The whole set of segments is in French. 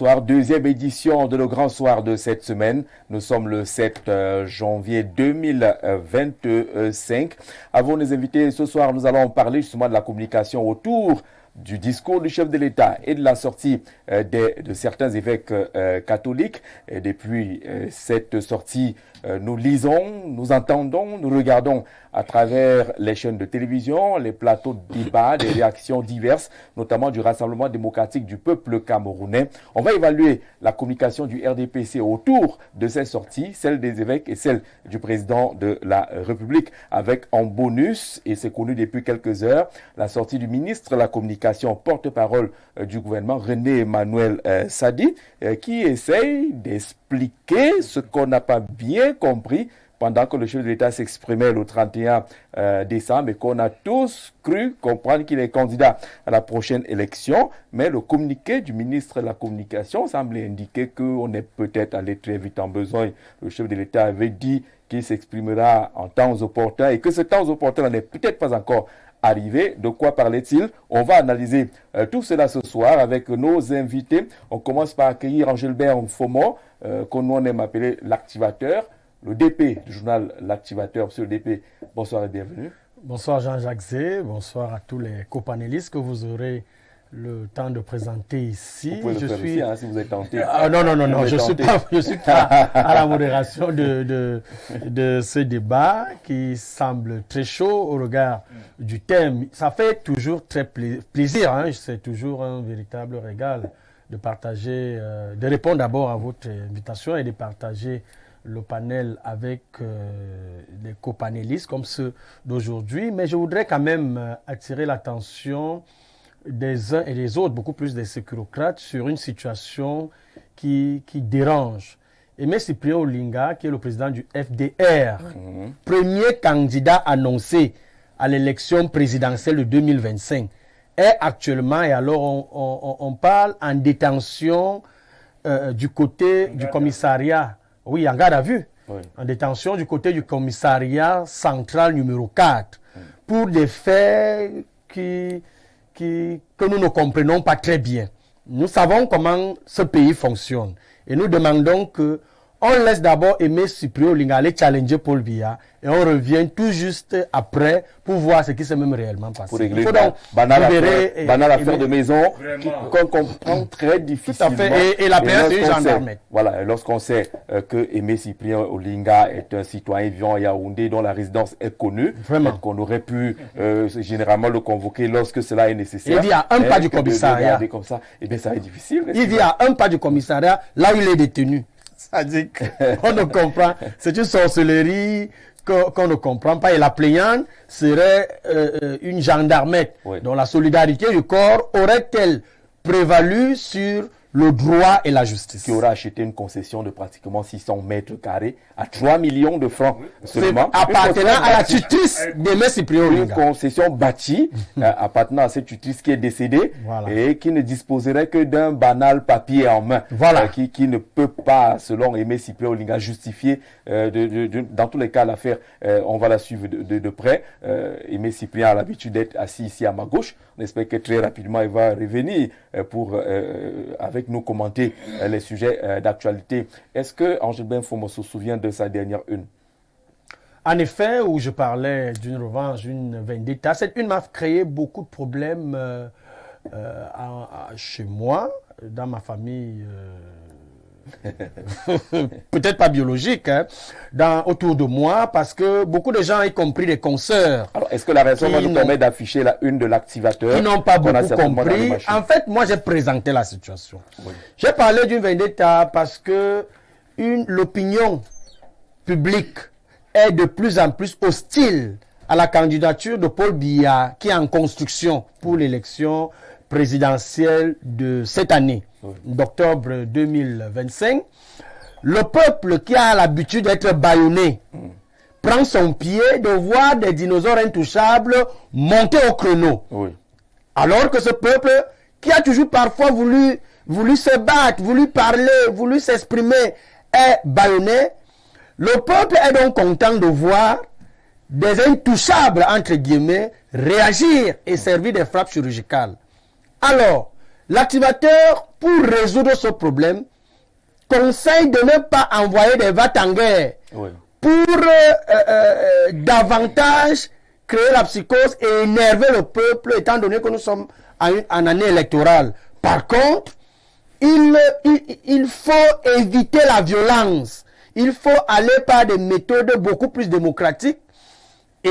Bonsoir, deuxième édition de le Grand Soir de cette semaine. Nous sommes le 7 janvier 2025. Avant de nous inviter ce soir, nous allons parler justement de la communication autour du discours du chef de l'État et de la sortie de certains évêques catholiques. Et depuis cette sortie, nous lisons, nous entendons, nous regardons à travers les chaînes de télévision, les plateaux de débat, des réactions diverses, notamment du Rassemblement démocratique du peuple camerounais. On va évaluer la communication du RDPC autour de ces sorties, celle des évêques et celle du président de la République, avec en bonus, et c'est connu depuis quelques heures, la sortie du ministre de la Communication, porte-parole du gouvernement, René Emmanuel Sadi, qui essaye d'expliquer ce qu'on n'a pas bien compris pendant que le chef de l'État s'exprimait le 31 décembre et qu'on a tous cru comprendre qu'il est candidat à la prochaine élection. Mais le communiqué du ministre de la Communication semble indiquer qu'on est peut-être allé très vite en besoin. Le chef de l'État avait dit qu'il s'exprimera en temps opportun et que ce temps opportun n'est peut-être pas encore arrivé. De quoi parlait-il? On va analyser tout cela ce soir avec nos invités. On commence par accueillir Angilbert Mfomo, qu'on nous aime appeler l'activateur. Le DP du journal L'Activateur. Monsieur le DP, bonsoir et bienvenue. Bonsoir Jean-Jacques Zé, bonsoir à tous les copanélistes que vous aurez le temps de présenter ici. Vous pouvez le faire aussi, si vous êtes tenté. Non, je suis pas à la modération de ce débat qui semble très chaud au regard du thème. Ça fait toujours très plaisir, c'est toujours un véritable régal de partager, de répondre d'abord à votre invitation et de partager le panel avec des copanélistes comme ceux d'aujourd'hui. Mais je voudrais quand même attirer l'attention des uns et des autres, beaucoup plus des sécurocrates, sur une situation qui dérange. Aimé Cyprien Olinga, qui est le président du FDR, premier candidat annoncé à l'élection présidentielle de 2025, est actuellement, et alors on parle en détention du côté du commissariat. Oui, en garde à vue, en détention du côté du commissariat central numéro 4, pour des faits que nous ne comprenons pas très bien. Nous savons comment ce pays fonctionne et nous demandons que on laisse d'abord Aimé Cyprien Olinga aller challenger Paul Biya et on revient tout juste après pour voir ce qui s'est même réellement passé. Pour régler une banale affaire de maison qu'on comprend très difficilement. Tout à fait. Et la PS est gendarme. Voilà, lorsqu'on sait que Aimé Cyprien Olinga est un citoyen vivant à Yaoundé dont la résidence est connue, qu'on aurait pu généralement le convoquer lorsque cela est nécessaire. Il vit à un pas du commissariat. Comme ça, eh bien, ça va être difficile. Il vit à un pas du commissariat, là où il est détenu. C'est-à-dire qu'on ne comprend, c'est une sorcellerie qu'on ne comprend pas. Et la plaignante serait une gendarmette dont la solidarité du corps aurait-elle prévalu sur le droit et la justice. Qui aura acheté une concession de pratiquement 600 mètres carrés à 3 millions de francs seulement. Appartenant à la tutrice d'Aimé Cyprien Olinga. Une concession bâtie appartenant à cette tutrice qui est décédée et qui ne disposerait que d'un banal papier en main. Qui ne peut pas, selon Aimé Cyprien Olinga, justifier dans tous les cas l'affaire. On va la suivre de près. Aimé Cyprien a l'habitude d'être assis ici à ma gauche. On espère que très rapidement il va revenir pour avec nous commenter les sujets d'actualité. Est-ce que Angilbert Mfomo se souvient de sa dernière une? En effet, où je parlais d'une revanche, d'une vendetta, cette une m'a créé beaucoup de problèmes chez moi, dans ma famille, peut-être pas biologique, autour de moi, parce que beaucoup de gens, y compris des consoeurs. Alors, est-ce que la raison nous permet d'afficher la une de l'activateur? Qui n'ont pas beaucoup compris. En fait, moi, j'ai présenté la situation. J'ai parlé d'une vendetta parce que l'opinion publique est de plus en plus hostile à la candidature de Paul Biya, qui est en construction pour l'élection présidentielle de cette année, d'octobre 2025. Le peuple qui a l'habitude d'être bâillonné prend son pied de voir des dinosaures intouchables monter au chrono. Alors que ce peuple, qui a toujours parfois voulu se battre, voulu parler, voulu s'exprimer, est bâillonné. Le peuple est donc content de voir des intouchables, entre guillemets, réagir et servir des frappes chirurgicales. Alors, l'activateur, pour résoudre ce problème, conseille de ne pas envoyer des va-t-en-guerre pour davantage créer la psychose et énerver le peuple, étant donné que nous sommes en année électorale. Par contre, il faut éviter la violence. Il faut aller par des méthodes beaucoup plus démocratiques et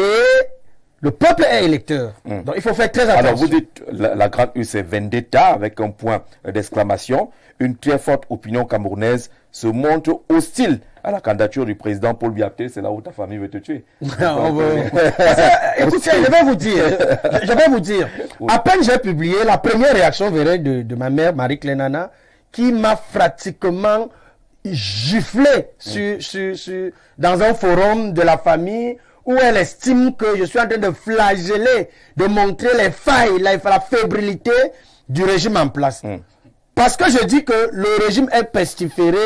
le peuple est électeur. Donc il faut faire très attention. Alors vous dites la grande U c'est vendetta avec un point d'exclamation. Une très forte opinion camerounaise se montre hostile à la candidature du président Paul Biya. C'est là où ta famille veut te tuer. Écoutez, je vais vous dire. À peine j'ai publié, la première réaction venait de ma mère, Marie-Claire Nana, qui m'a pratiquement giflé dans un forum de la famille où elle estime que je suis en train de flageller, de montrer les failles, la fébrilité du régime en place. Parce que je dis que le régime est pestiféré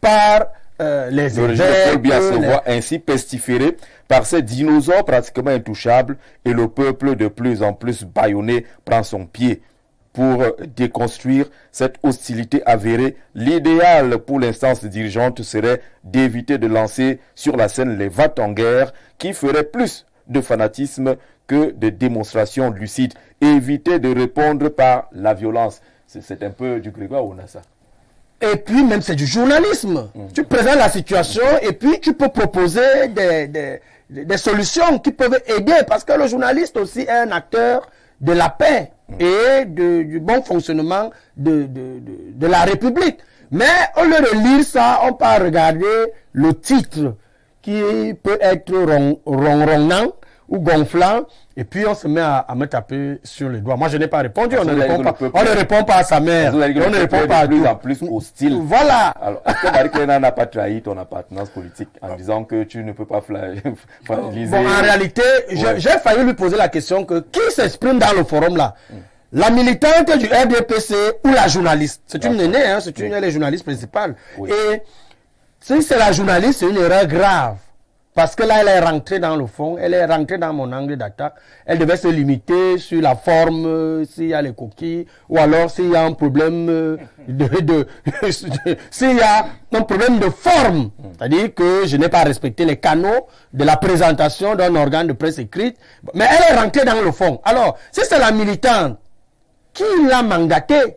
par les évêques. Le régime de Paul Biya se voit ainsi pestiféré par ces dinosaures pratiquement intouchables et le peuple de plus en plus bâillonné prend son pied. Pour déconstruire cette hostilité avérée, l'idéal pour l'instance dirigeante serait d'éviter de lancer sur la scène les va-t-en-guerre qui feraient plus de fanatisme que de démonstrations lucides. Éviter de répondre par la violence. C'est un peu du Grégoire Onassa. Et puis même c'est du journalisme. Tu présentes la situation et puis tu peux proposer des solutions qui peuvent aider parce que le journaliste aussi est un acteur de la paix et du bon fonctionnement de la République. Mais au lieu de lire ça, on peut regarder le titre qui peut être ronronnant ou gonflant et puis on se met à me taper sur les doigts. Moi je n'ai pas répondu, on ne répond pas à sa mère, on ne répond pas à plus en plus hostile. Voilà. Alors, est-ce que Marie-Claire n'a pas trahi ton appartenance politique en disant que tu ne peux pas fragiliser... Bon, en réalité, j'ai failli lui poser la question que qui s'exprime dans le forum là? La militante du RDPC ou la journaliste? C'est une aînée, hein, c'est une des journalistes principales. Et si c'est la journaliste, c'est une erreur grave. Parce que là, elle est rentrée dans le fond, elle est rentrée dans mon angle d'attaque. Elle devait se limiter sur la forme, s'il y a les coquilles, ou alors s'il y a un problème s'il y a un problème de forme. C'est-à-dire que je n'ai pas respecté les canaux de la présentation d'un organe de presse écrite. Mais elle est rentrée dans le fond. Alors, si c'est la militante, qui l'a mandaté?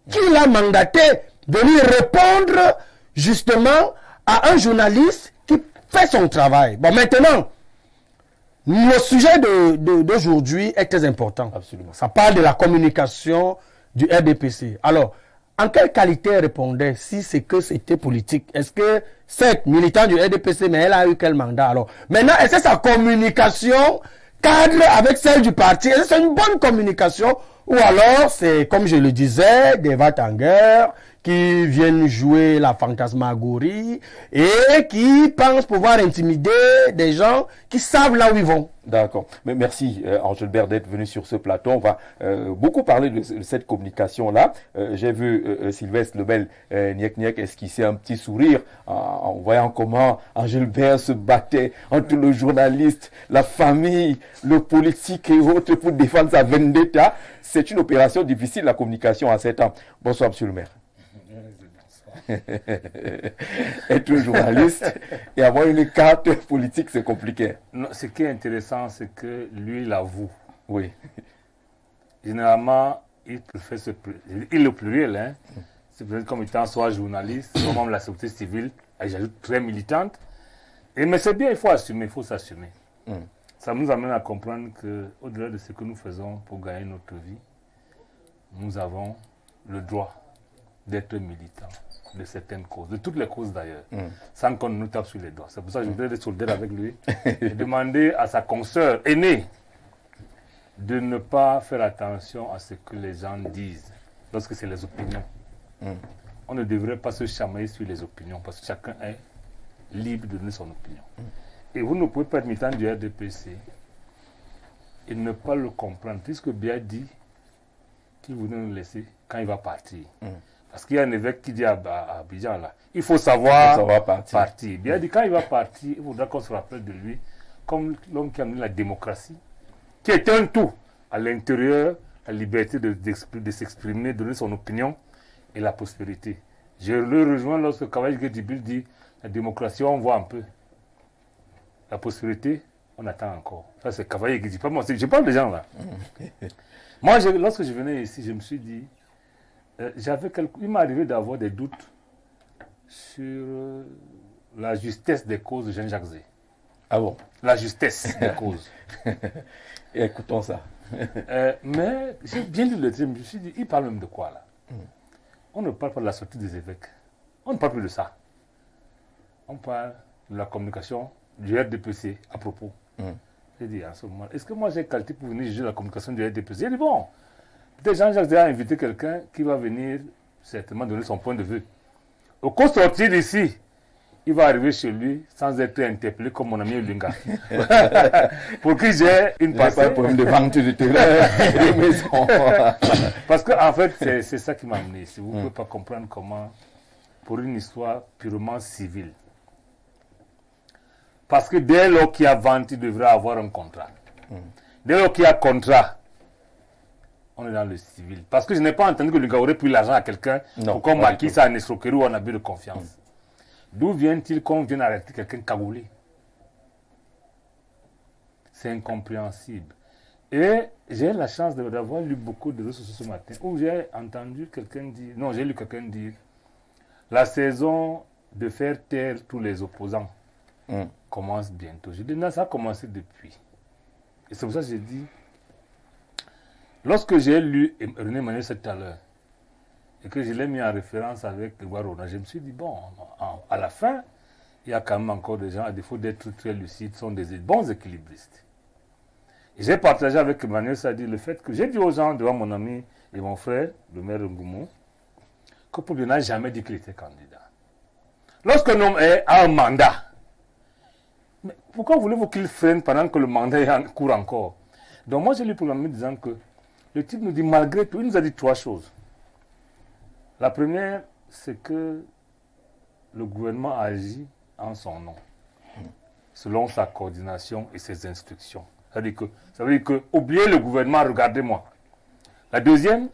Qui l'a mandaté de lui répondre justement à un journaliste qui fait son travail? Bon, maintenant, le sujet d'aujourd'hui est très important. Absolument. Ça parle de la communication du RDPC. Alors, en quelle qualité elle répondait si c'est que c'était politique? Est-ce que cette militante du RDPC, mais elle a eu quel mandat? Alors, maintenant, est-ce que sa communication cadre avec celle du parti? Est-ce que c'est une bonne communication? Ou alors, c'est, comme je le disais, des va-t-en-guerre qui viennent jouer la fantasmagorie et qui pensent pouvoir intimider des gens qui savent là où ils vont. D'accord. Mais merci, Angelbert, d'être venu sur ce plateau. On va beaucoup parler de cette communication-là. J'ai vu Sylvestre Lebel Niek esquisser un petit sourire en voyant comment Angelbert se battait entre le journaliste, la famille, le politique et autres pour défendre sa vendetta. C'est une opération difficile, la communication à 7 ans. Bonsoir, monsieur le maire. Être journaliste et avoir une carte politique, c'est compliqué. Non, ce qui est intéressant, c'est que lui, il avoue. Oui. Généralement, il préfère il le pluriel, hein. C'est peut-être comme étant soit journaliste, soit membre de la société civile, et j'ajoute très militante. Mais c'est bien, il faut assumer, il faut s'assumer. Ça nous amène à comprendre qu'au-delà de ce que nous faisons pour gagner notre vie, nous avons le droit d'être militants de certaines causes, de toutes les causes d'ailleurs, sans qu'on nous tape sur les doigts. C'est pour ça que je voudrais être solidaire avec lui et demander à sa consoeur aînée de ne pas faire attention à ce que les gens disent lorsque c'est les opinions. On ne devrait pas se chamailler sur les opinions parce que chacun est libre de donner son opinion. Et vous ne pouvez pas être militant du RDPC et ne pas le comprendre, puisque Biya dit qu'il voulait nous laisser quand il va partir. Parce qu'il y a un évêque qui dit à Abidjan, là, il faut savoir partir. Biya dit quand il va partir, il faudra qu'on se rappelle de lui comme l'homme qui a amené la démocratie, qui est un tout à l'intérieur, la liberté de s'exprimer, de donner son opinion et la prospérité. Je le rejoins lorsque Kavaï Djibril dit la démocratie, on voit un peu. La prospérité, on attend encore. Ça, c'est Kavaï qui dit, pas moi, je parle des gens là. Moi, lorsque je venais ici, je me suis dit, il m'est arrivé d'avoir des doutes sur la justesse des causes de Jean-Jacques Zé. Ah bon? La justesse des causes. Et écoutons ça. Mais j'ai bien lu le thème, je me suis dit, il parle même de quoi là? On ne parle pas de la sortie des évêques. On ne parle plus de ça. On parle de la communication du RDPC à propos. J'ai dit à ce moment, est-ce que moi j'ai qualité pour venir juger la communication du RDPC? J'ai dit bon, peut-être Jean-Jacques Zé a invité quelqu'un qui va venir certainement donner son point de vue. Au cours de sortir d'ici, il va arriver chez lui sans être interpellé comme mon ami Olinga. Pour qui j'ai une Pas passée. de problème de vente de terrain et de maison. Parce qu'en fait, c'est ça qui m'a amené. Si vous ne pouvez pas comprendre comment, pour une histoire purement civile. Parce que dès lors qu'il y a vente, il devrait avoir un contrat. Dès lors qu'il y a contrat, on est dans le civil. Parce que je n'ai pas entendu que le gars aurait pris l'argent à quelqu'un pour qu'on maquille ça en escroquerie ou en abus de confiance. D'où vient-il qu'on vienne arrêter quelqu'un cagoulé? C'est incompréhensible. Et j'ai la chance d'avoir lu beaucoup de ressources ce matin où j'ai entendu quelqu'un dire, non, j'ai lu quelqu'un dire, la saison de faire taire tous les opposants commence bientôt. Je dis, non, ça a commencé depuis. Et c'est pour ça que j'ai dit, lorsque j'ai lu René Manuel tout à l'heure, et que je l'ai mis en référence avec Grégoire Ronan, je me suis dit, bon, à la fin, il y a quand même encore des gens, à défaut d'être très lucides, sont des bons équilibristes. Et j'ai partagé avec Emmanuel Sadi le fait que j'ai dit aux gens, devant mon ami et mon frère, le maire Ngoumou, que Paul n'a jamais dit qu'il était candidat. Lorsqu'un homme a un mandat, mais pourquoi voulez-vous qu'il freine pendant que le mandat est en cours encore? Donc moi, j'ai lu pour l'ami disant que le type nous dit, malgré tout, il nous a dit 3 choses. La première, c'est que le gouvernement agit en son nom, selon sa coordination et ses instructions. Ça veut dire que, oubliez le gouvernement, regardez-moi. La deuxième,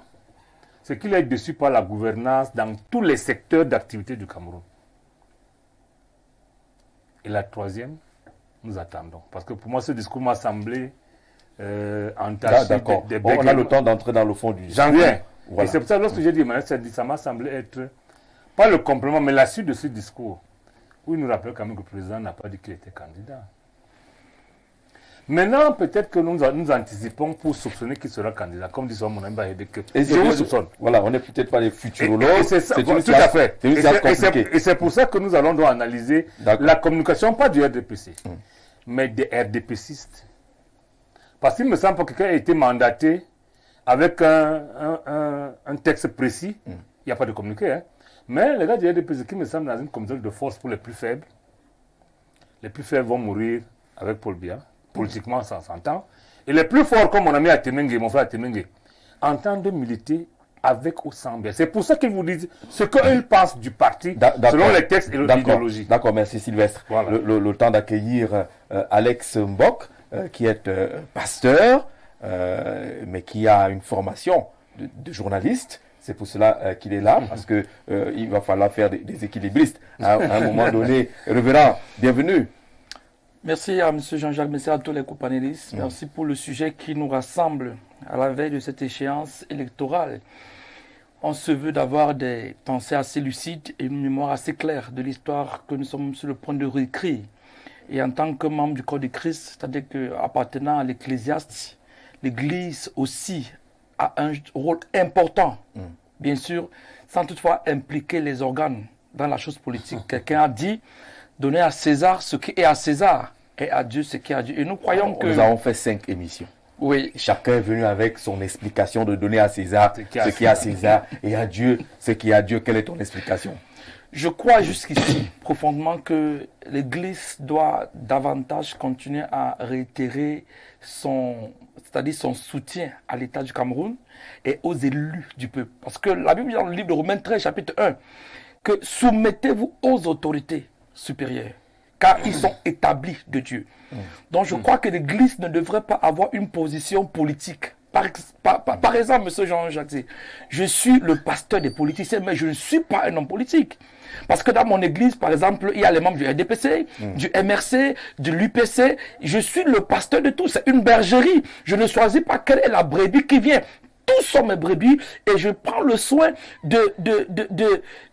c'est qu'il est déçu par la gouvernance dans tous les secteurs d'activité du Cameroun. Et la troisième, nous attendons. Parce que pour moi, ce discours m'a semblé entaché. D'accord. On a le temps d'entrer dans le fond du discours. J'en viens. Voilà. Et c'est pour ça que lorsque j'ai dit, ça m'a semblé être, pas le complément, mais la suite de ce discours, où il nous rappelle quand même que le président n'a pas dit qu'il était candidat. Maintenant, peut-être que nous anticipons pour soupçonner qu'il sera candidat, comme dit mon ami Bahedek. Je vous soupçonne. Voilà, on n'est peut-être pas des futurologues. C'est ça, tout à fait. Et c'est pour ça que nous allons donc analyser la communication, pas du RDPC, mais des RDPcistes. Parce qu'il me semble que quelqu'un a été mandaté avec un texte précis. Il n'y a pas de communiqué. Hein. Mais les gars du RDPC qui me semble dans une communauté de force pour les plus faibles vont mourir avec Paul Biya. Politiquement, ça s'entend. Et les plus forts, comme mon ami Atemengue, mon frère Atemengue, entendent militer avec ou sans Biya. C'est pour ça qu'ils vous disent ce qu'ils pensent du parti, selon les textes et l'idéologie. D'accord, merci Sylvestre. Voilà. Le temps d'accueillir Alex Mbok, qui est pasteur, mais qui a une formation de journaliste. C'est pour cela qu'il est là, parce qu'il va falloir faire des équilibristes à un moment donné. Révérend, bienvenue. Merci à M. Jean-Jacques, merci à tous les co-panélistes. Merci pour le sujet qui nous rassemble à la veille de cette échéance électorale. On se veut d'avoir des pensées assez lucides et une mémoire assez claire de l'histoire que nous sommes sur le point de réécrire. Et en tant que membre du corps de Christ, c'est-à-dire qu'appartenant à l'ecclésiaste, l'Église aussi a un rôle important, bien sûr, sans toutefois impliquer les organes dans la chose politique. Quelqu'un a dit, donner à César ce qui est à César et à Dieu ce qui est à Dieu. Et nous croyons que... Nous avons fait 5 émissions. Oui. Chacun est venu avec son explication de donner à César ce qui est à César et à Dieu ce qui est à Dieu. Quelle est ton explication? Je crois jusqu'ici profondément que l'Église doit davantage continuer à réitérer c'est-à-dire son soutien à l'État du Cameroun et aux élus du peuple. Parce que la Bible dit dans le livre de Romains 13, chapitre 1, que soumettez-vous aux autorités supérieures, car ils sont établis de Dieu. Donc je crois que l'Église ne devrait pas avoir une position politique Par exemple, M. Jean-Jacques, je suis le pasteur des politiciens, mais je ne suis pas un homme politique. Parce que dans mon église, par exemple, il y a les membres du RDPC, du MRC, de l'UPC. Je suis le pasteur de tous. C'est une bergerie. Je ne choisis pas quelle est la brebis qui vient. Tous sont mes brebis et je prends le soin de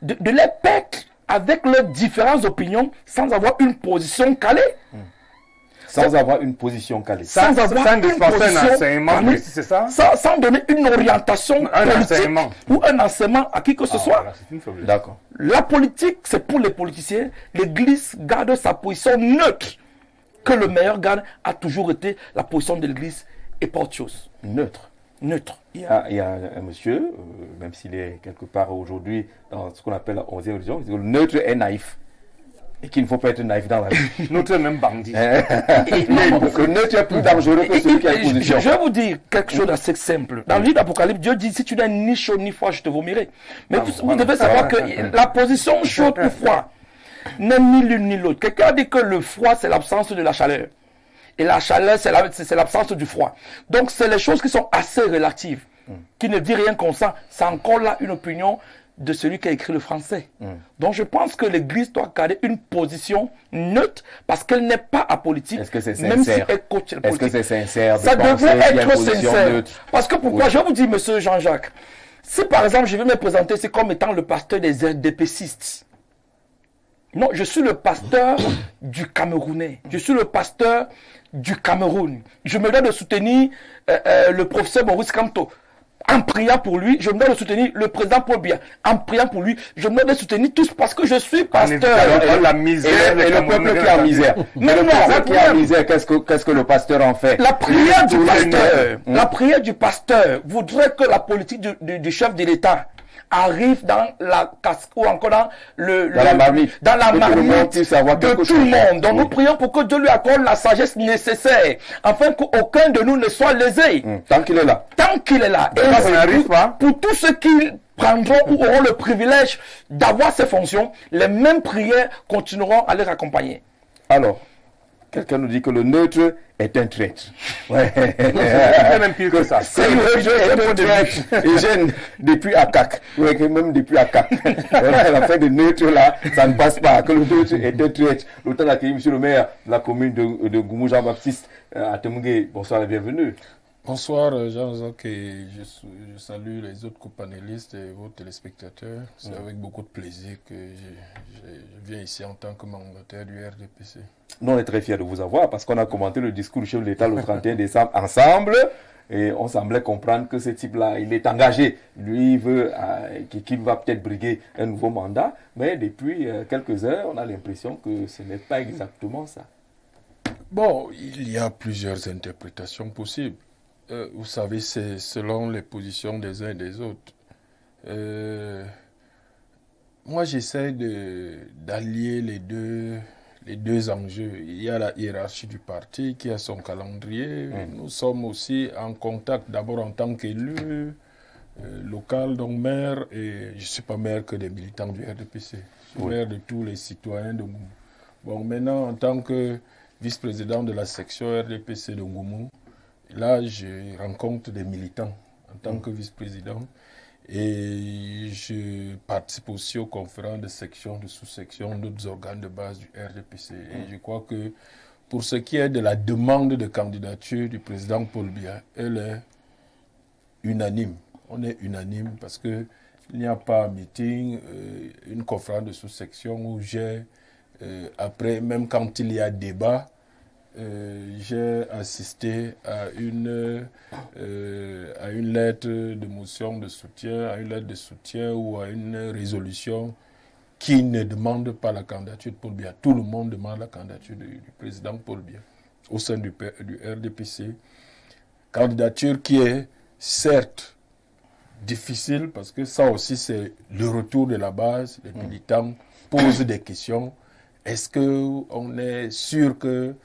les paître avec leurs différentes opinions sans avoir une position calée. Sans avoir une position calée. Sans avoir une position, c'est ça? Sans donner une orientation politique ou un enseignement à qui que ce soit. Voilà, d'accord. La politique, c'est pour les politiciens. L'Église garde sa position neutre. Que le meilleur garde a toujours été la position de l'Église et pas autre chose. Neutre. Neutre. Il y a un monsieur, même s'il est quelque part aujourd'hui dans ce qu'on appelle la 11e religion, il dit que le neutre est naïf. Et qu'il ne faut pas être naïf dans la vie. Notre même bandit. Le neutre est plus dangereux que celui qui a une position. Je vais vous dire quelque chose d'assez simple. Dans le livre d'Apocalypse, Dieu dit, si tu n'es ni chaud ni froid, je te vomirai. Mais vous devez savoir que la position chaude ou froid n'est ni l'une ni l'autre. Quelqu'un a dit que le froid, c'est l'absence de la chaleur. Et la chaleur, c'est l'absence du froid. Donc, c'est les choses qui sont assez relatives, qui ne disent rien qu'on sent. C'est encore là une opinion de celui qui a écrit le français. Donc je pense que l'Église doit garder une position neutre parce qu'elle n'est pas apolitique. Est-ce que c'est sincère? Même si elle coach la politique. Est-ce que c'est sincère? Ça devrait être sincère. Parce que pourquoi? Je vais vous dire, monsieur Jean-Jacques, si par exemple je vais me présenter, c'est comme étant le pasteur des RDPcistes. Non, je suis le pasteur du Camerounais. Je suis le pasteur du Cameroun. Je me dois de soutenir le professeur Maurice Kamto. En priant pour lui, je me dois de soutenir le président Paul Biya. En priant pour lui, je me dois de soutenir tous parce que je suis pasteur. La misère et le peuple qui est en misère. Mais le peuple qui est en misère, qu'est-ce que le pasteur en fait? La prière du pasteur, la prière du pasteur voudrait que la politique du chef de l'État arrive dans la casque ou encore dans la marmite de tout le monde. Donc nous prions pour que Dieu lui accorde la sagesse nécessaire afin qu'aucun de nous ne soit lésé. Tant qu'il est là. Tant qu'il est là. Et ça n'arrive pas. Pour tous ceux qui prendront ou auront le privilège d'avoir ces fonctions, les mêmes prières continueront à les accompagner. Alors, quelqu'un nous dit que le neutre est un traître. Ouais. C'est même pire que ça. C'est le neutre est un traître. Et gêne depuis Akak. Ouais, même depuis Akak. La fin de neutre là, ça ne passe pas. Que le neutre est un traître. L'autant d'accueillir monsieur le maire de la commune de Goumou Jean-Baptiste à Temungue. Bonsoir et bienvenue. Bonsoir Jean-Jacques et je salue les autres copanélistes et vos téléspectateurs. C'est avec beaucoup de plaisir que je viens ici en tant que mandataire du RDPC. Nous on est très fiers de vous avoir parce qu'on a commenté le discours du chef de l'État le 31 décembre ensemble et on semblait comprendre que ce type-là, il est engagé. Lui, il veut qu'il va peut-être briguer un nouveau mandat, mais depuis quelques heures, on a l'impression que ce n'est pas exactement ça. Bon, il y a plusieurs interprétations possibles. Vous savez, c'est selon les positions des uns et des autres. Moi, j'essaie d'allier les deux enjeux. Il y a la hiérarchie du parti qui a son calendrier. Nous sommes aussi en contact d'abord en tant qu'élu local, donc maire. Et je ne suis pas maire que des militants du RDPC. Je suis maire de tous les citoyens de Ngoumou. Bon, maintenant, en tant que vice-président de la section RDPC de Ngoumou, là, je rencontre des militants en tant que vice-président et je participe aussi aux conférences de section, de sous-section, d'autres organes de base du RDPC. Et je crois que pour ce qui est de la demande de candidature du président Paul Biya, elle est unanime. On est unanime parce qu'il n'y a pas un meeting, une conférence de sous-section où j'ai, après, même quand il y a débat, j'ai assisté à une lettre de motion de soutien, à une lettre de soutien ou à une résolution qui ne demande pas la candidature de Paul Biya. Tout le monde demande la candidature du président Paul Biya au sein du RDPC. Candidature qui est certes difficile parce que ça aussi c'est le retour de la base. Les militants posent des questions. Est-ce qu'on est sûr que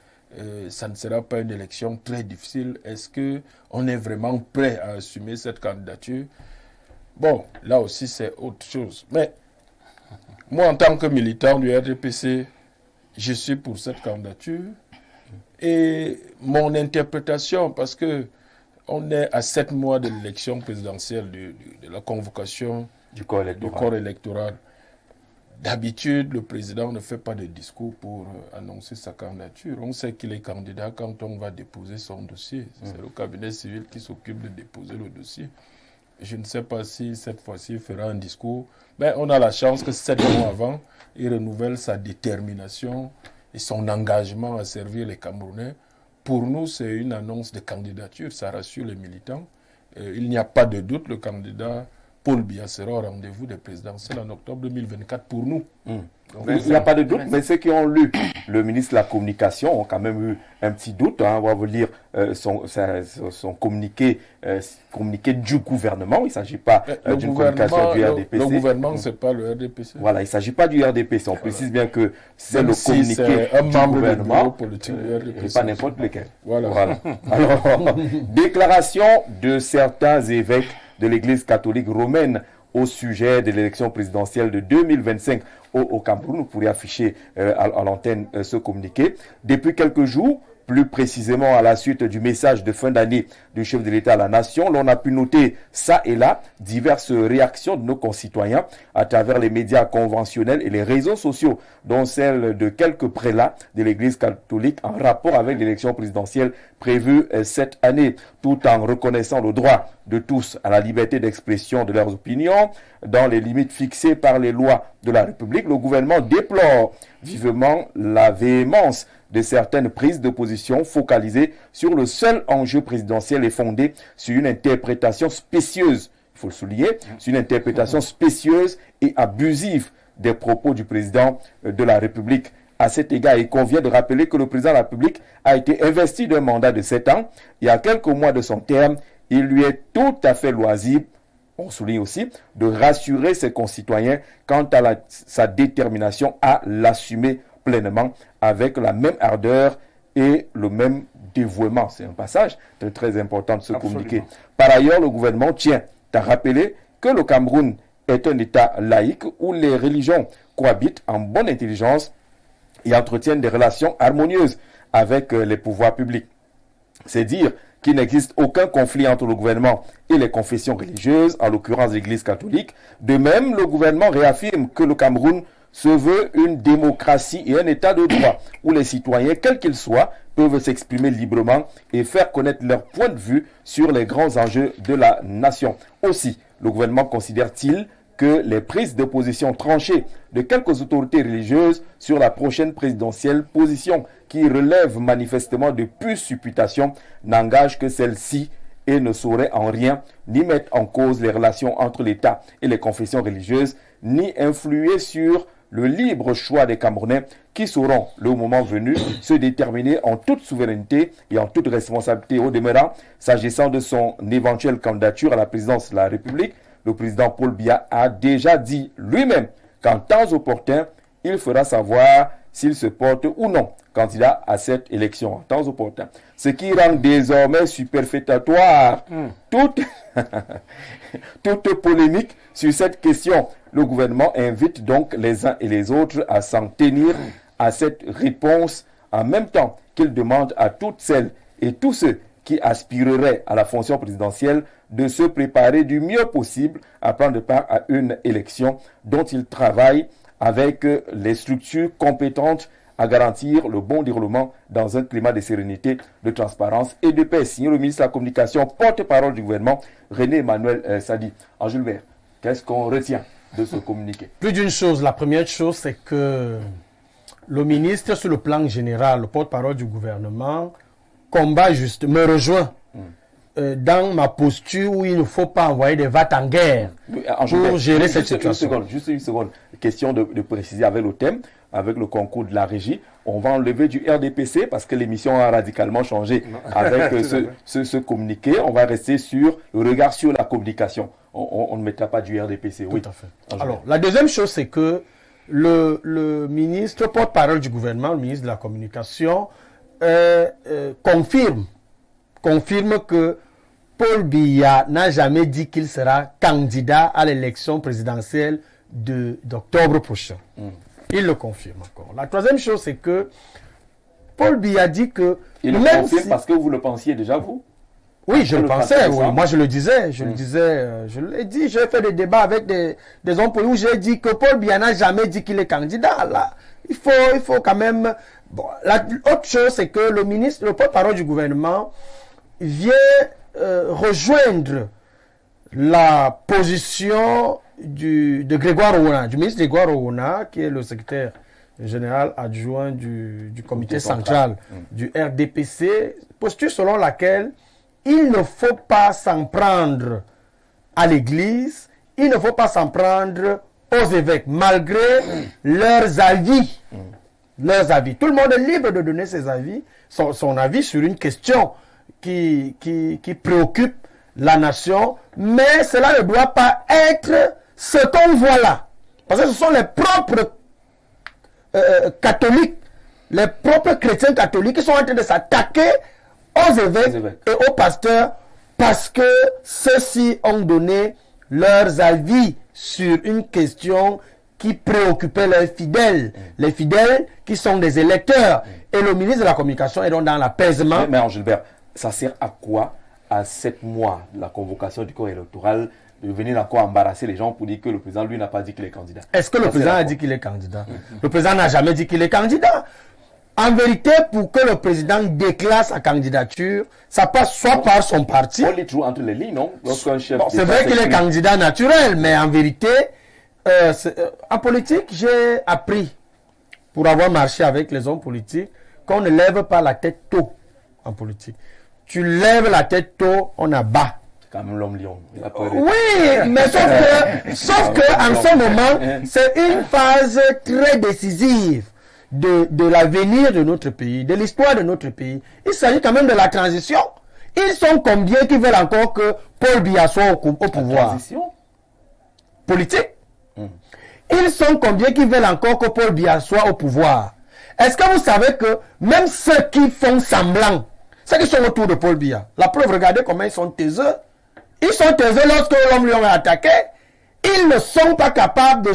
ça ne sera pas une élection très difficile? Est-ce qu'on est vraiment prêt à assumer cette candidature? Bon, là aussi c'est autre chose. Mais moi en tant que militant du RDPC, je suis pour cette candidature. Et mon interprétation, parce que on est à 7 mois de l'élection présidentielle, de la convocation du corps électoral. D'habitude, le président ne fait pas de discours pour annoncer sa candidature. On sait qu'il est candidat quand on va déposer son dossier. C'est le cabinet civil qui s'occupe de déposer le dossier. Je ne sais pas si cette fois-ci il fera un discours. Mais on a la chance que 7 mois avant, il renouvelle sa détermination et son engagement à servir les Camerounais. Pour nous, c'est une annonce de candidature. Ça rassure les militants. Il n'y a pas de doute, le candidat Paul Biya sera au rendez-vous des présidentielles en octobre 2024 pour nous. Donc, il n'y a pas de doute, mais ceux qui ont lu le ministre de la Communication ont quand même eu un petit doute. On va vous lire son communiqué du gouvernement. Il ne s'agit pas d'une communication du RDPC. Le gouvernement, ce n'est pas le RDPC. Voilà, il ne s'agit pas du RDPC. On précise bien que c'est le communiqué un du membre gouvernement politique du RDPC. Et pas n'importe lequel. Voilà. Alors, déclaration de certains évêques de l'Église catholique romaine au sujet de l'élection présidentielle de 2025 au Cameroun. Vous pourrez afficher à l'antenne ce communiqué. Depuis quelques jours, plus précisément à la suite du message de fin d'année du chef de l'État à la nation, l'on a pu noter ça et là diverses réactions de nos concitoyens à travers les médias conventionnels et les réseaux sociaux, dont celle de quelques prélats de l'Église catholique en rapport avec l'élection présidentielle prévue cette année, tout en reconnaissant le droit de tous à la liberté d'expression de leurs opinions dans les limites fixées par les lois de la République. Le gouvernement déplore vivement la véhémence de certaines prises de position focalisées sur le seul enjeu présidentiel et fondées sur une interprétation spécieuse, il faut le souligner, sur une interprétation spécieuse et abusive des propos du président de la République. À cet égard, il convient de rappeler que le président de la République a été investi d'un mandat de 7 ans et à quelques mois de son terme, il lui est tout à fait loisible, on souligne aussi, de rassurer ses concitoyens quant à sa détermination à l'assumer pleinement avec la même ardeur et le même dévouement. C'est un passage très important de ce communiqué. Par ailleurs, le gouvernement tient à rappeler que le Cameroun est un État laïque où les religions cohabitent en bonne intelligence et entretiennent des relations harmonieuses avec les pouvoirs publics. C'est dire qu'il n'existe aucun conflit entre le gouvernement et les confessions religieuses, en l'occurrence l'Église catholique. De même, le gouvernement réaffirme que le Cameroun se veut une démocratie et un état de droit où les citoyens, quels qu'ils soient, peuvent s'exprimer librement et faire connaître leur point de vue sur les grands enjeux de la nation. Aussi, le gouvernement considère-t-il que les prises de position tranchées de quelques autorités religieuses sur la prochaine présidentielle, position qui relève manifestement de pure supputation, n'engagent que celle-ci et ne saurait en rien ni mettre en cause les relations entre l'État et les confessions religieuses, ni influer sur le libre choix des Camerounais qui sauront, le moment venu, se déterminer en toute souveraineté et en toute responsabilité. Au demeurant, s'agissant de son éventuelle candidature à la présidence de la République, le président Paul Biya a déjà dit lui-même qu'en temps opportun, il fera savoir s'il se porte ou non candidat à cette élection en temps opportun. Ce qui rend désormais superfétatoire toute polémique sur cette question. Le gouvernement invite donc les uns et les autres à s'en tenir à cette réponse en même temps qu'il demande à toutes celles et tous ceux qui aspireraient à la fonction présidentielle de se préparer du mieux possible à prendre part à une élection dont ils travaillent avec les structures compétentes à garantir le bon déroulement dans un climat de sérénité, de transparence et de paix. Signé le ministre de la Communication, porte-parole du gouvernement, René-Emmanuel Sadi. Angèle Vert, qu'est-ce qu'on retient de ce communiqué? Plus d'une chose. La première chose, c'est que le ministre, sur le plan général, le porte-parole du gouvernement, combat juste, me rejoint dans ma posture où il ne faut pas envoyer des vates en guerre pour gérer cette situation. Juste une seconde. Question de préciser avec le thème, avec le concours de la régie. On va enlever du RDPC parce que l'émission a radicalement changé avec ce communiqué. On va rester sur le regard sur la communication. On ne mettra pas du RDPC. Oui, tout à fait. Alors, la deuxième chose, c'est que le ministre, porte-parole du gouvernement, le ministre de la Communication, confirme que Paul Biya n'a jamais dit qu'il sera candidat à l'élection présidentielle d'octobre prochain. Il le confirme encore. La troisième chose, c'est que Paul Biya dit que... Il le confirme parce que vous le pensiez déjà, vous? Oui, je le pensais. Oui. Moi, je le disais. Je l'ai dit. J'ai fait des débats avec des hommes politiques où j'ai dit que Paul Biya n'a jamais dit qu'il est candidat. Là, il faut quand même. Bon, autre chose, c'est que le porte-parole du gouvernement vient rejoindre la position de Grégoire Ouna, du ministre Grégoire Ouna, qui est le secrétaire général adjoint du comité central du RDPC, posture selon laquelle il ne faut pas s'en prendre à l'église, il ne faut pas s'en prendre aux évêques, malgré leurs avis. Leurs avis. Tout le monde est libre de donner ses avis, son avis sur une question qui préoccupe la nation, mais cela ne doit pas être ce qu'on voit là. Parce que ce sont les propres catholiques, les propres chrétiens catholiques qui sont en train de s'attaquer aux évêques et aux pasteurs parce que ceux-ci ont donné leurs avis sur une question qui préoccupait leurs fidèles. Les fidèles qui sont des électeurs. Et le ministre de la Communication est donc dans l'apaisement. Mais Gilbert, ça sert à quoi, à 7 mois de la convocation du corps électoral, de venir encore embarrasser les gens pour dire que le président, lui, n'a pas dit qu'il est candidat? Est-ce que le président a dit qu'il est candidat? Le président n'a jamais dit qu'il est candidat. En vérité, pour que le président déclare sa candidature, ça passe soit par son parti. On lit toujours entre les lignes, non? C'est vrai qu'il est candidat naturel, mais en vérité, en politique, j'ai appris, pour avoir marché avec les hommes politiques, qu'on ne lève pas la tête tôt en politique. Tu lèves la tête tôt, on abat. C'est quand même l'homme lion. Oui, mais sauf que en ce moment, c'est une phase très décisive de l'avenir de notre pays, de l'histoire de notre pays. Il s'agit quand même de la transition. Ils sont combien qui veulent encore que Paul Biya soit au pouvoir? Transition politique. Ils sont combien qui veulent encore que Paul Biya soit au pouvoir? Est-ce que vous savez que même ceux qui font semblant, ceux qui sont autour de Paul Biya, la preuve, regardez comment ils sont taiseux. Ils sont taiseux lorsque l'homme lui a attaqué. Ils ne sont pas capables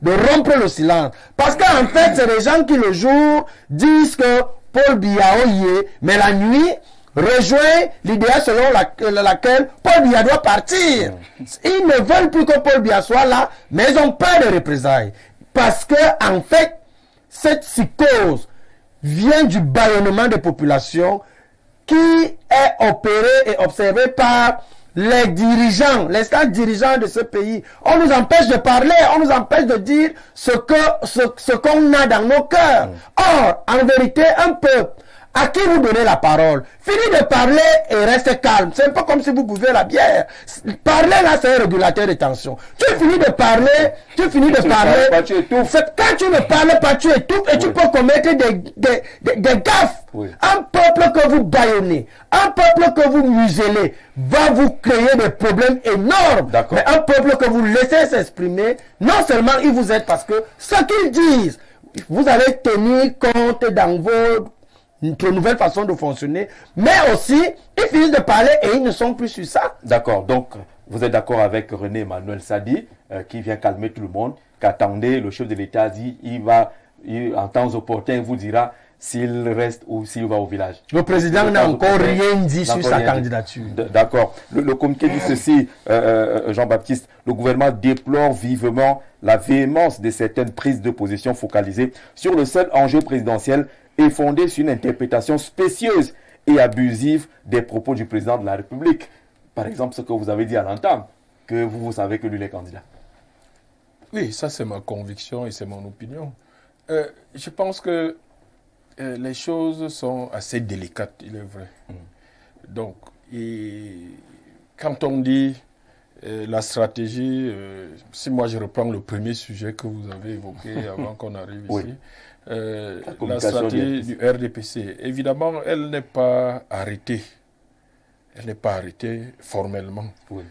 de rompre le silence. Parce qu'en fait, c'est les gens qui le jour disent que Paul Biya y est, mais la nuit rejoint l'idéal selon laquelle Paul Biya doit partir. Ils ne veulent plus que Paul Biya soit là, mais ils ont peur de représailles. Parce que, en fait, cette psychose vient du bâillonnement des populations qui est opéré et observé par les dirigeants, les stars dirigeants de ce pays. On nous empêche de parler, on nous empêche de dire ce qu'on a dans nos cœurs. Or, en vérité, un peuple à qui vous donnez la parole, finit de parler et reste calme. C'est un peu comme si vous buvez la bière. Parler là, c'est un régulateur de tension. Tu finis de parler, quand tu ne parles pas, tu étouffes et tu peux commettre des gaffes. Oui. Un peuple que vous bâillonnez, un peuple que vous muselez, va vous créer des problèmes énormes. Mais un peuple que vous laissez s'exprimer, non seulement il vous aide parce que ce qu'ils disent, vous allez tenir compte dans notre nouvelle façon de fonctionner, mais aussi, ils finissent de parler et ils ne sont plus sur ça. D'accord, donc vous êtes d'accord avec René Emmanuel Sadi, qui vient calmer tout le monde, qu'attendez, le chef de l'État dit, en temps opportun, vous dira s'il reste ou s'il va au village. Le président n'a encore rien dit sur sa candidature. D'accord. Le communiqué dit ceci, Jean-Baptiste, le gouvernement déplore vivement la véhémence de certaines prises de position focalisées sur le seul enjeu présidentiel et fondée sur une interprétation spécieuse et abusive des propos du président de la République. Par exemple, ce que vous avez dit à l'entame, que vous savez que lui est candidat. Oui, ça c'est ma conviction et c'est mon opinion. Je pense que les choses sont assez délicates, il est vrai. Donc, quand on dit la stratégie, si moi je reprends le premier sujet que vous avez évoqué avant qu'on arrive ici, la stratégie du RDPC, évidemment, elle n'est pas arrêtée. Elle n'est pas arrêtée formellement. Oui.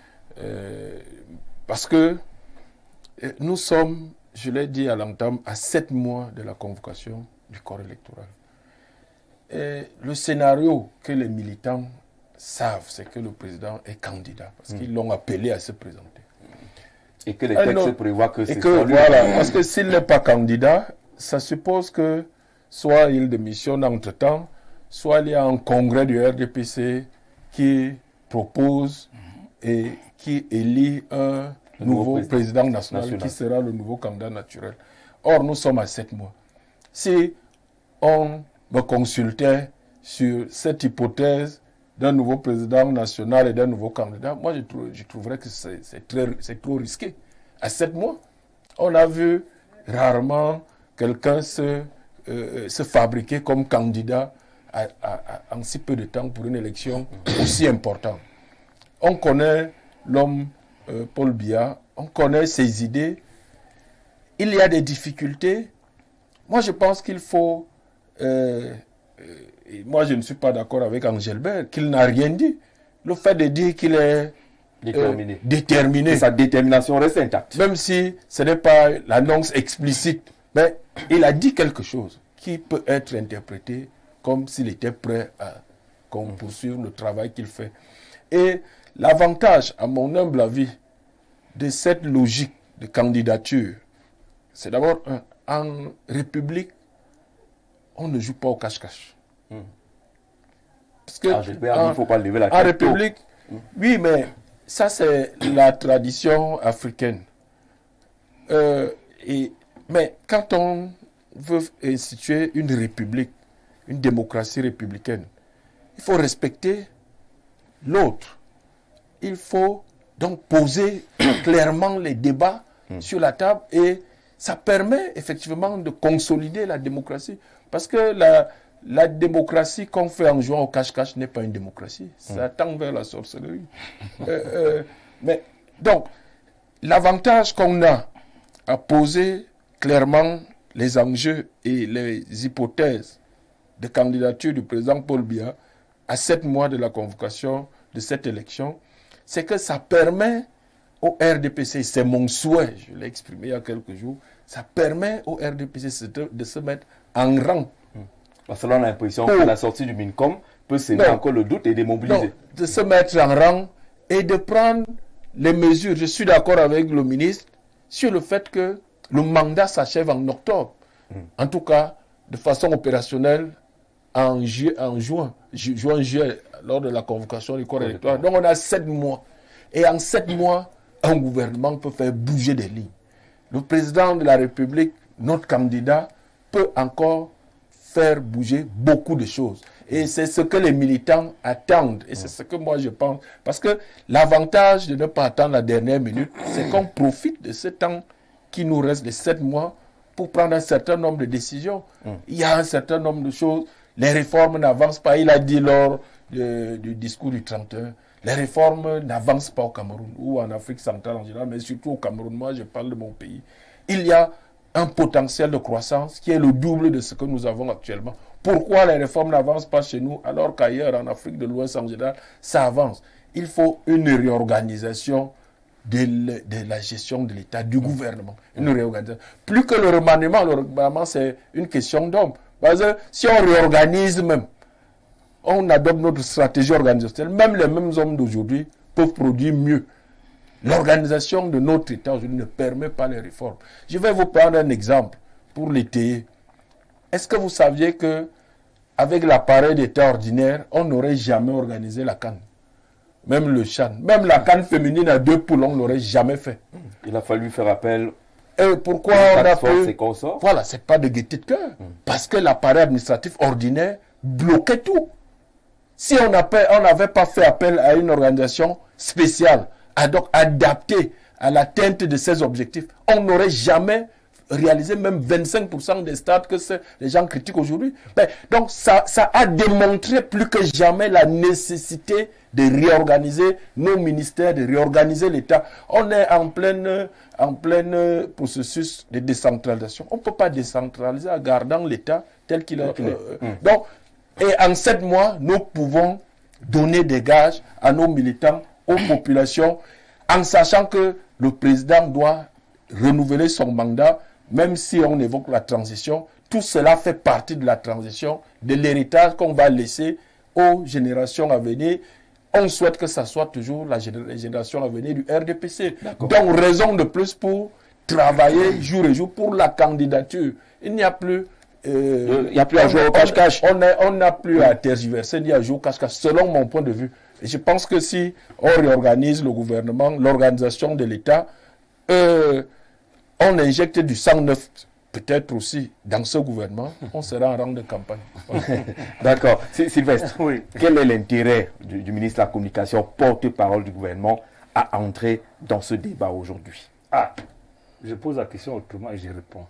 Parce que nous sommes, je l'ai dit à l'entame, à 7 mois de la convocation du corps électoral. Et le scénario que les militants savent, c'est que le président est candidat, parce qu'ils l'ont appelé à se présenter. Et que les textes prévoient que c'est voilà, parce que s'il n'est pas candidat, ça suppose que soit il démissionne entre-temps, soit il y a un congrès du RDPC qui propose et qui élit un nouveau président national qui sera le nouveau candidat naturel. Or, nous sommes à 7 mois. Si on me consultait sur cette hypothèse d'un nouveau président national et d'un nouveau candidat, moi je trouverais que c'est trop risqué. À 7 mois, on a vu rarement quelqu'un se fabriquer comme candidat en si peu de temps pour une élection aussi importante. On connaît l'homme Paul Biya, on connaît ses idées. Il y a des difficultés. Moi, je pense qu'il faut... moi, je ne suis pas d'accord avec Engelbert, qu'il n'a rien dit. Le fait de dire qu'il est déterminé. Sa détermination reste intacte. Même si ce n'est pas l'annonce explicite, mais il a dit quelque chose qui peut être interprété comme s'il était prêt à poursuivre le travail qu'il fait. Et l'avantage, à mon humble avis, de cette logique de candidature, c'est d'abord, en République, on ne joue pas au cache-cache. Parce que il ne faut pas lever la tête. En République, oui, mais ça c'est la tradition africaine. Mais quand on veut instituer une république, une démocratie républicaine, il faut respecter l'autre. Il faut donc poser clairement les débats sur la table et ça permet effectivement de consolider la démocratie. Parce que la démocratie qu'on fait en jouant au cache-cache n'est pas une démocratie. Ça tend vers la sorcellerie. Mais donc, l'avantage qu'on a à poser clairement les enjeux et les hypothèses de candidature du président Paul Biya à 7 mois de la convocation de cette élection, c'est que ça permet au RDPC, c'est mon souhait, je l'ai exprimé il y a quelques jours, ça permet au RDPC de se mettre en rang. Parce que là, on a l'impression que la sortie du MINCOM peut semer encore le doute et démobiliser. Non, de se mettre en rang et de prendre les mesures. Je suis d'accord avec le ministre sur le fait que le mandat s'achève en octobre. En tout cas, de façon opérationnelle, en juin, lors de la convocation du corps électoral. Donc on a 7 mois. Et en 7 mois, un gouvernement peut faire bouger des lignes. Le président de la République, notre candidat, peut encore faire bouger beaucoup de choses. Et c'est ce que les militants attendent. Et c'est ce que moi je pense. Parce que l'avantage de ne pas attendre la dernière minute, c'est qu'on profite de ce temps qui nous reste, de 7 mois, pour prendre un certain nombre de décisions. Il y a un certain nombre de choses. Les réformes n'avancent pas. Il a dit lors du discours du 31, les réformes n'avancent pas au Cameroun ou en Afrique centrale en général, mais surtout au Cameroun. Moi, je parle de mon pays. Il y a un potentiel de croissance qui est le double de ce que nous avons actuellement. Pourquoi les réformes n'avancent pas chez nous alors qu'ailleurs, en Afrique de l'Ouest en général, ça avance? Il faut une réorganisation de la gestion de l'État, du gouvernement. Une réorganisation. Plus que le remaniement, c'est une question d'homme. Parce que si on réorganise même, on adopte notre stratégie organisationnelle, même les mêmes hommes d'aujourd'hui peuvent produire mieux. L'organisation de notre État aujourd'hui ne permet pas les réformes. Je vais vous prendre un exemple pour l'étayer. Est-ce que vous saviez que avec l'appareil d'État ordinaire, on n'aurait jamais organisé la CAN? Même le CHAN, même la CAN féminine à 2 poules, on ne l'aurait jamais fait. Il a fallu faire appel. Et pourquoi on a fait... Voilà, c'est pas de gaieté de cœur. Parce que l'appareil administratif ordinaire bloquait tout. Si on n'avait pas fait appel à une organisation spéciale, donc adaptée à l'atteinte de ces objectifs, on n'aurait jamais réalisé même 25% des stades que les gens critiquent aujourd'hui. Donc ça a démontré plus que jamais la nécessité de réorganiser nos ministères, de réorganiser l'État. On est en plein processus de décentralisation. On ne peut pas décentraliser en gardant l'État tel qu'il est. Donc, et en 7 mois, nous pouvons donner des gages à nos militants, aux populations, en sachant que le président doit renouveler son mandat, même si on évoque la transition. Tout cela fait partie de la transition, de l'héritage qu'on va laisser aux générations à venir. On souhaite que ça soit toujours les générations à venir du RDPC. Donc, raison de plus pour travailler jour et jour pour la candidature. Il n'y a plus... il n'y a plus à jouer au cache-cache. On n'a plus à tergiverser ni à jouer au cache-cache. Selon mon point de vue, Et je pense que si on réorganise le gouvernement, l'organisation de l'État, on injecte du sang neuf, peut-être aussi dans ce gouvernement, on sera en rang de campagne. D'accord. Sylvestre, Oui. quel est l'intérêt du ministre de la Communication, porte-parole du gouvernement, à entrer dans ce débat aujourd'hui? Ah, je pose la question autrement et je réponds.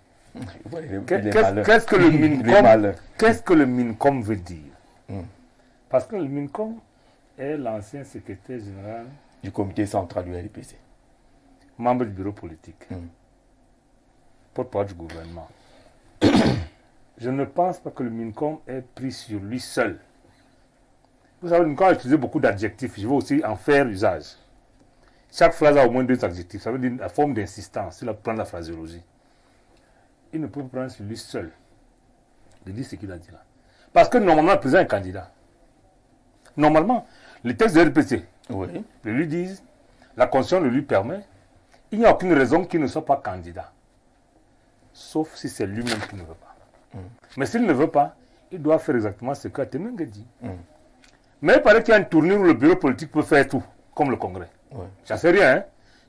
Qu'est-ce Qu'est-ce que le MINCOM qu'est-ce que le MINCOM veut dire? Parce que le MINCOM est l'ancien secrétaire général du comité central du RDPC, membre du bureau politique, porte-parole du gouvernement. Je ne pense pas que le MINCOM ait pris sur lui seul. Vous savez, le MINCOM a utilisé beaucoup d'adjectifs. Je vais aussi en faire usage. Chaque phrase a au moins 2 adjectifs. Ça veut dire la forme d'insistance sur le plan de la phraséologie. Il ne peut pas prendre sur lui seul de dire ce qu'il a dit là. Parce que normalement, le président est candidat. Normalement, les textes de RPC le lui disent, la Constitution le lui permet, il n'y a aucune raison qu'il ne soit pas candidat. Sauf si c'est lui-même qui ne veut pas. Mais s'il ne veut pas, il doit faire exactement ce que Atemengue dit. Mais il paraît qu'il y a une tournure où le bureau politique peut faire tout, comme le Congrès. J'en sais rien, hein?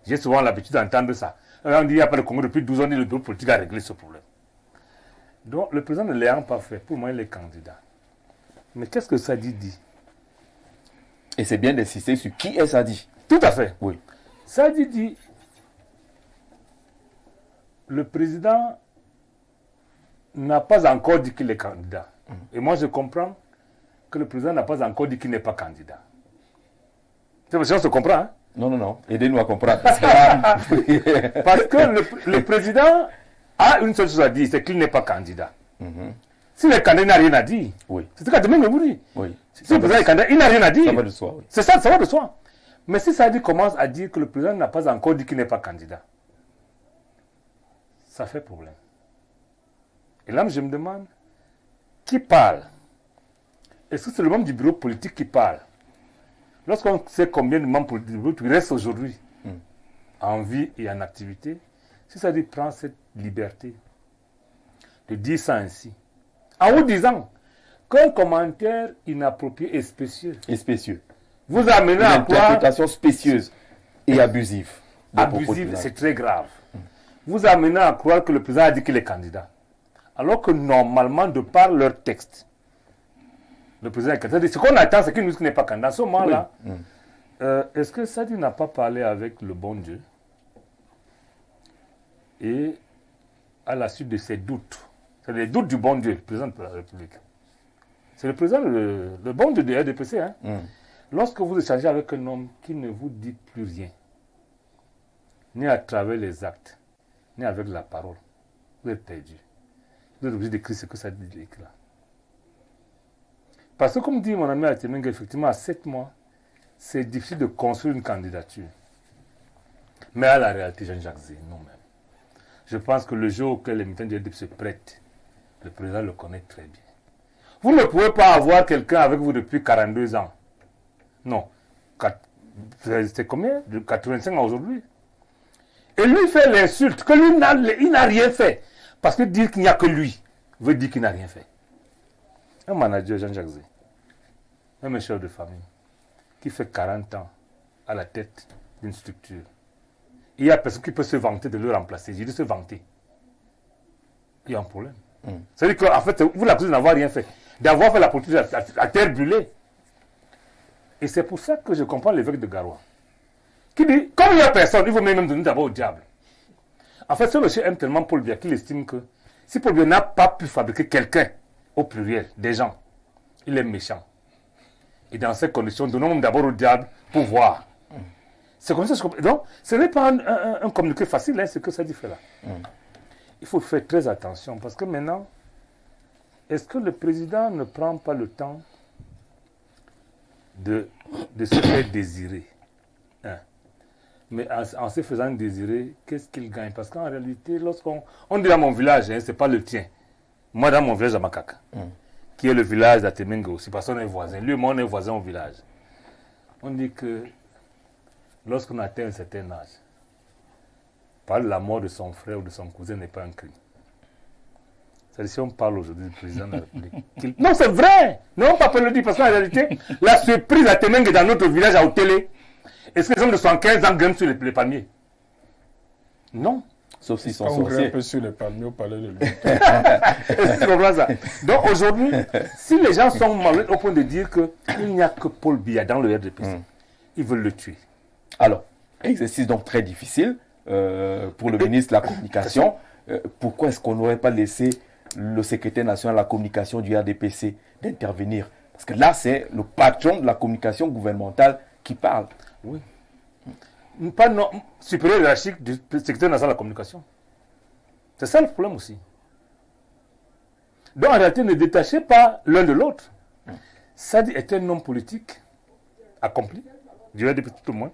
J'ai souvent l'habitude d'entendre ça. On dit qu'il n'y a pas de Congrès depuis 12 ans, et le bureau politique a réglé ce problème. Donc, le président ne l'ayant pas fait, pour moi, il est candidat. Mais qu'est-ce que ça dit? Et c'est bien d'insister sur qui est ça dit. Tout à fait. Oui. Ça dit, le président n'a pas encore dit qu'il est candidat. Et moi, je comprends que le président n'a pas encore dit qu'il n'est pas candidat. C'est parce qu'on se comprend, hein? Non. Aidez-nous à comprendre. Parce que le président a une seule chose à dire, c'est qu'il n'est pas candidat. Si le candidat n'a rien à dire, c'est ce qu'Atemengue vous dit. Si le président est candidat, il n'a rien à dire. Ça va de soi. C'est ça, ça va de soi. Mais si ça commence à dire que le président n'a pas encore dit qu'il n'est pas candidat, ça fait problème. Et là, je me demande, qui parle? Est-ce que c'est le membre du bureau politique qui parle? Lorsqu'on sait combien de membres du bureau politique restent aujourd'hui en vie et en activité, si ça dit prendre cette liberté de dire ça ainsi, en vous disant qu'un commentaire inapproprié et spécieux vous amène à une interprétation spécieuse et abusive. Abusive, c'est très grave. Vous amenez à croire que le président a dit qu'il est candidat. Alors que normalement, de par leur texte, le président est candidat. Ce qu'on attend, c'est qu'il nous dise qu'il n'est pas candidat. À ce moment-là, est-ce que Sadi n'a pas parlé avec le bon Dieu? Et à la suite de ses doutes, c'est les doutes du bon Dieu, le président de la République. C'est le président, le bon Dieu de RDPC. Hein? Lorsque vous échangez avec un homme qui ne vous dit plus rien, ni à travers les actes, ni avec la parole, vous êtes perdu. Vous êtes obligé d'écrire ce que ça dit là. Parce que comme dit mon ami Atemengue, effectivement, à 7 mois, c'est difficile de construire une candidature. Mais à la réalité, Jean-Jacques Zé, non même. Je pense que le jour auquel les militants du RDP se prêtent, le président le connaît très bien. Vous ne pouvez pas avoir quelqu'un avec vous depuis 42 ans. Non. C'est combien? De 85 ans aujourd'hui. Et lui fait l'insulte, que lui, il n'a rien fait. Parce que dire qu'il n'y a que lui, veut dire qu'il n'a rien fait. Un manager, Jean-Jacques Zé, un chef de famille, qui fait 40 ans à la tête d'une structure. Il y a personne qui peut se vanter de le remplacer. J'ai dit se vanter. Il y a un problème. C'est-à-dire qu'en fait, vous l'accusez de n'avoir rien fait. D'avoir fait la politique à terre brûlée. Et c'est pour ça que je comprends l'évêque de Garoua. Qui dit, comme il n'y a personne, il faut même donner d'abord au diable. En fait, ce monsieur aime tellement Paul Biya qu'il estime que si Paul Biya n'a pas pu fabriquer quelqu'un, au pluriel, des gens, il est méchant. Et dans ces conditions, donnons d'abord au diable pour voir. C'est comme ça que je comprends. Donc, ce n'est pas un communiqué facile, hein, ce que ça dit fait là. Il faut faire très attention parce que maintenant, est-ce que le président ne prend pas le temps de se faire désirer, hein? Mais en se faisant désirer, qu'est-ce qu'il gagne? Parce qu'en réalité, lorsqu'on dit dans mon village, hein, ce n'est pas le tien. Moi, dans mon village à Makaka, qui est le village d'Atemengue aussi, parce qu'on est voisins. Lui et moi, on est voisins au village. On dit que lorsqu'on atteint un certain âge, par la mort de son frère ou de son cousin n'est pas un crime. C'est-à-dire, si on parle aujourd'hui du président de la République. Non, c'est vrai. Non, pas peut le dire, parce qu'en réalité, la surprise à Temengue dans notre village à Otélé, est-ce que les hommes de 75 ans grimpent sur les palmiers? Non. Sauf s'ils sont On sorciers. un peu sur les palmiers au palais de lui. Tu comprends ça? Donc aujourd'hui, si les gens sont malhonnêtes au point de dire qu'il n'y a que Paul Biya dans le RDPC, ils veulent le tuer. Alors, exercice donc très difficile pour le ministre de la Communication. Pourquoi est-ce qu'on n'aurait pas laissé le secrétaire national de la communication du RDPC d'intervenir? Parce que là, c'est le patron de la communication gouvernementale qui parle. Oui. Pas non, supérieur hiérarchique du secrétaire national de la communication. C'est ça le problème aussi. Donc en réalité, ne détachez pas l'un de l'autre. Sadi est un homme politique accompli, je dirais depuis tout le monde.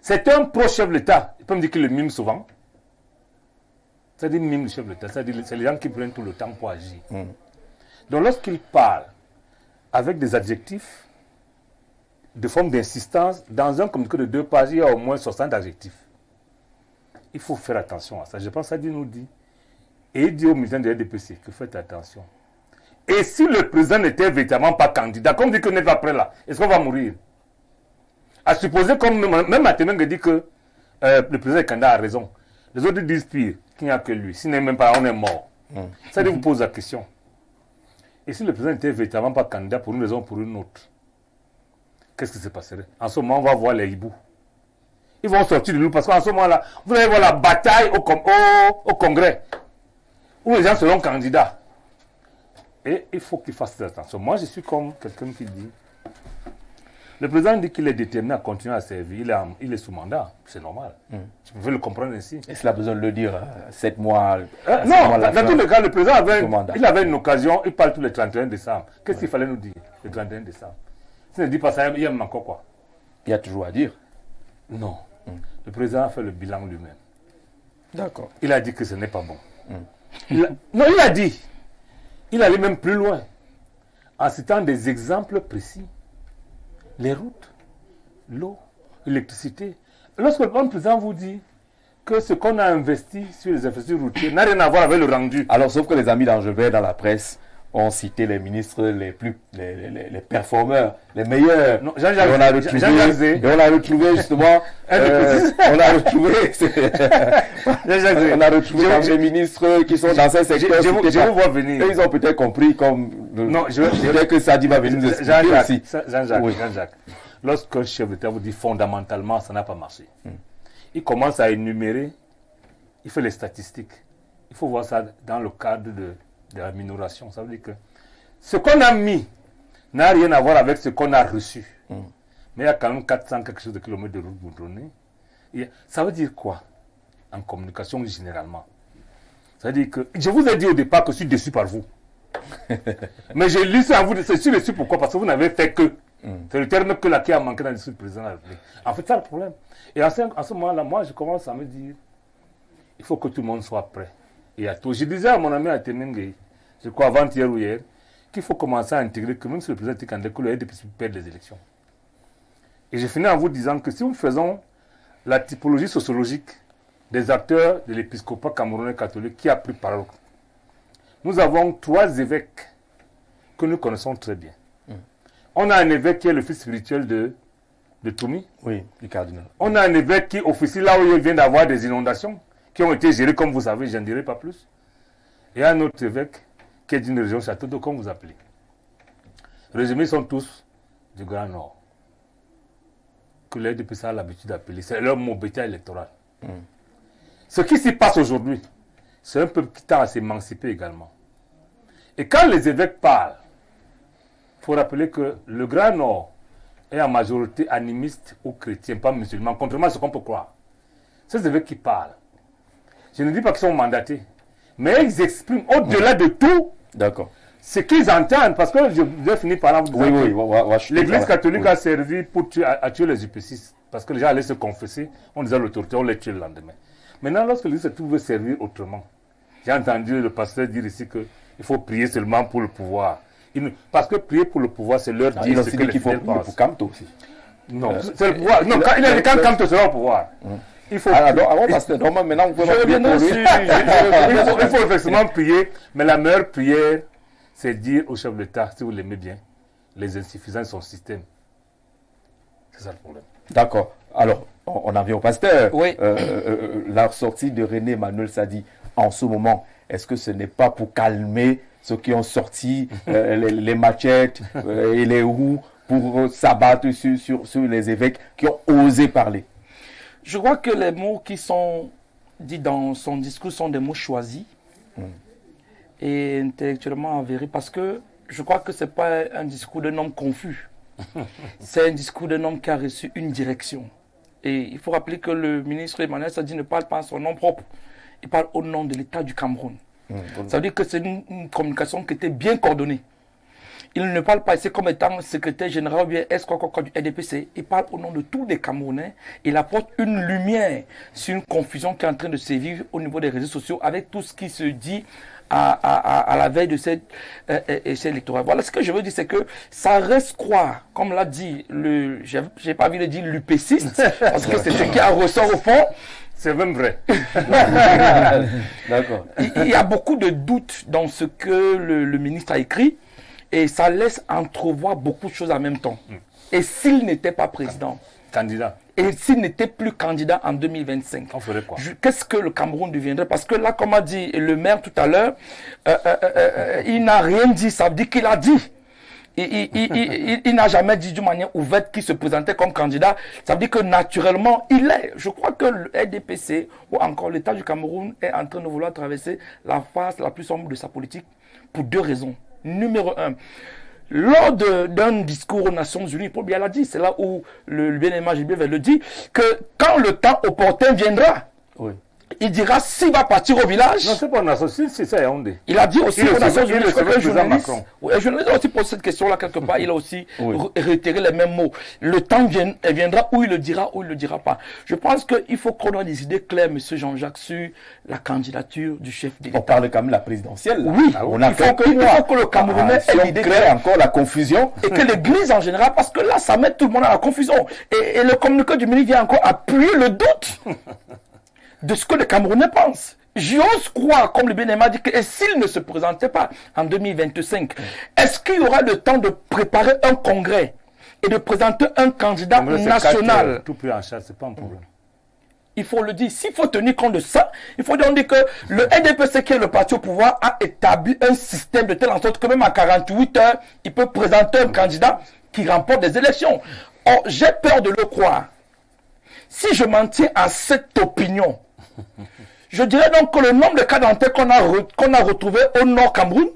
C'est un pro-chef de l'État. Il peut me dire qu'il le mime souvent. C'est-à-dire mime le chef de l'État. C'est-à-dire c'est les gens qui prennent tout le temps pour agir. Donc lorsqu'il parle avec des adjectifs, de forme d'insistance, dans un communiqué de 2 pages, il y a au moins 60 adjectifs. Il faut faire attention à ça. Je pense que Sadi nous dit, et il dit aux militants de RDPC que faites attention. Et si le président n'était véritablement pas candidat, comme dit qu'on n'est pas prêt là, est-ce qu'on va mourir? À supposer, comme même Atemengue dit que le président est candidat a raison. Les autres disent pire, qu'il n'y a que lui. S'il n'est même pas là, on est mort. Ça vous pose la question. Et si le président n'était véritablement pas candidat pour une raison ou pour une autre, qu'est-ce qui se passerait? En ce moment, on va voir les hiboux. Ils vont sortir de nous parce qu'en ce moment-là, vous allez voir la bataille au Congrès, où les gens seront candidats. Et il faut qu'ils fassent attention. Moi, je suis comme quelqu'un qui dit, le président dit qu'il est déterminé à continuer à servir. Il est sous mandat, c'est normal. Tu pouvais le comprendre ainsi. Est-ce qu'il a besoin de le dire 7 mois non, dans tous les cas, le président avait une occasion, il parle tous les 31 décembre. Qu'est-ce qu'il fallait nous dire le 31 décembre? S'il ne dit pas ça, il y a encore quoi? Il y a toujours à dire. Non. Le président a fait le bilan lui-même. D'accord. Il a dit que ce n'est pas bon. Non, il a dit. Il allait même plus loin. En citant des exemples précis. Les routes, l'eau, l'électricité. Lorsque le président vous dit que ce qu'on a investi sur les infrastructures routières n'a rien à voir avec le rendu. Alors, sauf que les amis d'Angevin dans la presse ont cité les ministres les performeurs, les meilleurs. Non, et on a retrouvé justement, on a retrouvé les ministres qui sont dans ces secteurs. Je vous vois venir. Et ils ont peut-être compris comme peut-être que Sadi va venir nous expliquer aussi. Jean-Jacques, lorsqu'un chef d'État vous dit fondamentalement ça n'a pas marché, il commence à énumérer, il fait les statistiques. Il faut voir ça dans le cadre de la minoration. Ça veut dire que ce qu'on a mis n'a rien à voir avec ce qu'on a reçu. Mais il y a quand même 400 quelque chose de kilomètres de route goudronnée. Ça veut dire quoi en communication généralement? Ça veut dire que je vous ai dit au départ que je suis déçu par vous. Mais je lis ça à vous, je suis déçu pourquoi? Parce que vous n'avez fait que. C'est le terme que là qui a manqué dans le discours du président de la République. En fait, c'est le problème. Et en ce moment-là, moi, je commence à me dire il faut que tout le monde soit prêt. Et à tout. Je disais à mon ami Atemengue, je crois avant-hier ou hier, qu'il faut commencer à intégrer que même si le président est candidat, que le RDPC perd les élections. Et je finis en vous disant que si nous faisons la typologie sociologique des acteurs de l'épiscopat camerounais catholique qui a pris parole, nous avons 3 évêques que nous connaissons très bien. On a un évêque qui est le fils spirituel de Toumi. Oui, du cardinal. On a un évêque qui officie là où il vient d'avoir des inondations, qui ont été gérées, comme vous savez, je n'en dirai pas plus. Et un autre évêque qui est d'une région château d'eau, comme vous appelez. Résumés, ils sont tous du Grand Nord. Que les DPC a l'habitude d'appeler. C'est leur mot bétail électoral. Ce qui s'y passe aujourd'hui, c'est un peuple qui tend à s'émanciper également. Et quand les évêques parlent, il faut rappeler que le Grand Nord est en majorité animiste ou chrétien, pas musulman, contrairement à ce qu'on peut croire. Ces évêques qui parlent, je ne dis pas qu'ils sont mandatés, mais ils expriment au-delà de tout ce qu'ils entendent. Parce que je vais finir par vous dire l'Église catholique a servi pour tuer les UPCistes. Parce que les gens allaient se confesser, on disait à l'autorité, on les tue le lendemain. Maintenant, lorsque l'Église veut servir autrement, j'ai entendu le pasteur dire ici qu'il faut prier seulement pour le pouvoir. Parce que prier pour le pouvoir, c'est leur dire ce que les fidèles pensent. Pour Kamto aussi. Non, c'est le pouvoir. Non, quand il a dit quand Kamto sera au pouvoir, il faut... Alors, pasteur, normalement, maintenant, vous pouvez reviendrai sur... il faut effectivement prier, mais la meilleure prière, c'est dire au chef d'État, si vous l'aimez bien, les insuffisances de son système. C'est ça le problème. D'accord. Alors, on en vient au pasteur. Oui. La sortie de René Emmanuel Sadi, en ce moment, est-ce que ce n'est pas pour calmer ceux qui ont sorti les machettes et les roues pour s'abattre sur les évêques qui ont osé parler? Je crois que les mots qui sont dits dans son discours sont des mots choisis et intellectuellement avérés, parce que je crois que ce n'est pas un discours d'un homme confus. C'est un discours d'un homme qui a reçu une direction. Et il faut rappeler que le ministre Emmanuel Sadi ne parle pas en son nom propre. Il parle au nom de l'État du Cameroun. Ça veut dire que c'est une communication qui était bien coordonnée. Il ne parle pas ici comme étant secrétaire général ou bien ex-quoi du RDPC. Il parle au nom de tous les Camerounais. Il apporte une lumière sur une confusion qui est en train de sévir au niveau des réseaux sociaux avec tout ce qui se dit à la veille de cette élection électorale. Voilà, ce que je veux dire, c'est que ça reste quoi, comme l'a dit, j'ai pas envie de dire l'UPCiste, parce que c'est ce qui ressort au fond. C'est même vrai. D'accord. Il y a beaucoup de doutes dans ce que le ministre a écrit, et ça laisse entrevoir beaucoup de choses en même temps. Et s'il n'était pas président, candidat, et s'il n'était plus candidat en 2025, on ferait quoi? Qu'est-ce que le Cameroun deviendrait? Parce que là, comme a dit le maire tout à l'heure, il n'a rien dit, ça veut dire qu'il a dit. Il n'a jamais dit d'une manière ouverte qu'il se présentait comme candidat. Ça veut dire que naturellement, il est. Je crois que le RDPC, ou encore l'État du Cameroun, est en train de vouloir traverser la phase la plus sombre de sa politique pour deux raisons. Numéro un, lors d'un discours aux Nations Unies, Paul Biya l'a dit, c'est là où le bien-aimé Gilbert le dit, que quand le temps opportun viendra, il dira s'il va partir au village. Non, c'est pas aux Nations Unies, c'est ça, Yaoundé. Il a dit aussi aux Nations Unies, je crois que un journaliste a aussi posé cette question-là quelque part, il a aussi réitéré les mêmes mots. Le temps viendra où il le dira, où il ne le dira pas. Je pense qu'il faut qu'on ait des idées claires, M. Jean-Jacques, sur la candidature du chef d'État. On parle quand même de la présidentielle. Là. Oui, on a il faut que le Camerounais ait l'idée claire. Encore la confusion. Et que l'Église en général, parce que là, ça met tout le monde à la confusion. Et le communiqué du ministre vient encore appuyer le doute de ce que les Camerounais pensent. J'ose croire, comme le bien-aimé a dit, que s'il ne se présentait pas en 2025, est-ce qu'il y aura le temps de préparer un congrès et de présenter un candidat national? Tout pris en charge, c'est pas un problème. Il faut le dire. S'il faut tenir compte de ça, il faut donc dire que le RDPC, qui est le parti au pouvoir, a établi un système de telle en sorte que même en 48 heures, il peut présenter un candidat qui remporte des élections. Or, j'ai peur de le croire. Si je m'en tiens à cette opinion, je dirais donc que le nombre de cas dentaires qu'on a retrouvés au Nord Cameroun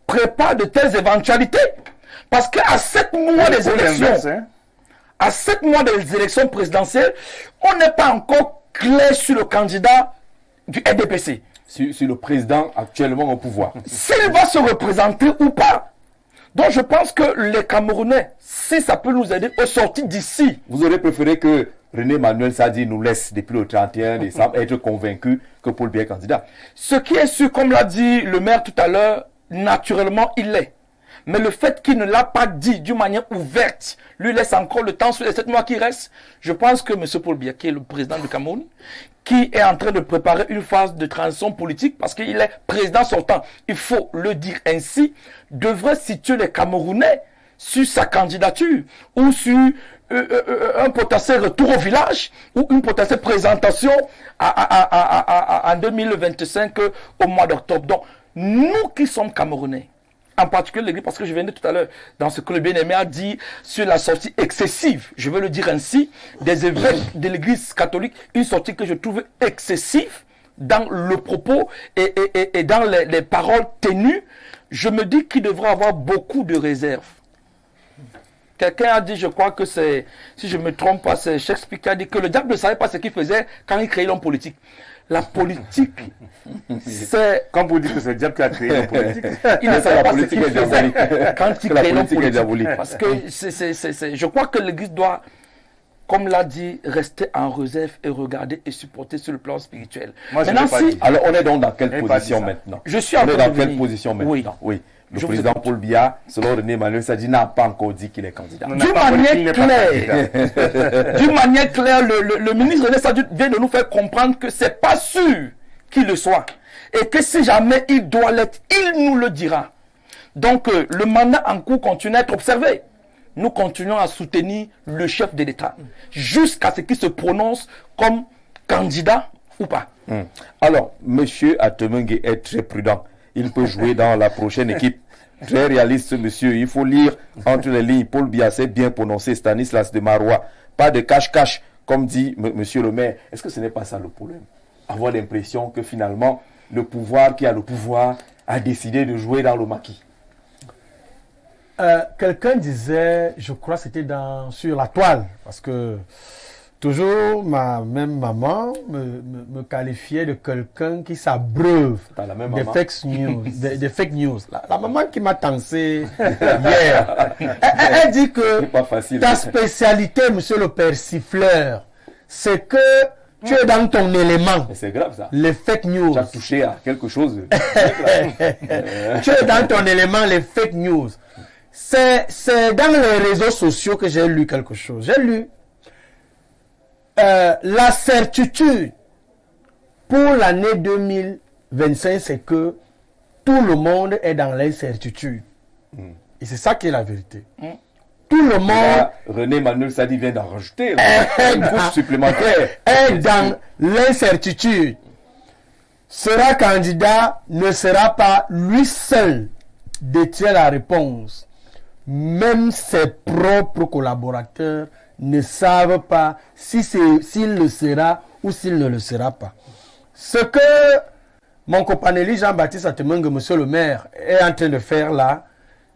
prépare de telles éventualités. Parce qu'à 7 mois des élections, à 7 mois des élections présidentielles, on n'est pas encore clair sur le candidat du RDPC. Sur le président actuellement au pouvoir. S'il va se représenter ou pas. Donc je pense que les Camerounais, si ça peut nous aider au sortir d'ici. Vous auriez préféré que René Emmanuel Sadi nous laisse depuis le 31 décembre être convaincu que Paul Biya est candidat. Ce qui est sûr, comme l'a dit le maire tout à l'heure, naturellement il l'est. Mais le fait qu'il ne l'a pas dit d'une manière ouverte, lui laisse encore le temps sur les 7 mois qui restent. Je pense que M. Paul Biya, qui est le président du Cameroun, qui est en train de préparer une phase de transition politique, parce qu'il est président sortant, il faut le dire ainsi, devrait situer les Camerounais sur sa candidature ou sur un potentiel retour au village ou une potentielle présentation en 2025 au mois d'octobre. Donc, nous qui sommes Camerounais, en particulier l'Église, parce que je venais tout à l'heure dans ce que le bien-aimé a dit sur la sortie excessive, je veux le dire ainsi, des évêques de l'Église catholique, une sortie que je trouve excessive dans le propos et dans les paroles tenues. Je me dis qu'il devrait avoir beaucoup de réserves. Quelqu'un a dit, je crois que c'est, si je ne me trompe pas, c'est Shakespeare qui a dit que le diable ne savait pas ce qu'il faisait quand il créait l'homme politique. La politique, c'est... Quand vous dites que c'est le diable qui a créé la politique, il ne savait pas ce qu'il faisait quand il créait l'homme politique. Parce que je crois que l'Église doit, comme l'a dit, rester en réserve et regarder et supporter sur le plan spirituel. Moi, maintenant, alors on est donc dans quelle position maintenant? Je suis en train de dans quelle position maintenant? Oui. Le président Paul Biya, selon René Emmanuel Sadi, n'a pas encore dit qu'il est candidat. D'une manière claire, le ministre René Sadi vient de nous faire comprendre que c'est pas sûr qu'il le soit. Et que si jamais il doit l'être, il nous le dira. Donc, le mandat en cours continue à être observé. Nous continuons à soutenir le chef de l'État jusqu'à ce qu'il se prononce comme candidat ou pas. Alors, M. Atemengue est très prudent. Il peut jouer dans la prochaine équipe. Très réaliste, ce monsieur. Il faut lire entre les lignes. Paul Biya s'est bien prononcé, Stanislas de Marois. Pas de cache-cache, comme dit M. le maire. Est-ce que ce n'est pas ça le problème? Avoir l'impression que finalement, le pouvoir qui a le pouvoir a décidé de jouer dans le maquis. Quelqu'un disait, je crois que c'était sur la toile, parce que toujours même maman me qualifiait de quelqu'un qui s'abreuve des fake news. Des fake news. La maman qui m'a tensé hier, elle dit que ta spécialité, monsieur le père siffleur, c'est que tu es dans ton élément. Mais c'est grave ça. Les fake news. Tu as touché à quelque chose. Tu es dans ton élément, les fake news. C'est dans les réseaux sociaux que j'ai lu quelque chose. J'ai lu la certitude pour l'année 2025, c'est que tout le monde est dans l'incertitude. Et c'est ça qui est la vérité. Tout le monde... Là, René Emmanuel Sadi vient d'en rajouter une couche supplémentaire. Est dans l'incertitude. Sera candidat, ne sera pas lui seul détient la réponse. Même ses propres collaborateurs ne savent pas s'il le sera ou s'il ne le sera pas. Ce que mon copanéliste Jean-Baptiste Atemengue, monsieur le maire, est en train de faire là,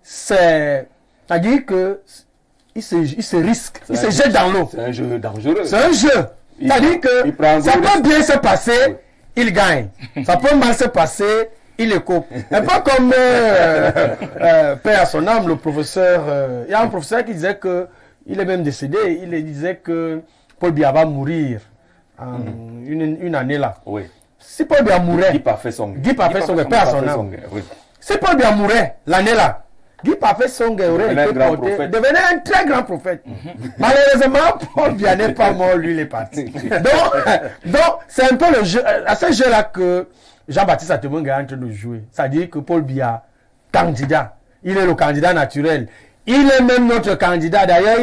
c'est-à-dire que il se risque, il se jette dans l'eau. C'est un jeu dangereux. C'est un jeu. C'est-à-dire que ça peut bien se passer, il gagne. Ça peut mal se passer, il le coupe. Un peu comme père à son âme, le professeur. Il y a un professeur qui disait que, il est même décédé, il disait que Paul Biya va mourir en une année là. Oui. Si Paul Biya mourait, Guy Parfait Songhé, père à son âme. Oui. Si Paul Biya mourait l'année là, Guy Parfait Songhé aurait été porté, devenait un très grand prophète. Malheureusement, Paul Biya n'est pas mort, lui il est parti. Donc c'est un peu le jeu, à ce jeu là que Jean-Baptiste Atemengue est en train de jouer. C'est-à-dire que Paul Biya, candidat, il est le candidat naturel. Il est même notre candidat. D'ailleurs,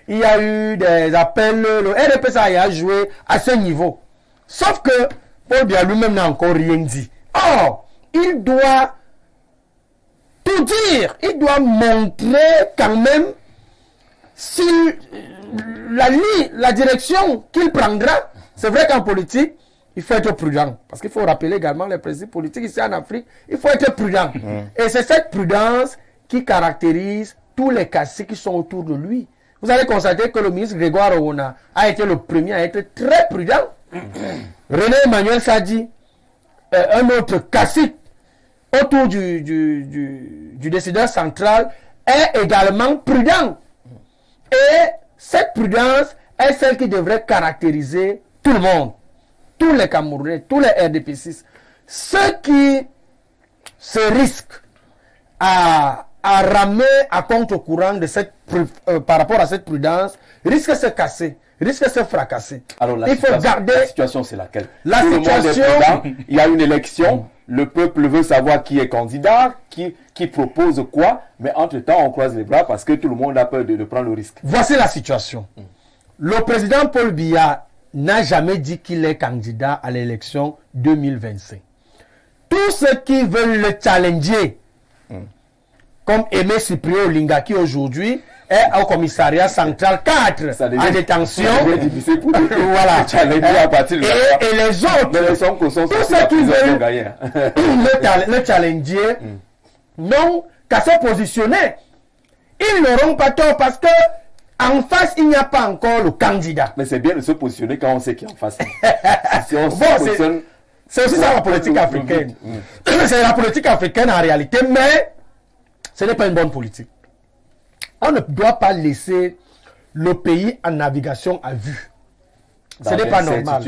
il y a eu des appels. Le RDPC a joué à ce niveau. Sauf que Paul Biya lui-même n'a encore rien dit. Or, il doit tout dire. Il doit montrer quand même si la direction qu'il prendra. C'est vrai qu'en politique, il faut être prudent. Parce qu'il faut rappeler également les principes politiques ici en Afrique. Il faut être prudent. Et c'est cette prudence qui caractérise tous les caciques qui sont autour de lui. Vous allez constater que le ministre Grégoire Ouna a été le premier à être très prudent. René Emmanuel Sadi, un autre cacique autour du décideur central, est également prudent. Et cette prudence est celle qui devrait caractériser tout le monde. Tous les Camerounais, tous les RDPCistes. Ceux qui se risquent à ramer à contre-courant par rapport à cette prudence, risquent de se casser, risquent de se fracasser. Alors la situation c'est laquelle? La situation, il y a une élection, le peuple veut savoir qui est candidat, qui propose quoi, mais entre-temps on croise les bras parce que tout le monde a peur de prendre le risque. Voici la situation. Le président Paul Biya n'a jamais dit qu'il est candidat à l'élection 2025. Tous ceux qui veulent le challenger, comme Aimé Cyprien Olinga qui aujourd'hui est au commissariat central 4 en détention. Voilà. Et les autres, tous ceux qui veulent le challenger, n'ont qu'à se positionner. Ils n'auront pas tort parce que en face, il n'y a pas encore le candidat. Mais c'est bien de se positionner quand on sait qui est en face. Si on c'est aussi ça la politique africaine. C'est la politique africaine en réalité, mais ce n'est pas une bonne politique. On ne doit pas laisser le pays en navigation à vue. Ce n'est pas normal.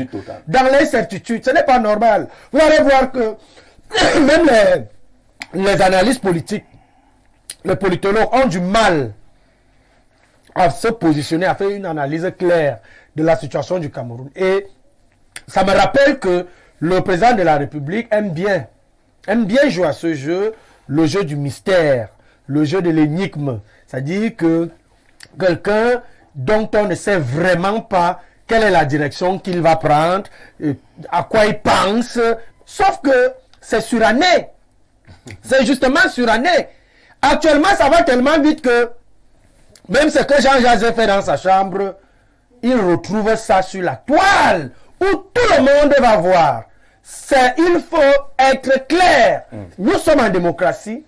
Dans l'incertitude, ce n'est pas normal. Vous allez voir que même les analystes politiques, les politologues ont du mal à se positionner, à faire une analyse claire de la situation du Cameroun. Et ça me rappelle que le président de la République aime bien jouer à ce jeu, le jeu du mystère, le jeu de l'énigme. C'est-à-dire que quelqu'un dont on ne sait vraiment pas quelle est la direction qu'il va prendre, à quoi il pense, sauf que c'est suranné. C'est justement suranné. Actuellement, ça va tellement vite que même ce que Jean-Jacques fait dans sa chambre, il retrouve ça sur la toile où tout le monde va voir. Il faut être clair. Nous sommes en démocratie.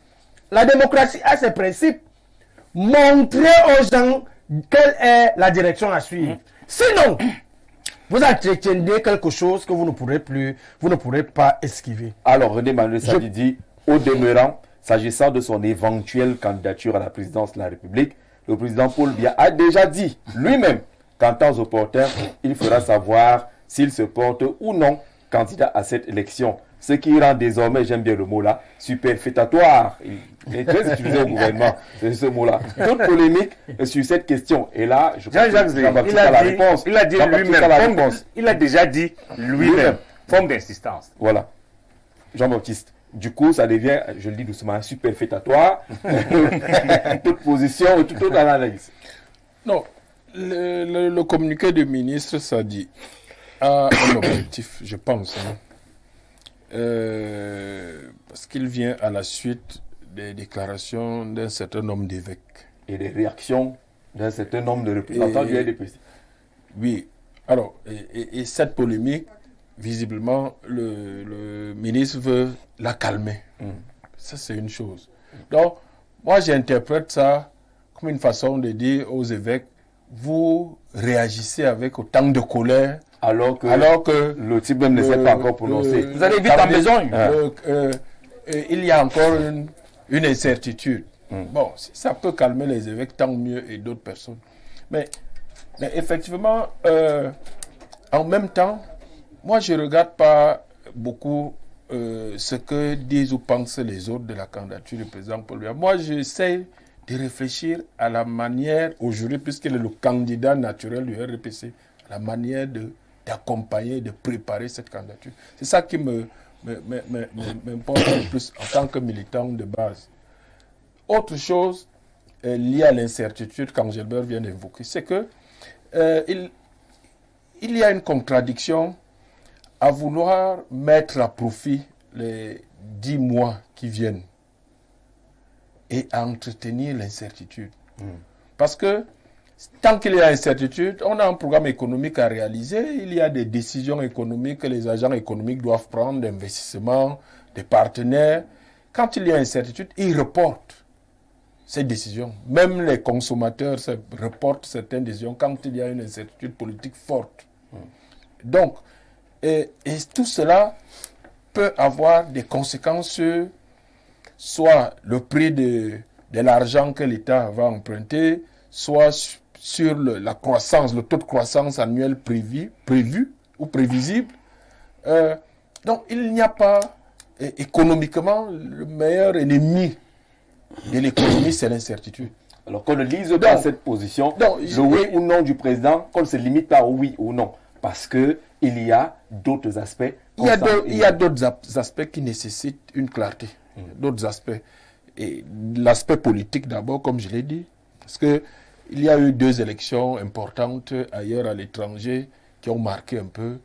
La démocratie a ses principes. Montrer aux gens quelle est la direction à suivre. Sinon, vous entretenez quelque chose que vous ne pourrez pas esquiver. Alors, René Manuel Sadi dit, au demeurant, s'agissant de son éventuelle candidature à la présidence de la République, le président Paul Biya a déjà dit lui-même qu'en temps opportun, il fera savoir s'il se porte ou non candidat à cette élection. Ce qui rend désormais, j'aime bien le mot là, superfétatoire. Il est très utilisé au gouvernement, c'est ce mot-là. Toute polémique sur cette question. Et là, je crois que il a dit lui-même, il a déjà dit lui-même, forme d'insistance. Voilà. Jean-Baptiste. Du coup, ça devient, je le dis doucement, superfétatoire. Toute position, toute autre analyse. Non, le communiqué du ministre, ça dit, a un objectif, je pense. Parce qu'il vient à la suite des déclarations d'un certain nombre d'évêques. Et des réactions d'un certain nombre de représentants du RDPC. Oui. Alors, et cette polémique, visiblement, le ministre veut la calmer. Ça, c'est une chose. Donc, moi, j'interprète ça comme une façon de dire aux évêques, vous réagissez avec autant de colère, alors que le type même ne s'est pas encore prononcé. Vous allez vite en besogne. Il y a encore une incertitude. Bon, si ça peut calmer les évêques, tant mieux, et d'autres personnes. Mais effectivement, en même temps, moi, je ne regarde pas beaucoup ce que disent ou pensent les autres de la candidature du président Paul Biya. Moi, j'essaie de réfléchir à la manière, aujourd'hui, puisqu'il est le candidat naturel du RDPC, la manière d'accompagner, de préparer cette candidature. C'est ça qui m'importe le plus en tant que militant de base. Autre chose liée à l'incertitude qu'Angelbert vient d'évoquer, c'est que il y a une contradiction à vouloir mettre à profit les 10 mois qui viennent et à entretenir l'incertitude. Parce que tant qu'il y a incertitude, on a un programme économique à réaliser, il y a des décisions économiques que les agents économiques doivent prendre, d'investissement, des partenaires. Quand il y a incertitude, ils reportent ces décisions. Même les consommateurs reportent certaines décisions quand il y a une incertitude politique forte. Donc, et tout cela peut avoir des conséquences sur soit le prix de l'argent que l'État va emprunter, soit sur la croissance, le taux de croissance annuel prévu ou prévisible. Donc, il n'y a pas, économiquement, le meilleur ennemi de l'économie, c'est l'incertitude. Alors qu'on ne lise pas cette position, le oui ou non du président, qu'on ne se limite pas au oui ou non. Parce qu'il y a d'autres aspects. Il y a d'autres aspects qui nécessitent une clarté. D'autres aspects. Et l'aspect politique d'abord, comme je l'ai dit. Parce qu'il y a eu 2 élections importantes ailleurs à l'étranger qui ont marqué un peu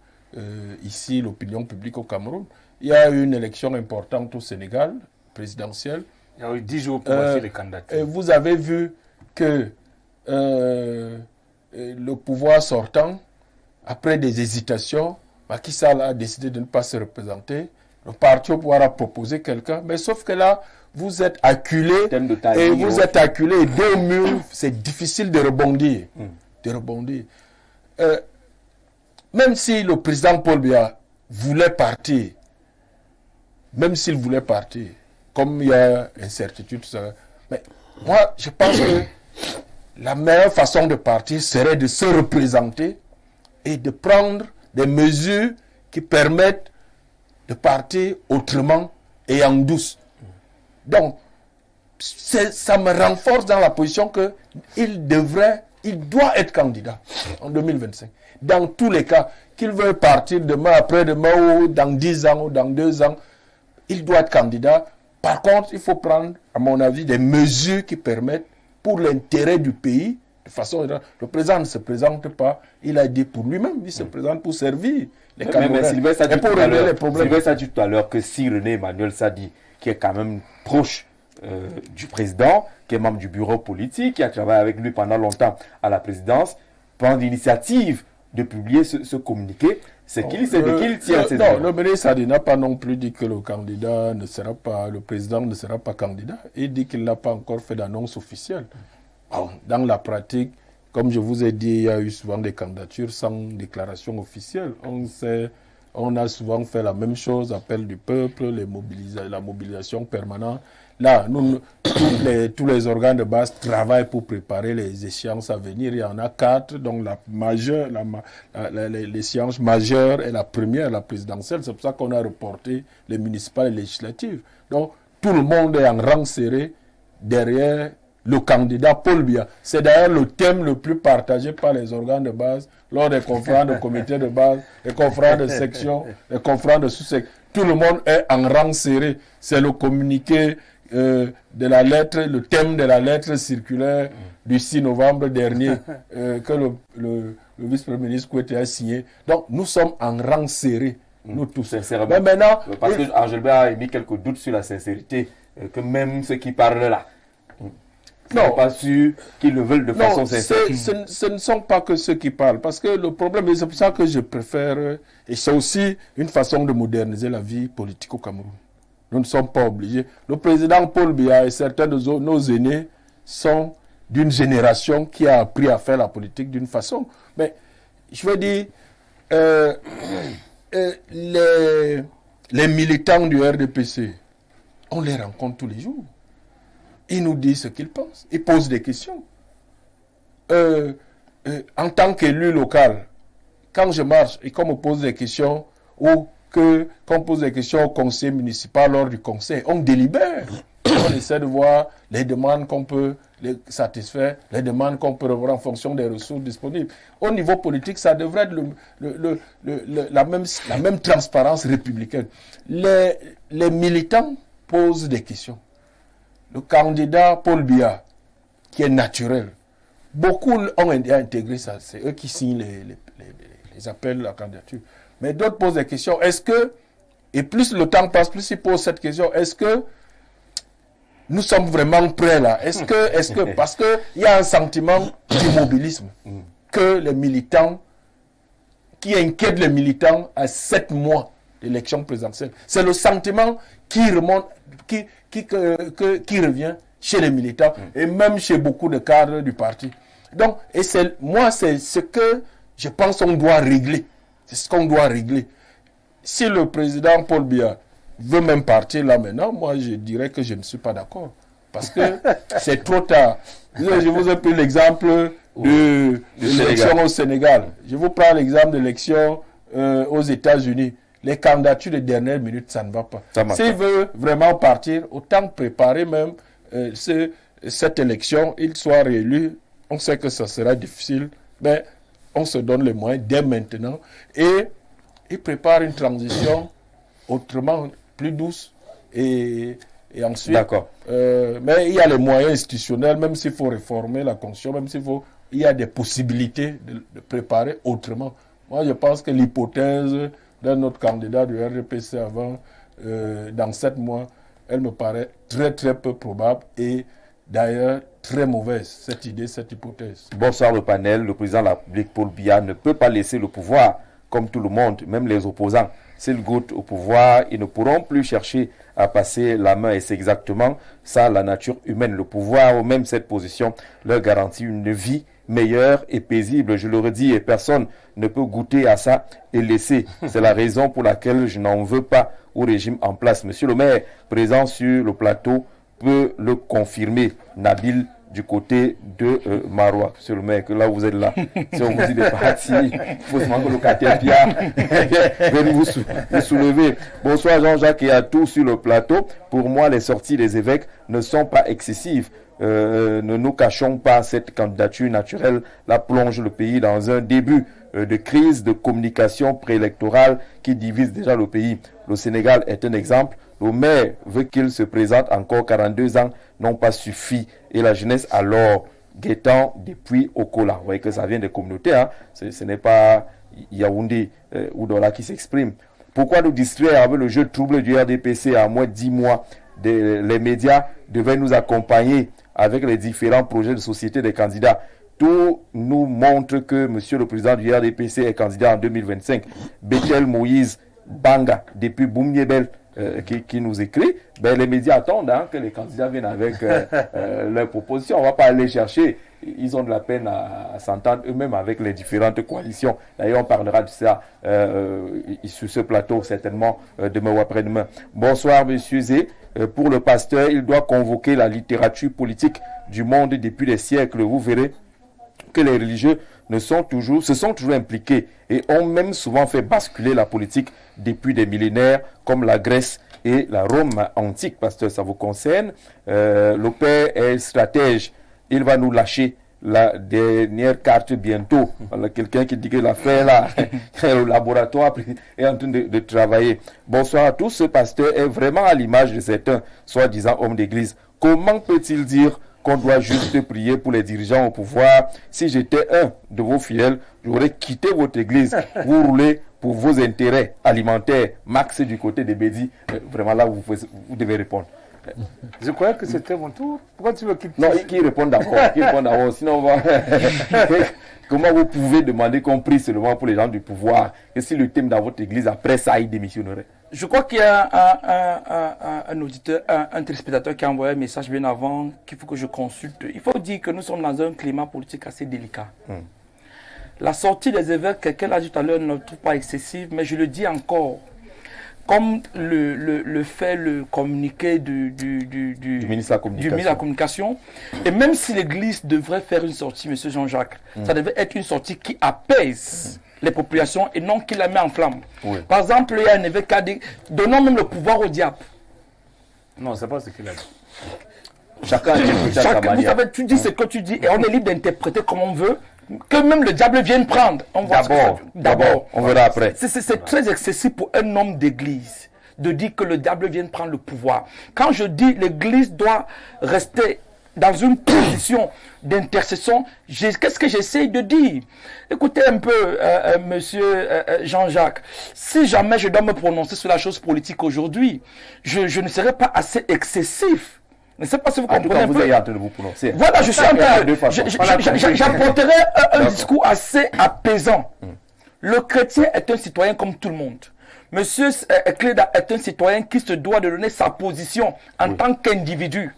ici l'opinion publique au Cameroun. Il y a eu une élection importante au Sénégal, présidentielle. Il y a eu 10 jours pour passer les candidatures. Et vous avez vu que le pouvoir sortant, après des hésitations, Macky Sall a décidé de ne pas se représenter. Le parti au pouvoir a proposé quelqu'un, mais sauf que là, vous êtes acculé et vous êtes acculé et 2 murs, c'est difficile de rebondir. Même si le président Paul Biya voulait partir, comme il y a incertitude, mais moi, je pense que la meilleure façon de partir serait de se représenter et de prendre des mesures qui permettent de partir autrement et en douce. Donc, ça me renforce dans la position qu'il doit être candidat en 2025. Dans tous les cas, qu'il veuille partir demain, après-demain, ou dans 10 ans, ou dans 2 ans, il doit être candidat. Par contre, il faut prendre, à mon avis, des mesures qui permettent, pour l'intérêt du pays, de façon... Le président ne se présente pas, il a dit pour lui-même, il se présente pour servir les Camerounais. Mais Sylvestre a dit tout à l'heure que si René Emmanuel Sadi, qui est quand même proche du président, qui est membre du bureau politique, qui a travaillé avec lui pendant longtemps à la présidence, prend l'initiative de publier ce communiqué, c'est qu'il sait de qui il tient ses Non, le ministre Sadi n'a pas non plus dit que le candidat ne sera pas, le président ne sera pas candidat. Il dit qu'il n'a pas encore fait d'annonce officielle. Bon, dans la pratique, comme je vous ai dit, il y a eu souvent des candidatures sans déclaration officielle. On a souvent fait la même chose, appel du peuple, la mobilisation permanente. Là, tous les organes de base travaillent pour préparer les échéances à venir. Il y en a 4, donc l'échéance majeure est la première, la présidentielle. C'est pour ça qu'on a reporté les municipales et les législatives. Donc, tout le monde est en rang serré derrière le candidat Paul Biya. C'est d'ailleurs le thème le plus partagé par les organes de base lors des conférences de comités de base, des conférences de section, des conférences de sous-section. Tout le monde est en rang serré. C'est le communiqué de la lettre, le thème de la lettre circulaire du 6 novembre dernier que le vice-premier ministre Kouete a signé. Donc, nous sommes en rang serré, nous tous. Sincèrement. Mais maintenant, parce que Angelbert a émis quelques doutes sur la sincérité, que même ceux qui parlent là, ne sont pas sûrs qu'ils le veulent de façon sincère. Ce ne sont pas que ceux qui parlent, parce que le problème, et c'est pour ça que je préfère, et c'est aussi une façon de moderniser la vie politique au Cameroun. Nous ne sommes pas obligés. Le président Paul Biya et certains de nos aînés sont d'une génération qui a appris à faire la politique d'une façon. Mais je veux dire, les militants du RDPC, on les rencontre tous les jours. Ils nous disent ce qu'ils pensent. Ils posent des questions. En tant qu'élu local, quand je marche et qu'on me pose des questions ou qu'on pose des questions au conseil municipal lors du conseil, on délibère. On essaie de voir les demandes qu'on peut satisfaire, les demandes qu'on peut revoir en fonction des ressources disponibles. Au niveau politique, ça devrait être la même transparence républicaine. Les militants posent des questions. Le candidat Paul Biya, qui est naturel, beaucoup ont intégré ça. C'est eux qui signent les appels à la candidature. Mais d'autres posent des questions. Est-ce que, et plus le temps passe, plus ils posent cette question, est-ce que nous sommes vraiment prêts là? Est-ce que, parce qu'il y a un sentiment d'immobilisme que les militants, qui inquiète les militants à 7 mois d'élection présidentielle. C'est le sentiment qui remonte, qui revient chez les militants et même chez beaucoup de cadres du parti. Donc, c'est ce que je pense qu'on doit régler. C'est ce qu'on doit régler. Si le président Paul Biya veut même partir là maintenant, moi je dirais que je ne suis pas d'accord. Parce que c'est trop tard. Je vous ai pris l'exemple de l'élection au Sénégal. Je vous prends l'exemple de l'élection aux États-Unis. Les candidatures de dernière minute, ça ne va pas. S'il veut vraiment partir, autant préparer même cette élection, il soit réélu. On sait que ça sera difficile, mais on se donne les moyens dès maintenant et il prépare une transition autrement plus douce et ensuite. D'accord. Mais il y a les moyens institutionnels, même s'il faut réformer la Constitution, même il y a des possibilités de préparer autrement. Moi, je pense que l'hypothèse d'un autre candidat du RDPC avant, dans 7 mois, elle me paraît très très peu probable et d'ailleurs très mauvaise, cette idée, cette hypothèse. Bonsoir le panel. Le président de la République, Paul Biya, ne peut pas laisser le pouvoir comme tout le monde, même les opposants. S'ils goûtent au pouvoir, ils ne pourront plus chercher à passer la main. Et c'est exactement ça, la nature humaine. Le pouvoir, ou même cette position, leur garantit une vie meilleure et paisible. Je le redis, et personne ne peut goûter à ça et laisser. C'est la raison pour laquelle je n'en veux pas au régime en place. Monsieur le maire, présent sur le plateau, peut le confirmer. Nabil du côté de Marois, sur le mec, là où vous êtes là. Si on vous dit de partir, il faut se que le Katepia vienne vous soulever. Bonsoir Jean-Jacques et à tous sur le plateau. Pour moi, les sorties des évêques ne sont pas excessives. Ne nous cachons pas, cette candidature naturelle la plonge le pays dans un début de crise de communication préélectorale qui divise déjà le pays. Le Sénégal est un exemple. Le maire veut qu'il se présente encore 42 ans n'ont pas suffi. Et la jeunesse alors guettant depuis Okola. Vous voyez que ça vient des communautés. Hein? Ce n'est pas Yaoundé ou Dola qui s'exprime. Pourquoi nous distraire avec le jeu trouble du RDPC à moins de 10 mois? Les médias devaient nous accompagner avec les différents projets de société des candidats. Tout nous montre que monsieur le président du RDPC est candidat en 2025. Bethel Moïse Banga, depuis Boumniebel, qui nous écrit, ben, les médias attendent que les candidats viennent avec leurs propositions. On ne va pas aller chercher. Ils ont de la peine à s'entendre eux-mêmes avec les différentes coalitions. D'ailleurs, on parlera de ça sur ce plateau, certainement demain ou après-demain. Bonsoir, monsieur Zé. Pour le pasteur, il doit convoquer la littérature politique du monde depuis des siècles. Vous verrez que les religieux se sont toujours impliqués et ont même souvent fait basculer la politique depuis des millénaires, comme la Grèce et la Rome antique. Pasteur, ça vous concerne. Le père est stratège. Il va nous lâcher la dernière carte bientôt. Voilà, quelqu'un qui dit que l'affaire là, le laboratoire est en train de travailler. Bonsoir à tous. Ce pasteur est vraiment à l'image de certains soi-disant hommes d'église. Comment peut-il dire qu'on doit juste prier pour les dirigeants au pouvoir? Si j'étais un de vos fidèles, j'aurais quitté votre église. Vous roulez pour vos intérêts alimentaires. Max du côté des Bédis. Vraiment là, vous devez répondre. Je croyais que c'était mon tour. Pourquoi tu veux quitter? Non, qui répond d'abord. Sinon, on va... Comment vous pouvez demander qu'on prie seulement pour les gens du pouvoir? Et si le thème dans votre église, après ça, il démissionnerait? Je crois qu'il y a un auditeur, un téléspectateur qui a envoyé un message bien avant qu'il faut que je consulte. Il faut dire que nous sommes dans un climat politique assez délicat. La sortie des évêques, qu'elle a dit tout à l'heure, ne trouve pas excessive, mais je le dis encore. Comme le fait le communiqué du ministre de la Communication. Et même si l'Église devrait faire une sortie, M. Jean-Jacques, ça devait être une sortie qui apaise les populations et non qui la met en flamme. Oui. Par exemple, il y a un évêque qui a dit donnons même le pouvoir au diable. Non, c'est pas ce qu'il a dit. Chacun vous savez, tu dis ce que tu dis et on est libre d'interpréter comme on veut. Que même le diable vienne prendre. D'abord, on verra après. C'est très excessif pour un homme d'église de dire que le diable vienne prendre le pouvoir. Quand je dis l'église doit rester dans une position d'intercession, qu'est-ce que j'essaie de dire? Écoutez un peu, monsieur Jean-Jacques, si jamais je dois me prononcer sur la chose politique aujourd'hui, je ne serai pas assez excessif. Je ne sais pas si vous comprenez un peu. Vous êtes en train de vous prononcer. Voilà, je suis en train. J'apporterai un discours assez apaisant. Le chrétien est un citoyen comme tout le monde. Monsieur Cléda est un citoyen qui se doit de donner sa position en tant qu'individu.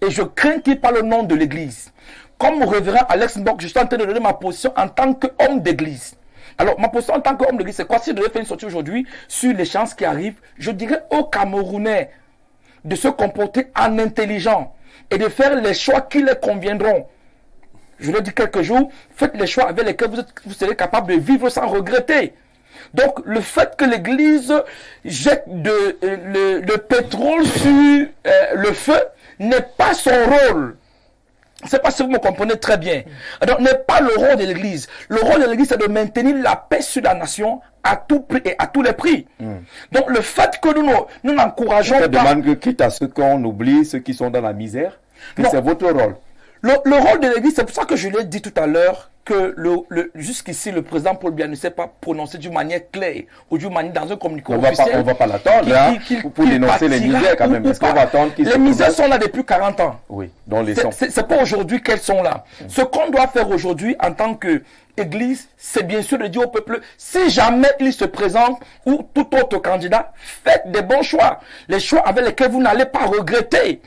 Et je crains qu'il parle au nom de l'Église. Comme révérend Alex Mbok, je suis en train de donner ma position en tant qu'homme d'église. Alors, ma position en tant qu'homme d'église, c'est quoi? Si je devais faire une sortie aujourd'hui sur les chances qui arrivent, je dirais aux Camerounais de se comporter en intelligent et de faire les choix qui les conviendront. Je l'ai dit quelques jours, faites les choix avec lesquels vous serez capable de vivre sans regretter. Donc, le fait que l'Église jette le pétrole sur le feu n'est pas son rôle. Je ne sais pas si vous me comprenez très bien. Donc, n'est pas le rôle de l'Église. Le rôle de l'Église, c'est de maintenir la paix sur la nation à tout prix et à tous les prix. Donc, le fait que nous n'encourageons pas... Ça demande que, quitte à ce qu'on oublie ceux qui sont dans la misère, que c'est votre rôle. Le rôle de l'Église, c'est pour ça que je l'ai dit tout à l'heure, que jusqu'ici, le président Paul Biya ne s'est pas prononcé d'une manière claire ou d'une manière dans un communiqué officiel. On ne va pas l'attendre pour dénoncer les misères quand même. Parce qu'on va attendre les misères sont là depuis 40 ans. Oui, donc les sons. C'est pas aujourd'hui qu'elles sont là. Ce qu'on doit faire aujourd'hui en tant qu'Église, c'est bien sûr de dire au peuple, si jamais il se présente ou tout autre candidat, faites des bons choix. Les choix avec lesquels vous n'allez pas regretter.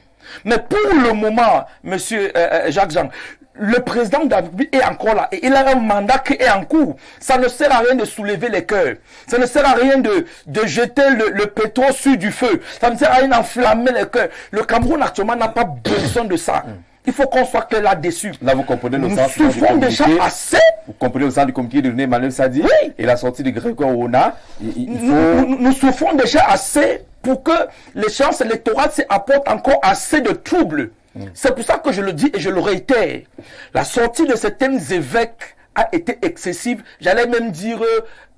Mais pour le moment, monsieur Jacques Jean, le président de la République est encore là et il a un mandat qui est en cours. Ça ne sert à rien de soulever les cœurs. Ça ne sert à rien de jeter le pétrole sur du feu. Ça ne sert à rien d'enflammer les cœurs. Le Cameroun actuellement n'a pas besoin de ça. Il faut qu'on soit clair là-dessus. Là, vous comprenez le Nous sens du souffrons déjà communiqué. assez. Vous comprenez le sens du communiqué de Emmanuel Sadi et la sortie de Grégoire Ona. Nous souffrons déjà assez pour que l'échéance électorale apporte encore assez de troubles. C'est pour ça que je le dis et je le réitère. La sortie de certains évêques a été excessive. J'allais même dire...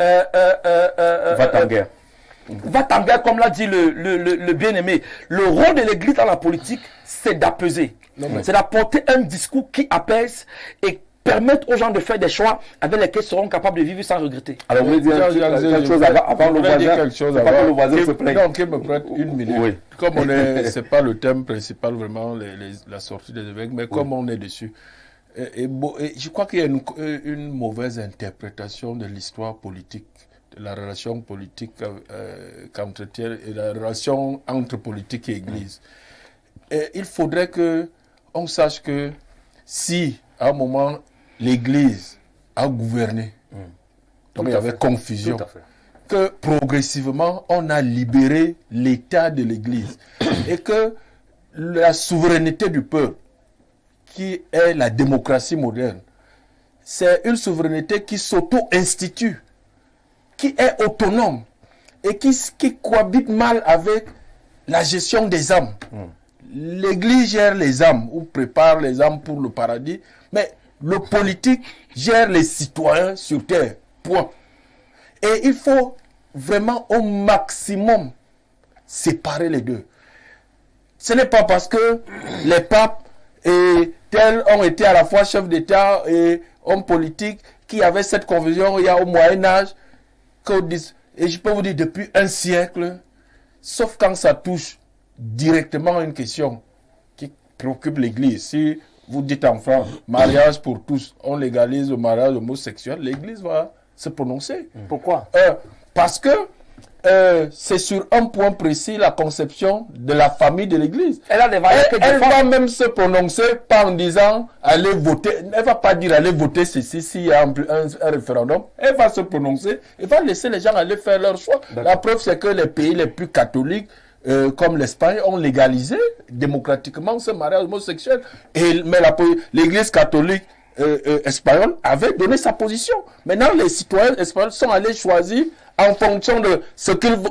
va en guerre. Va en guerre, comme l'a dit le bien-aimé. Le rôle de l'Église dans la politique, c'est d'apaiser. C'est d'apporter un discours qui apaise et permettre aux gens de faire des choix avec lesquels ils seront capables de vivre sans regretter. Alors, vous voulez dire quelque chose avant le voisin se plaint. Donc, il me prête une minute. Oui. Comme on est, c'est pas le thème principal vraiment, la sortie des évêques, mais comme on est dessus. Et je crois qu'il y a une mauvaise interprétation de l'histoire politique, de la relation politique qu'entretient et la relation entre politique et Église. Et il faudrait que on sache que si à un moment l'Église a gouverné, donc il y avait confusion, que progressivement on a libéré l'État de l'Église et que la souveraineté du peuple, qui est la démocratie moderne, c'est une souveraineté qui s'auto-institue, qui est autonome et qui cohabite mal avec la gestion des âmes. L'Église gère les âmes ou prépare les âmes pour le paradis, mais le politique gère les citoyens sur terre. Point. Et il faut vraiment au maximum séparer les deux. Ce n'est pas parce que les papes et tels ont été à la fois chefs d'État et hommes politiques qui avaient cette confusion il y a au Moyen-Âge. Et je peux vous dire, depuis un siècle, sauf quand ça touche directement une question qui préoccupe l'Église. Si vous dites en France, mariage pour tous, on légalise le mariage homosexuel, l'Église va se prononcer. Pourquoi? Parce que c'est sur un point précis la conception de la famille de l'Église. Elle a des valeurs Elle va même se prononcer pas en disant allez voter. Elle ne va pas dire allez voter ceci s'il y a un référendum. Elle va se prononcer et va laisser les gens aller faire leur choix. La preuve, c'est que les pays les plus catholiques, comme l'Espagne, ont légalisé démocratiquement ce mariage homosexuel. Mais l'Église catholique espagnole avait donné sa position. Maintenant, les citoyens espagnols sont allés choisir en fonction de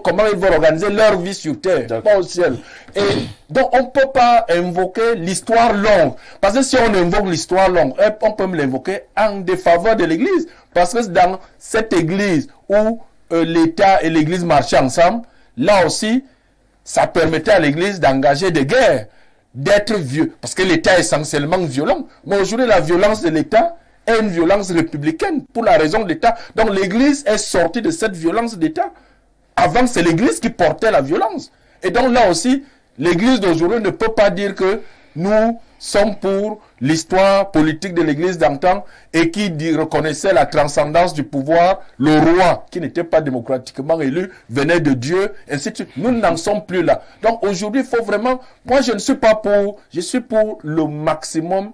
comment ils vont organiser leur vie sur terre, pas au ciel. Et donc, on ne peut pas invoquer l'histoire longue. Parce que si on invoque l'histoire longue, on peut l'invoquer en défaveur de l'Église. Parce que dans cette Église où l'État et l'Église marchaient ensemble, là aussi, ça permettait à l'Église d'engager des guerres, d'être vieux. Parce que l'État est essentiellement violent. Mais aujourd'hui, la violence de l'État est une violence républicaine pour la raison de l'État. Donc l'Église est sortie de cette violence d'État. Avant, c'est l'Église qui portait la violence. Et donc là aussi, l'Église d'aujourd'hui ne peut pas dire que nous sommes pour l'histoire politique de l'Église d'antan et qui reconnaissait la transcendance du pouvoir. Le roi, qui n'était pas démocratiquement élu, venait de Dieu, ainsi de suite. Nous n'en sommes plus là. Donc aujourd'hui, il faut vraiment... Moi, je ne suis pas pour... Je suis pour le maximum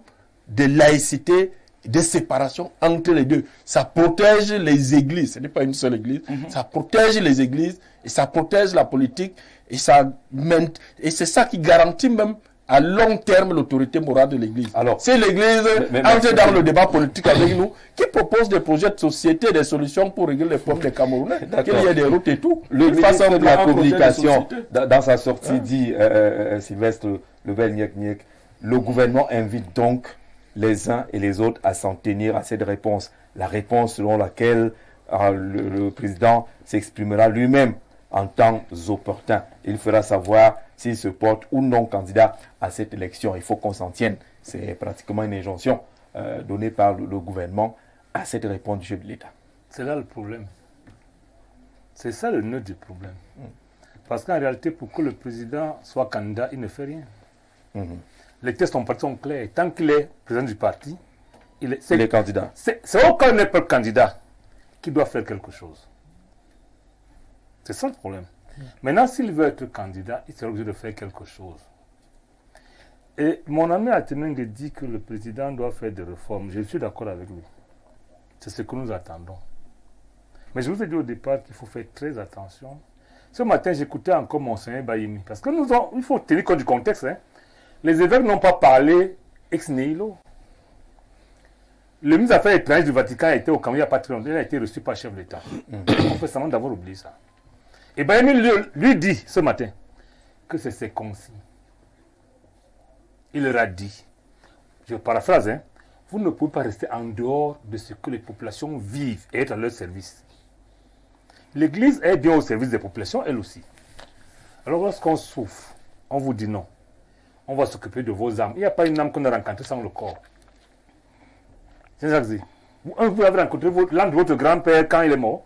de laïcité, de séparation entre les deux. Ça protège les églises. Ce n'est pas une seule église. Ça protège les églises et ça protège la politique et c'est ça qui garantit même à long terme l'autorité morale de l'Église. Alors, si l'Église entre dans le débat politique avec nous, qui propose des projets de société, des solutions pour régler les problèmes des Camerounais, qu'il y ait des routes et tout. Le ministre de la Communication, dans sa sortie, dit Sylvestre Lebel-Niek, le gouvernement invite donc les uns et les autres à s'en tenir à cette réponse. La réponse selon laquelle le président s'exprimera lui-même en temps opportun. Il fera savoir s'il se porte ou non candidat à cette élection. Il faut qu'on s'en tienne. C'est pratiquement une injonction donnée par le gouvernement à cette réponse du chef de l'État. C'est là le problème. C'est ça le nœud du problème. Parce qu'en réalité, pour que le président soit candidat, il ne fait rien. Les tests sont clairs. Tant qu'il est président du parti, il est candidat. C'est aucun n'importe candidat qui doit faire quelque chose. C'est ça le problème. Maintenant, s'il veut être candidat, il sera obligé de faire quelque chose. Et mon ami Atening dit que le président doit faire des réformes. Je suis d'accord avec lui. C'est ce que nous attendons. Mais je vous ai dit au départ qu'il faut faire très attention. Ce matin, j'écoutais encore Monseigneur Bayemi. Parce que il faut tenir compte du contexte. Les évêques n'ont pas parlé ex nihilo. Le ministre des Affaires étrangères du Vatican a été au Cameroun il n'y a pas très longtemps. Il a été reçu par le chef de l'État. On fait semblant d'avoir oublié ça. Et Brahimi lui dit ce matin que c'est ses consignes. Il leur a dit, je paraphrase, hein, vous ne pouvez pas rester en dehors de ce que les populations vivent et être à leur service. L'Église est bien au service des populations, elle aussi. Alors lorsqu'on souffre, on vous dit non. On va s'occuper de vos âmes. Il n'y a pas une âme qu'on a rencontrée sans le corps. C'est ça que c'est. Vous avez rencontré l'âme de votre grand-père quand il est mort.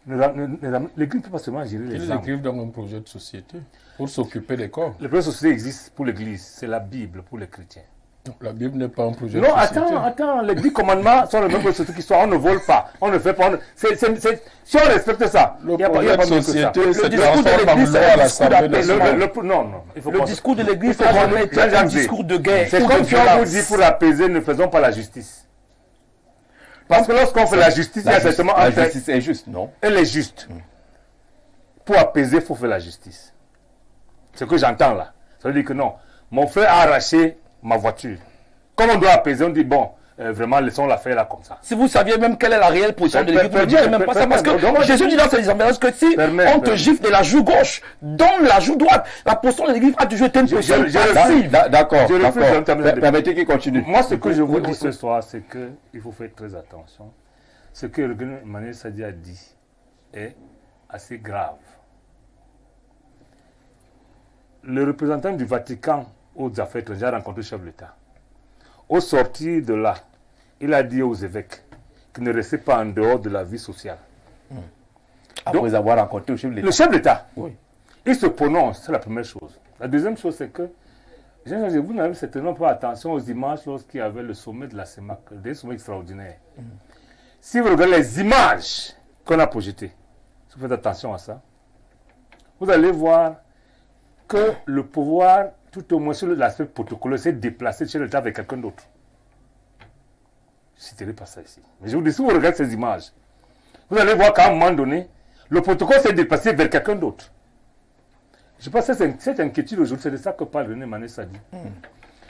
L'Église ne peut pas seulement gérer les Ils âmes. écrivent dans un projet de société pour s'occuper des corps. Le projet de société existe pour l'Église. C'est la Bible pour les chrétiens. Non, la Bible n'est pas un projet de Non, société. attends. Les 10 commandements sont les mêmes que ceux qui sont. On ne vole pas. On ne fait pas. Si on respecte ça, il Le n'y a pas projet de mieux que ça. société se discours de transforme en l'Église, loi c'est à un l'Assemblée discours nationale. Non. Il faut Le qu'on- discours de l'Église il faut qu'on- n'a jamais été un Jean-Jacques discours de guerre. C'est ou comme de si on vous violence. dit pour apaiser, ne faisons pas la justice. Parce que lorsqu'on fait la justice, il y a certainement La un fait. justice est juste, non? Elle est juste. Pour apaiser, il faut faire la justice. C'est ce que j'entends là. Ça veut dire que non. Mon frère a arraché ma voiture. Comme on doit apaiser, on dit bon, vraiment, laissons-la faire là comme ça. Si vous saviez même quelle est la réelle position de l'Église, vous ne direz même pas ça. Parce que Jésus dit dans ses enseignements que si on te gifle de la joue gauche, donne la joue droite. La position de l'Église a toujours été une position passive. D'accord, Je refuse de terminer. Permettez qu'il continue. Moi, ce que je vous dis ce soir, c'est qu'il faut faire très attention. Ce que Emmanuel Sadi a dit est assez grave. Le représentant du Vatican aux affaires étrangères a rencontré le chef de l'État. Au sortir de là, il a dit aux évêques qu'ils ne restaient pas en dehors de la vie sociale. Après avoir rencontré le chef de l'État. Le chef de l'État, Oui. il se prononce, c'est la première chose. La deuxième chose, c'est que vous n'avez certainement pas attention aux images lorsqu'il y avait le sommet de la CEMAC, des sommets extraordinaires. Si vous regardez les images qu'on a projetées, si vous faites attention à ça, vous allez voir que le pouvoir, tout au moins sur l'aspect protocolaire, s'est déplacé chez l'État avec quelqu'un d'autre. Je ne citerai pas ça ici. Mais je vous dis, si vous regardez ces images, vous allez voir qu'à un moment donné, le protocole s'est déplacé vers quelqu'un d'autre. Je pense que cette inquiétude aujourd'hui, c'est de ça que parle René Mané Sadi.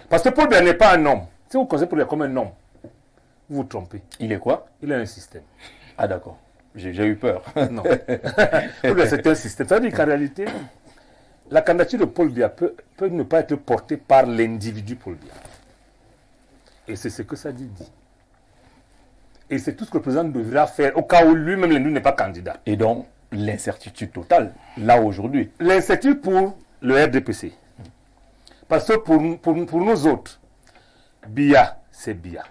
Parce que Paul Biya n'est pas un homme. Si vous considérez Paul Biya comme un homme, vous vous trompez. Il est quoi? Il a un système. Ah d'accord. J'ai eu peur. Non. Paul Biya, c'est un système. Ça veut dire qu'en réalité, la candidature de Paul Biya peut ne pas être portée par l'individu Paul Biya. Et c'est ce que Sadi dit. Et c'est tout ce que le président devra faire au cas où lui-même l'individu n'est pas candidat. Et donc, l'incertitude totale, là aujourd'hui. L'incertitude pour le RDPC. Parce que pour nous autres, Biya, c'est Biya.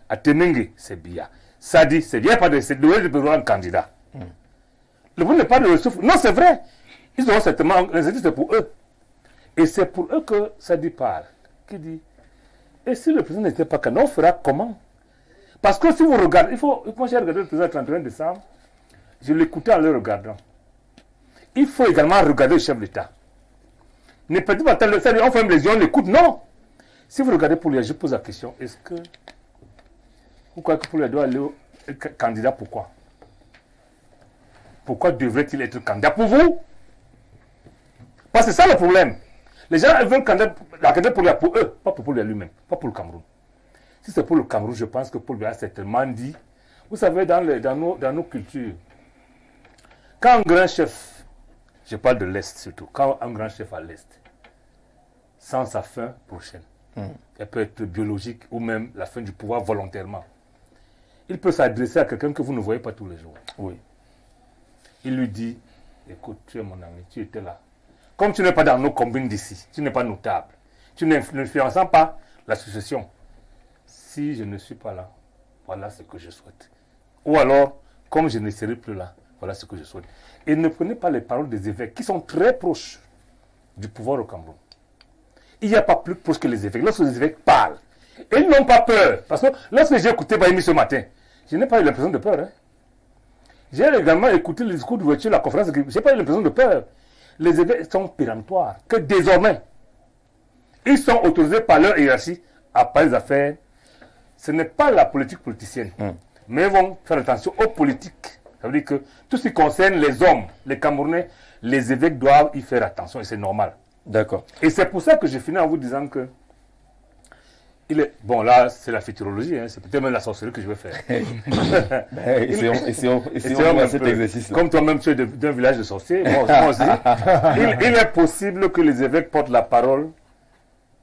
Atenenge, c'est Biya. Sadi, c'est Biya. Il n'y a pas de un candidat. Le point n'est pas de le souffle. Non, c'est vrai. Ils auront certainement. L'incertitude, c'est pour eux. Et c'est pour eux que Sadi parle. Qui dit, et si le président n'était pas candidat, on fera comment? Parce que si vous regardez, moi j'ai regardé le président le 31 décembre, je l'écoutais en le regardant. Il faut également regarder le chef d'État. Ne peut pas attendre, on ferme les yeux, on l'écoute, non. Si vous regardez Paul Biya, je pose la question, est-ce que vous croyez que Paul Biya doit aller candidat, pourquoi? Pourquoi devrait-il être candidat pour vous? Parce que c'est ça le problème. Les gens veulent la candidat Paul Biya pour eux, pas pour Paul Biya lui-même, pas pour le Cameroun. Si c'est pour le Cameroun, je pense que Paul Biya a certainement dit, vous savez, dans nos cultures, quand un grand chef, je parle de l'Est surtout, quand un grand chef à l'Est, sans sa fin prochaine, elle peut être biologique ou même la fin du pouvoir volontairement, il peut s'adresser à quelqu'un que vous ne voyez pas tous les jours. Oui. Il lui dit, écoute, tu es mon ami, tu étais là. Comme tu n'es pas dans nos combines d'ici, tu n'es pas notable, tu n'influences pas la succession. Si je ne suis pas là, voilà ce que je souhaite. Ou alors, comme je ne serai plus là, voilà ce que je souhaite. Et ne prenez pas les paroles des évêques qui sont très proches du pouvoir au Cameroun. Il n'y a pas plus proche que les évêques. Lorsque les évêques parlent, ils n'ont pas peur. Parce que lorsque j'ai écouté Brahimi ce matin, je n'ai pas eu l'impression de peur. J'ai également écouté le discours d'ouverture de la conférence. Je n'ai pas eu l'impression de peur. Les évêques sont péremptoires. Que désormais, ils sont autorisés par leur hiérarchie à parler des affaires. Ce n'est pas la politique politicienne. Mais ils vont faire attention aux politiques. Ça veut dire que tout ce qui concerne les hommes, les Camerounais, les évêques doivent y faire attention et c'est normal. D'accord. Et c'est pour ça que je finis en vous disant que Bon, là, c'est la futurologie, hein. C'est peut-être même la sorcellerie que je vais faire. Essayons cet exercice-là. Comme toi-même, tu es d'un village de sorciers, moi aussi. Il est possible que les évêques portent la parole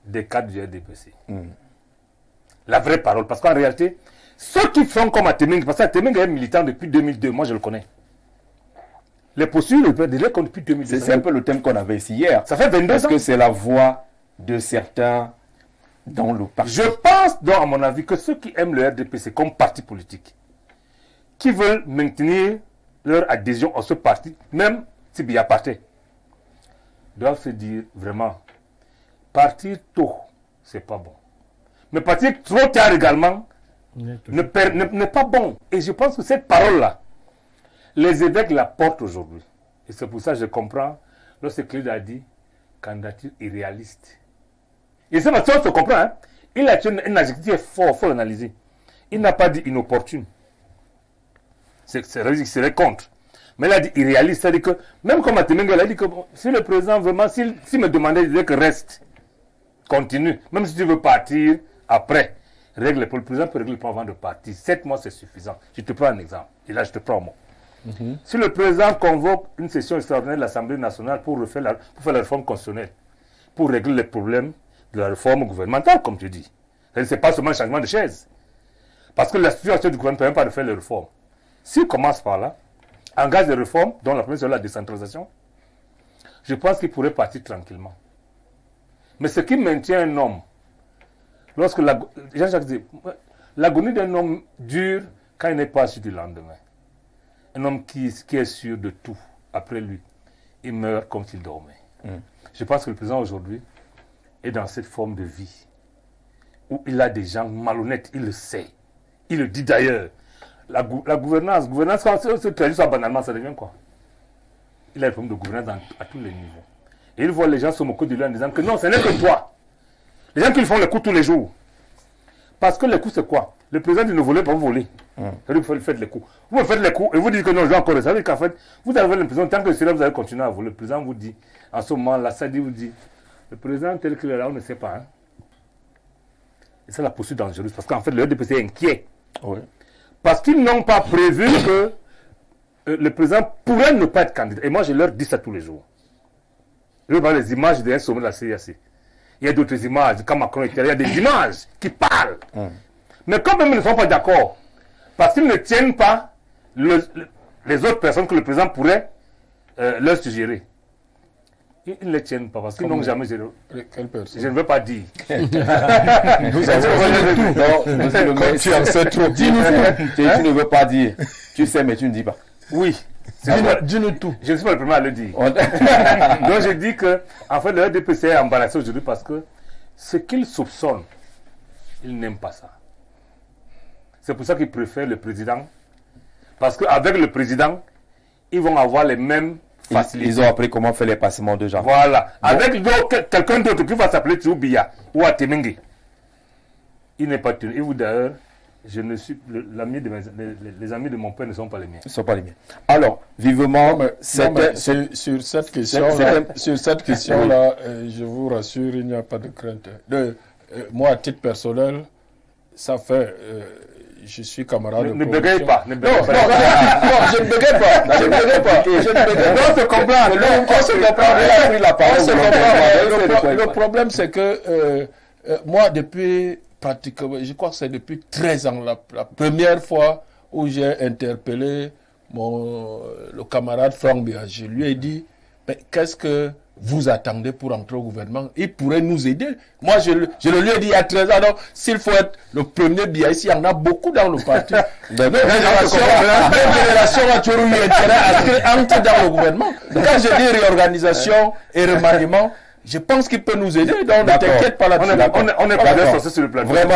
des cadres du RDPC. La vraie parole. Parce qu'en réalité, ceux qui font comme Ateming, parce qu'Ateming est militant depuis 2002, moi je le connais. Les postures, des évêques depuis 2002. C'est un peu le thème qu'on avait ici hier. Ça fait 22 ans. Est-ce que c'est la voix de certains dans le parti? Je pense, donc, à mon avis, que ceux qui aiment le RDPC comme parti politique, qui veulent maintenir leur adhésion à ce parti, même si Biya partait, doivent se dire vraiment, partir tôt, c'est pas bon. Mais partir trop tard également n'est pas bon. Et je pense que cette parole-là, les évêques la portent aujourd'hui. Et c'est pour ça que je comprends lorsque Claude a dit candidature irréaliste. Et ça, on se comprend. Hein? Il a tué un adjectif fort, il faut l'analyser. Il n'a pas dit inopportune. C'est contre. Mais il a dit irréaliste. C'est-à-dire que, même comme Atemenge, il a dit que bon, si le président vraiment, s'il me demandait, il disait que reste, continue. Même si tu veux partir après, règle le président peut régler le problème avant de partir. 7 mois, c'est suffisant. Je te prends un exemple. Et là, je te prends un mot. Si le président convoque une session extraordinaire de l'Assemblée nationale pour faire la réforme constitutionnelle, pour régler les problèmes de la réforme gouvernementale, comme tu dis. Ce n'est pas seulement un changement de chaise. Parce que la situation du gouvernement ne permet pas de faire les réformes. S'il commence par là, engage des réformes, dont la première c'est la décentralisation, je pense qu'il pourrait partir tranquillement. Mais ce qui maintient un homme, lorsque Jean-Jacques dit, l'agonie d'un homme dure quand il n'est pas sûr du lendemain. Un homme qui est sûr de tout, après lui, il meurt comme s'il dormait. Je pense que le président aujourd'hui est dans cette forme de vie où il a des gens malhonnêtes, il le sait. Il le dit d'ailleurs. La gouvernance, quand se traduit ça banalement, ça devient quoi? Il a des problèmes de gouvernance à tous les niveaux. Et il voit les gens se moquer de lui en disant que non, ce n'est que toi. Les gens qui font le coup tous les jours. Parce que le coup, c'est quoi? Le président dit ne volez pas, vous volez. C'est-à-dire que vous faites les coups. Vous faites les coups et vous dites que non, je vais encore. Ça veut dire qu'en fait, vous avez l'impression, tant que c'est là, vous allez continuer à voler. Le président vous dit, en ce moment-là, ça dit, vous dit, le président tel qu'il est là, on ne sait pas. Hein? Et c'est la posture dangereuse. Parce qu'en fait, le RDPC est inquiet. Oui. Parce qu'ils n'ont pas prévu que le président pourrait ne pas être candidat. Et moi, je leur dis ça tous les jours. Je vois les images d'un sommet de la CIAC. Il y a d'autres images, quand Macron était là, il y a des images qui parlent. Mais quand même, ils ne sont pas d'accord. Parce qu'ils ne tiennent pas les autres personnes que le président pourrait leur suggérer. Ils ne les tiennent pas parce qu'ils n'ont jamais géré. Quelle personne? Je ne veux pas dire. Nous avons tout. Tu en sais trop. Dis-nous tout. Tu ne veux pas dire. Tu sais, mais tu ne dis pas. Oui. Dis-nous tout. Je ne suis pas le premier à le dire. Donc je dis que, en fait, le RDPC est embarrassé aujourd'hui parce que ce qu'ils soupçonnent, ils n'aiment pas ça. C'est pour ça qu'ils préfèrent le président. Parce qu'avec le président, ils vont avoir les mêmes facilités. Ils ont appris comment faire les passements de gens. Voilà. Bon. Avec quelqu'un d'autre qui va s'appeler Biya ou Atemenge, il n'est pas tenu. Et vous d'ailleurs, je ne suis les amis de mon père ne sont pas les miens. Ils ne sont pas les miens. Alors, vivement, sur cette question-là, je vous rassure, il n'y a pas de crainte. Moi, à titre personnel, ça fait... je suis camarade de ne bégaye pas. Non, je ne bégaye pas. Je ne bégaye pas. On se comprend. On se comprend. Le problème, c'est que moi, depuis pratiquement, je crois que c'est depuis 13 ans, la première fois où j'ai interpellé le camarade Franck Biya, je lui ai dit, mais qu'est-ce que vous attendez pour entrer au gouvernement? Il pourrait nous aider. Moi, je le lui ai dit il y a 13 ans, donc s'il faut être le premier Biya ici, il y en a beaucoup dans le parti. Notre génération a toujours eu intérêt à ce qu'il entre dans le gouvernement. Quand je dis réorganisation et remaniement, je pense qu'il peut nous aider, donc ne t'inquiète pas là-dessus. On n'est pas bien sorti sur le plateau. Vraiment.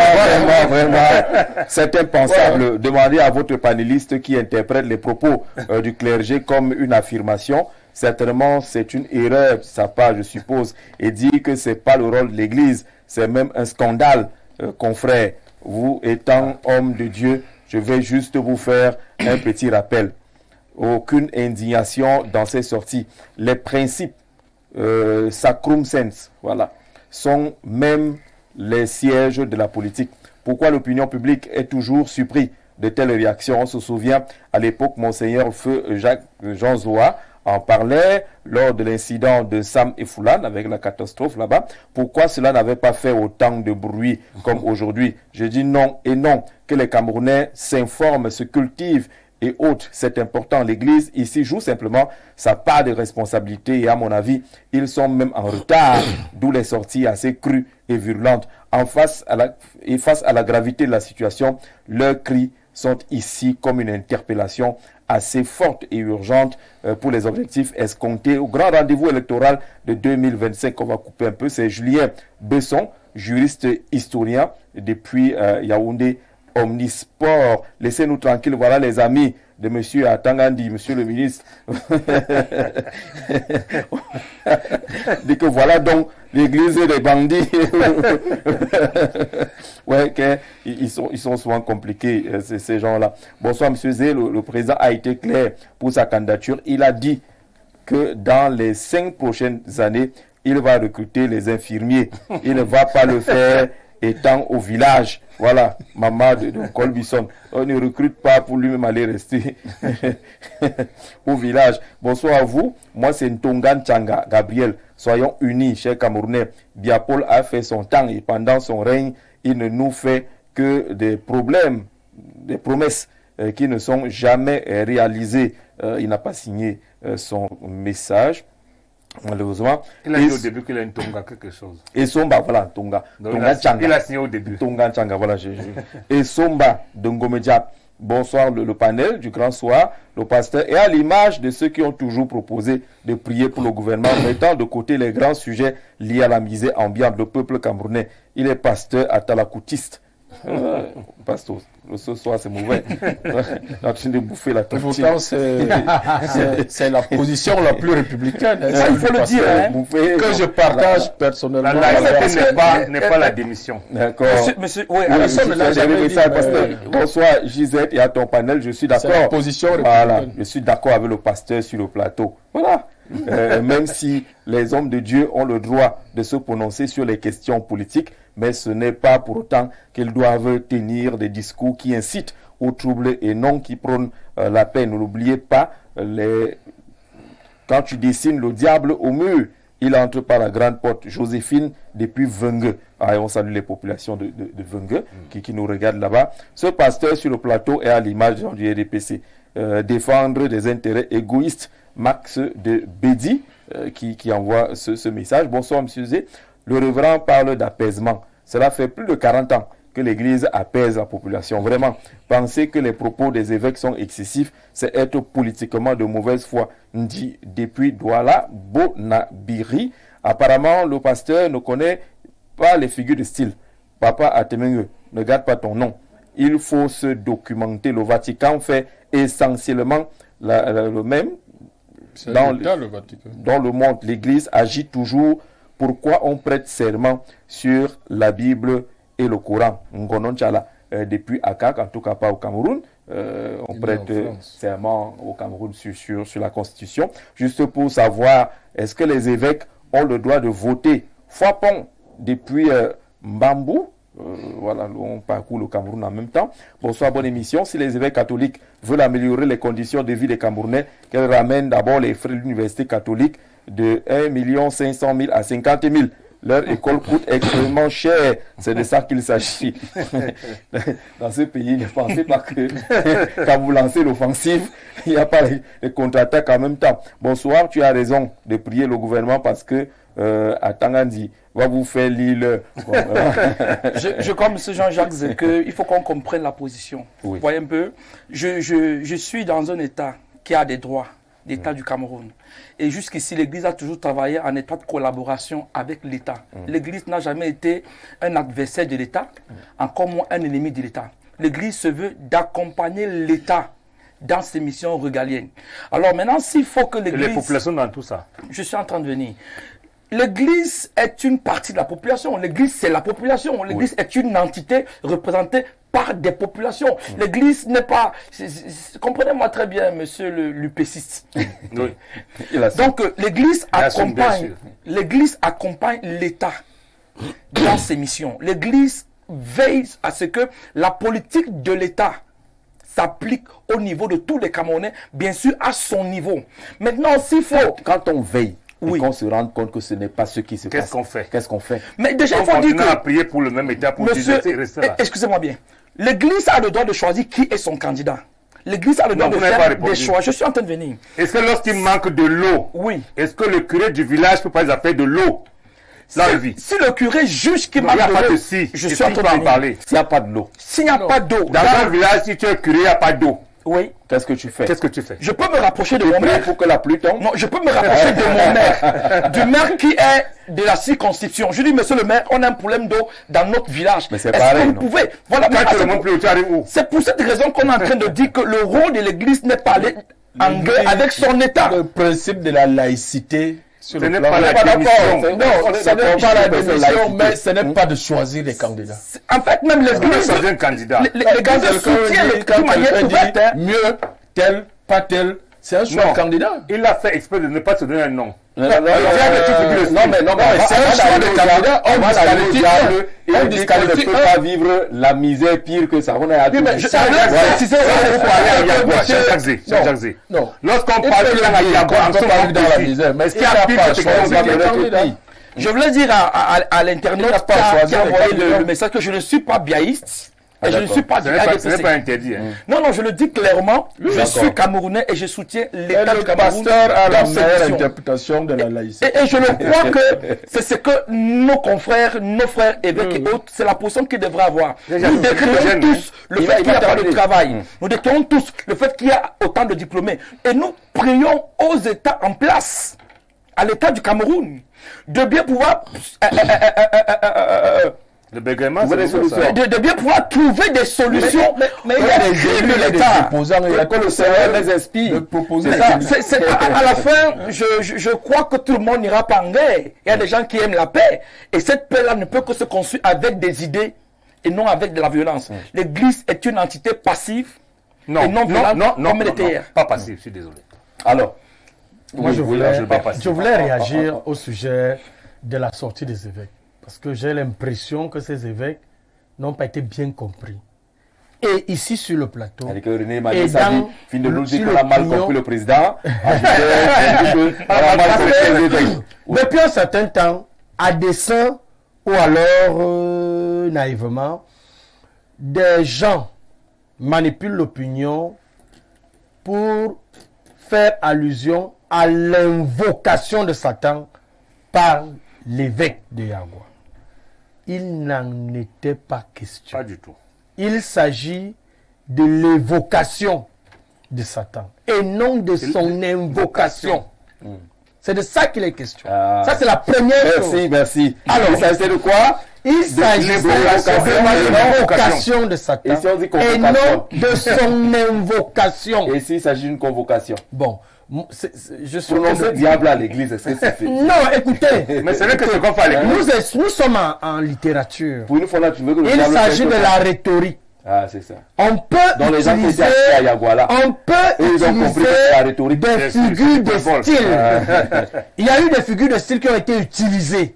C'est impensable. Demandez à votre panéliste qui interprète les propos du clergé comme une affirmation. Certainement, c'est une erreur de sa part, je suppose, et dire que ce n'est pas le rôle de l'Église. C'est même un scandale, confrère. Vous étant homme de Dieu, je vais juste vous faire un petit rappel. Aucune indignation dans ces sorties. Les principes sacrum sens, voilà, sont même les sièges de la politique. Pourquoi l'opinion publique est toujours surpris de telles réactions? On se souvient, à l'époque, Monseigneur Feu Jean Zoa en parlait lors de l'incident de Sam et Foulane avec la catastrophe là-bas. Pourquoi cela n'avait pas fait autant de bruit comme aujourd'hui? Je dis non et non, que les Camerounais s'informent, se cultivent et autres. C'est important. L'Église ici joue simplement sa part de responsabilité et à mon avis, ils sont même en retard, d'où les sorties assez crues et virulentes. Face à la gravité de la situation, leurs cris sont ici comme une interpellation assez forte et urgente pour les objectifs escomptés au grand rendez-vous électoral de 2025. On va couper un peu. C'est Julien Besson, juriste historien depuis Yaoundé Omnisport. Laissez-nous tranquilles. Voilà les amis de M. Atangandi, M. le ministre. Dit que voilà donc l'église des bandits. Ouais, ils sont souvent compliqués, ces gens-là. Bonsoir, M. Zé. Le président a été clair pour sa candidature. Il a dit que dans les 5 prochaines années, il va recruter les infirmiers. Il ne va pas le faire étant au village. Voilà, maman de Colbison. On ne recrute pas pour lui-même aller rester au village. Bonsoir à vous. Moi, c'est Ntongan Tchanga, Gabriel. Soyons unis, chers Camerounais. Biapol a fait son temps et pendant son règne, il ne nous fait que des problèmes, des promesses qui ne sont jamais réalisées. Il n'a pas signé son message. Malheureusement. Il a dit au début qu'il a une Tonga quelque chose. Et Somba, voilà, Tonga. Tonga Tchanga. Il a signé au début. Tonga Tchanga, voilà. Et Somba de Ngomedja. Bonsoir, le panel du grand soir, le pasteur. Et à l'image de ceux qui ont toujours proposé de prier pour le gouvernement, mettant de côté les grands sujets liés à la misère ambiante du peuple camerounais. Il est pasteur atalakoutiste. Pasteur, ce soir c'est mauvais. En train de bouffer la tortille. Pourtant, c'est la position la plus républicaine. Ça, il faut le dire. Que je partage personnellement. La laïcité n'est pas la démission. D'accord. Monsieur, oui, bonsoir Gisette et à ton panel, je suis d'accord. C'est la position républicaine. Voilà, je suis d'accord avec le pasteur sur le plateau. Voilà. Même si les hommes de Dieu ont le droit de se prononcer sur les questions politiques, mais ce n'est pas pour autant qu'ils doivent tenir des discours qui incitent au trouble et non qui prônent la paix. Ne l'oubliez pas, quand tu dessines le diable au mur, il entre par la grande porte. Joséphine, depuis Vengue. Ah, on salue les populations de Vengue qui nous regardent là-bas. Ce pasteur sur le plateau est à l'image du RDPC. Défendre des intérêts égoïstes. Max de Bédi qui envoie ce message. Bonsoir, M. Zé. Le révérend parle d'apaisement. Cela fait plus de 40 ans que l'Église apaise la population. Vraiment, penser que les propos des évêques sont excessifs, c'est être politiquement de mauvaise foi. Dit depuis Douala, Bonabiri. Apparemment, le pasteur ne connaît pas les figures de style. Papa Atemenge, ne garde pas ton nom. Il faut se documenter. Le Vatican fait essentiellement le même. Dans le monde, l'Église agit toujours. Pourquoi on prête serment sur la Bible et le Coran? Depuis Akak, en tout cas pas au Cameroun, on prête serment au Cameroun sur la Constitution. Juste pour savoir, est-ce que les évêques ont le droit de voter? Fapon, depuis Mbambou, voilà, on parcourt le Cameroun en même temps. Bonsoir, bonne émission. Si les évêques catholiques veulent améliorer les conditions de vie des Camerounais, qu'elles ramènent d'abord les frais de l'université catholique de 1 500 000 à 50 000. Leur école coûte extrêmement cher. C'est de ça qu'il s'agit. Dans ce pays, ne pensez pas que quand vous lancez l'offensive, il n'y a pas les contre-attaques en même temps. Bonsoir, tu as raison de prier le gouvernement parce que à Tangandi va vous faire l'île. Bon, je comme M. Jean-Jacques Zeke, il faut qu'on comprenne la position. Oui. Vous voyez un peu, je suis dans un État qui a des droits, l'État du Cameroun. Et jusqu'ici, l'Église a toujours travaillé en étroite collaboration avec l'État. L'Église n'a jamais été un adversaire de l'État, encore moins un ennemi de l'État. L'Église se veut d'accompagner l'État dans ses missions régaliennes. Alors maintenant, s'il faut que l'Église... Les populations dans tout ça. Je suis en train de venir. L'Église est une partie de la population. L'Église, c'est la population. L'Église est une entité représentée par des populations. L'Église n'est pas... Comprenez-moi très bien, monsieur l'UPCiste. Oui. Donc, l'Église accompagne l'État dans ses missions. L'Église veille à ce que la politique de l'État s'applique au niveau de tous les Camerounais, bien sûr à son niveau. Maintenant, s'il faut... Quand on veille, Oui. et qu'on se rende compte que ce n'est pas ce qui se passe. Qu'est-ce qu'on fait? Qu'est-ce qu'on fait? Mais déjà, On il faut dire continue à que... prier pour le même État, pour Monsieur, qu'il reste là. excusez-moi bien. L'Église a le droit de choisir qui est son candidat. L'Église a le droit Non, de vous n'avez pas faire répondu. des choix. Je suis en train de venir. Est-ce que lorsqu'il manque de l'eau, Oui. est-ce que le curé du village peut pas les appeler de l'eau? Là, il vit. Si le curé juge qu'il Non, il n'y manque a pas de de l'eau, si. je Et suis en si train tu vas de en venir. parler. S'il n'y a pas de l'eau, S'il n'y a pas d'eau, Dans un village, si tu es curé, il n'y a pas d'eau. oui, qu'est-ce que tu fais? Qu'est-ce que tu fais? je peux me rapprocher de mon Prier maire. pour que la pluie tombe? Non, je peux me rapprocher de mon maire, du maire qui est de la circonscription. Je dis, monsieur le maire, on a un problème d'eau dans notre village. Mais c'est Est-ce pareil, que vous non? pouvez... Voilà, mais Quand tu c'est remontes plus haut, tu arrives où? c'est pour cette raison qu'on est en train de dire que le rôle de l'Église n'est pas allé en guerre avec son État. Le principe de la laïcité, sur Ce le n'est plan pas la d'accord. démission. Non, ce n'est pas la démission, laïcité. mais ce n'est pas de choisir les candidats. En fait, même On peut l'Église... choisir un candidat. L'Église soutient de manière ouverte. Hein. Mieux, tel, pas tel, c'est un choix Non. de candidat. Il a fait exprès de ne pas se donner un nom. Non, mais c'est un choix de candidat. On disqualifie un. Il On dit qu'on ne disqualifie peut un. pas vivre la misère pire que ça. On est à Oui, mais je Ça, voulais préciser il faut aller à Yagua, monsieur- Cheikh Jacques-Zé, Cheikh Non. Jacques-É. Non. Lorsqu'on Il parle peut de le la dire, Yagua, on peut pas vivre dans la misère, mais est-ce qu'il n'a pas choisi les candidats? Je voulais dire à l'internaute Il n'a pas choisi qui a les envoyé candidats. le message que je ne suis pas biaïste et je ne d'accord. suis pas Ce du n'est ADPC. pas interdit. hein. Non, non, je le dis clairement, je D'accord. suis camerounais et je soutiens Et l'État le du Cameroun pasteur a la dans ses meilleure missions. interprétation de la laïcité. Et je le crois que c'est ce que nos confrères, nos frères évêques et autres, c'est la position qu'ils devraient avoir. Déjà, Nous c'est décrions gêne, tous le Il fait va- qu'il il n'y a va pas de parler. travail. Nous décrions tous le fait qu'il y a autant de diplômés. Et nous prions aux États en place, à l'État du Cameroun, de bien pouvoir Le bégaiement, Trouver des c'est ça. solutions. de bien pouvoir trouver des solutions. Mais il y a des élus, il y a des opposants, il y a que le Seigneur les inspire. de proposer. C'est ça. À la fin, je crois que tout le monde n'ira pas en guerre. Il y a des gens qui aiment la paix. Et cette paix-là ne peut que se construire avec des idées et non avec de la violence. L'Église est une entité passive Non, et non non, violente non, non, comme non, l'ETR. pas passif, je suis désolé. Alors, Moi, je oui, voulais, je vais pas passer. je voulais réagir au sujet de la sortie des évêques. Parce que j'ai l'impression que ces évêques n'ont pas été bien compris. Et ici, sur le plateau, avec René Et Manis a dit, dans- fin de nous dit sur qu'on a mal l'opinion- compris le président. On a mal compris les évêques. depuis un certain temps, à dessein ou alors naïvement, des gens manipulent l'opinion pour faire allusion à l'invocation de Satan par l'évêque de Yagua. Il n'en était pas question. Pas du tout. Il s'agit de l'évocation de Satan et non de son invocation. C'est de ça qu'il est question. Ah. Ça, c'est la première chose. Merci, merci. Alors, il s'agit de quoi? Il s'agit de l'invocation de Satan Et si on dit et convocation? non de son invocation. Et s'il s'agit d'une convocation? Bon, je suis... Prononcer diable à l'église, est-ce que c'est fait? Non, écoutez, Mais c'est vrai que ce qu'on fait à l'église. nous sommes en littérature. Pour une fois là, tu veux que le Il diable s'agit fasse de quoi? la rhétorique. Ah, c'est ça. On peut Dans les gens qui étaient utiliser, assis à Yaguala, on peut ils ont compris que utiliser c'est la rhétorique. des C'est figures de symbole. style. Il y a eu des figures de style qui ont été utilisées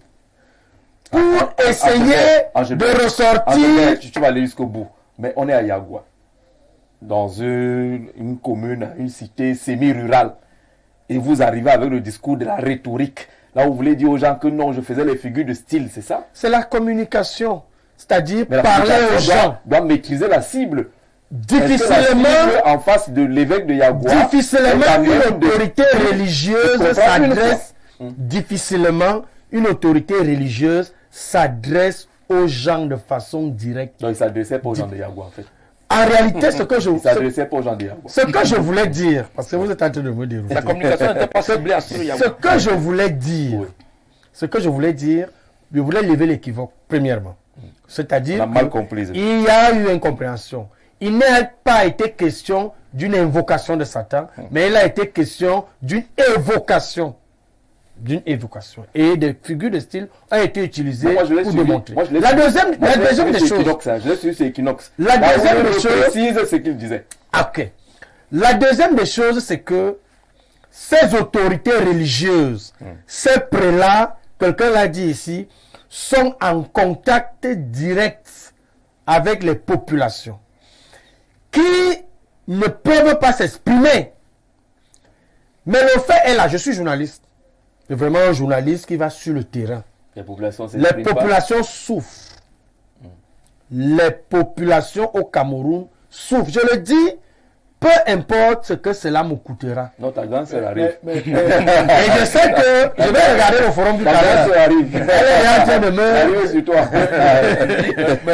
pour essayer Angèle, de Angèle, ressortir. tu vas aller jusqu'au bout. Mais on est à Yagua, dans une commune, une cité semi-rurale. Et vous arrivez avec le discours de la rhétorique. Là, vous voulez dire aux gens que non, je faisais les figures de style, c'est ça? C'est la communication, c'est-à-dire Mais la parler aux communication gens. doit maîtriser la cible. Est-ce que la Difficilement, cible en face de l'évêque de Yagua, difficilement est à une même de- autorité religieuse de comprendre une s'adresse. Difficilement une autorité religieuse s'adresse aux gens de façon directe. Non, il ne s'adressait pas aux gens de Yagua, en fait. En réalité, ce que je Il ne s'adressait pas aux gens de Yagua. Ce que je voulais dire, parce que vous êtes en train de me dérouter. La communication n'était pas ciblée à ce Ce que je voulais dire, Oui. ce que je voulais dire, je voulais lever l'équivoque, premièrement. On C'est-à-dire a mal compris. qu'il y a eu incompréhension. Il n'a pas été question d'une invocation de Satan, mais il a été question d'une évocation. D'une évocation. Et des figures de style ont été utilisées Moi, je l'ai pour suivi. démontrer. Moi, je l'ai La suivi. deuxième, Moi, la je l'ai deuxième suivi des sur choses. Equinox, hein. Je l'ai suivi sur Equinox. La Là où deuxième il des choses- précise ce qu'il disait. Ok. La deuxième des choses, c'est que ces autorités religieuses, ces prélats, quelqu'un l'a dit ici, sont en contact direct avec les populations, qui ne peuvent pas s'exprimer. Mais le fait est là, je suis journaliste. C'est vraiment un journaliste qui va sur le terrain. Les populations souffrent. Les populations au Cameroun souffrent. Je le dis, peu importe ce que cela me coûtera. Non, ta grande sœur arrive. Et je sais que je vais regarder le forum tout à l'heure. Ta grande sœur arrive. Elle est en train de me... Arrive sur toi.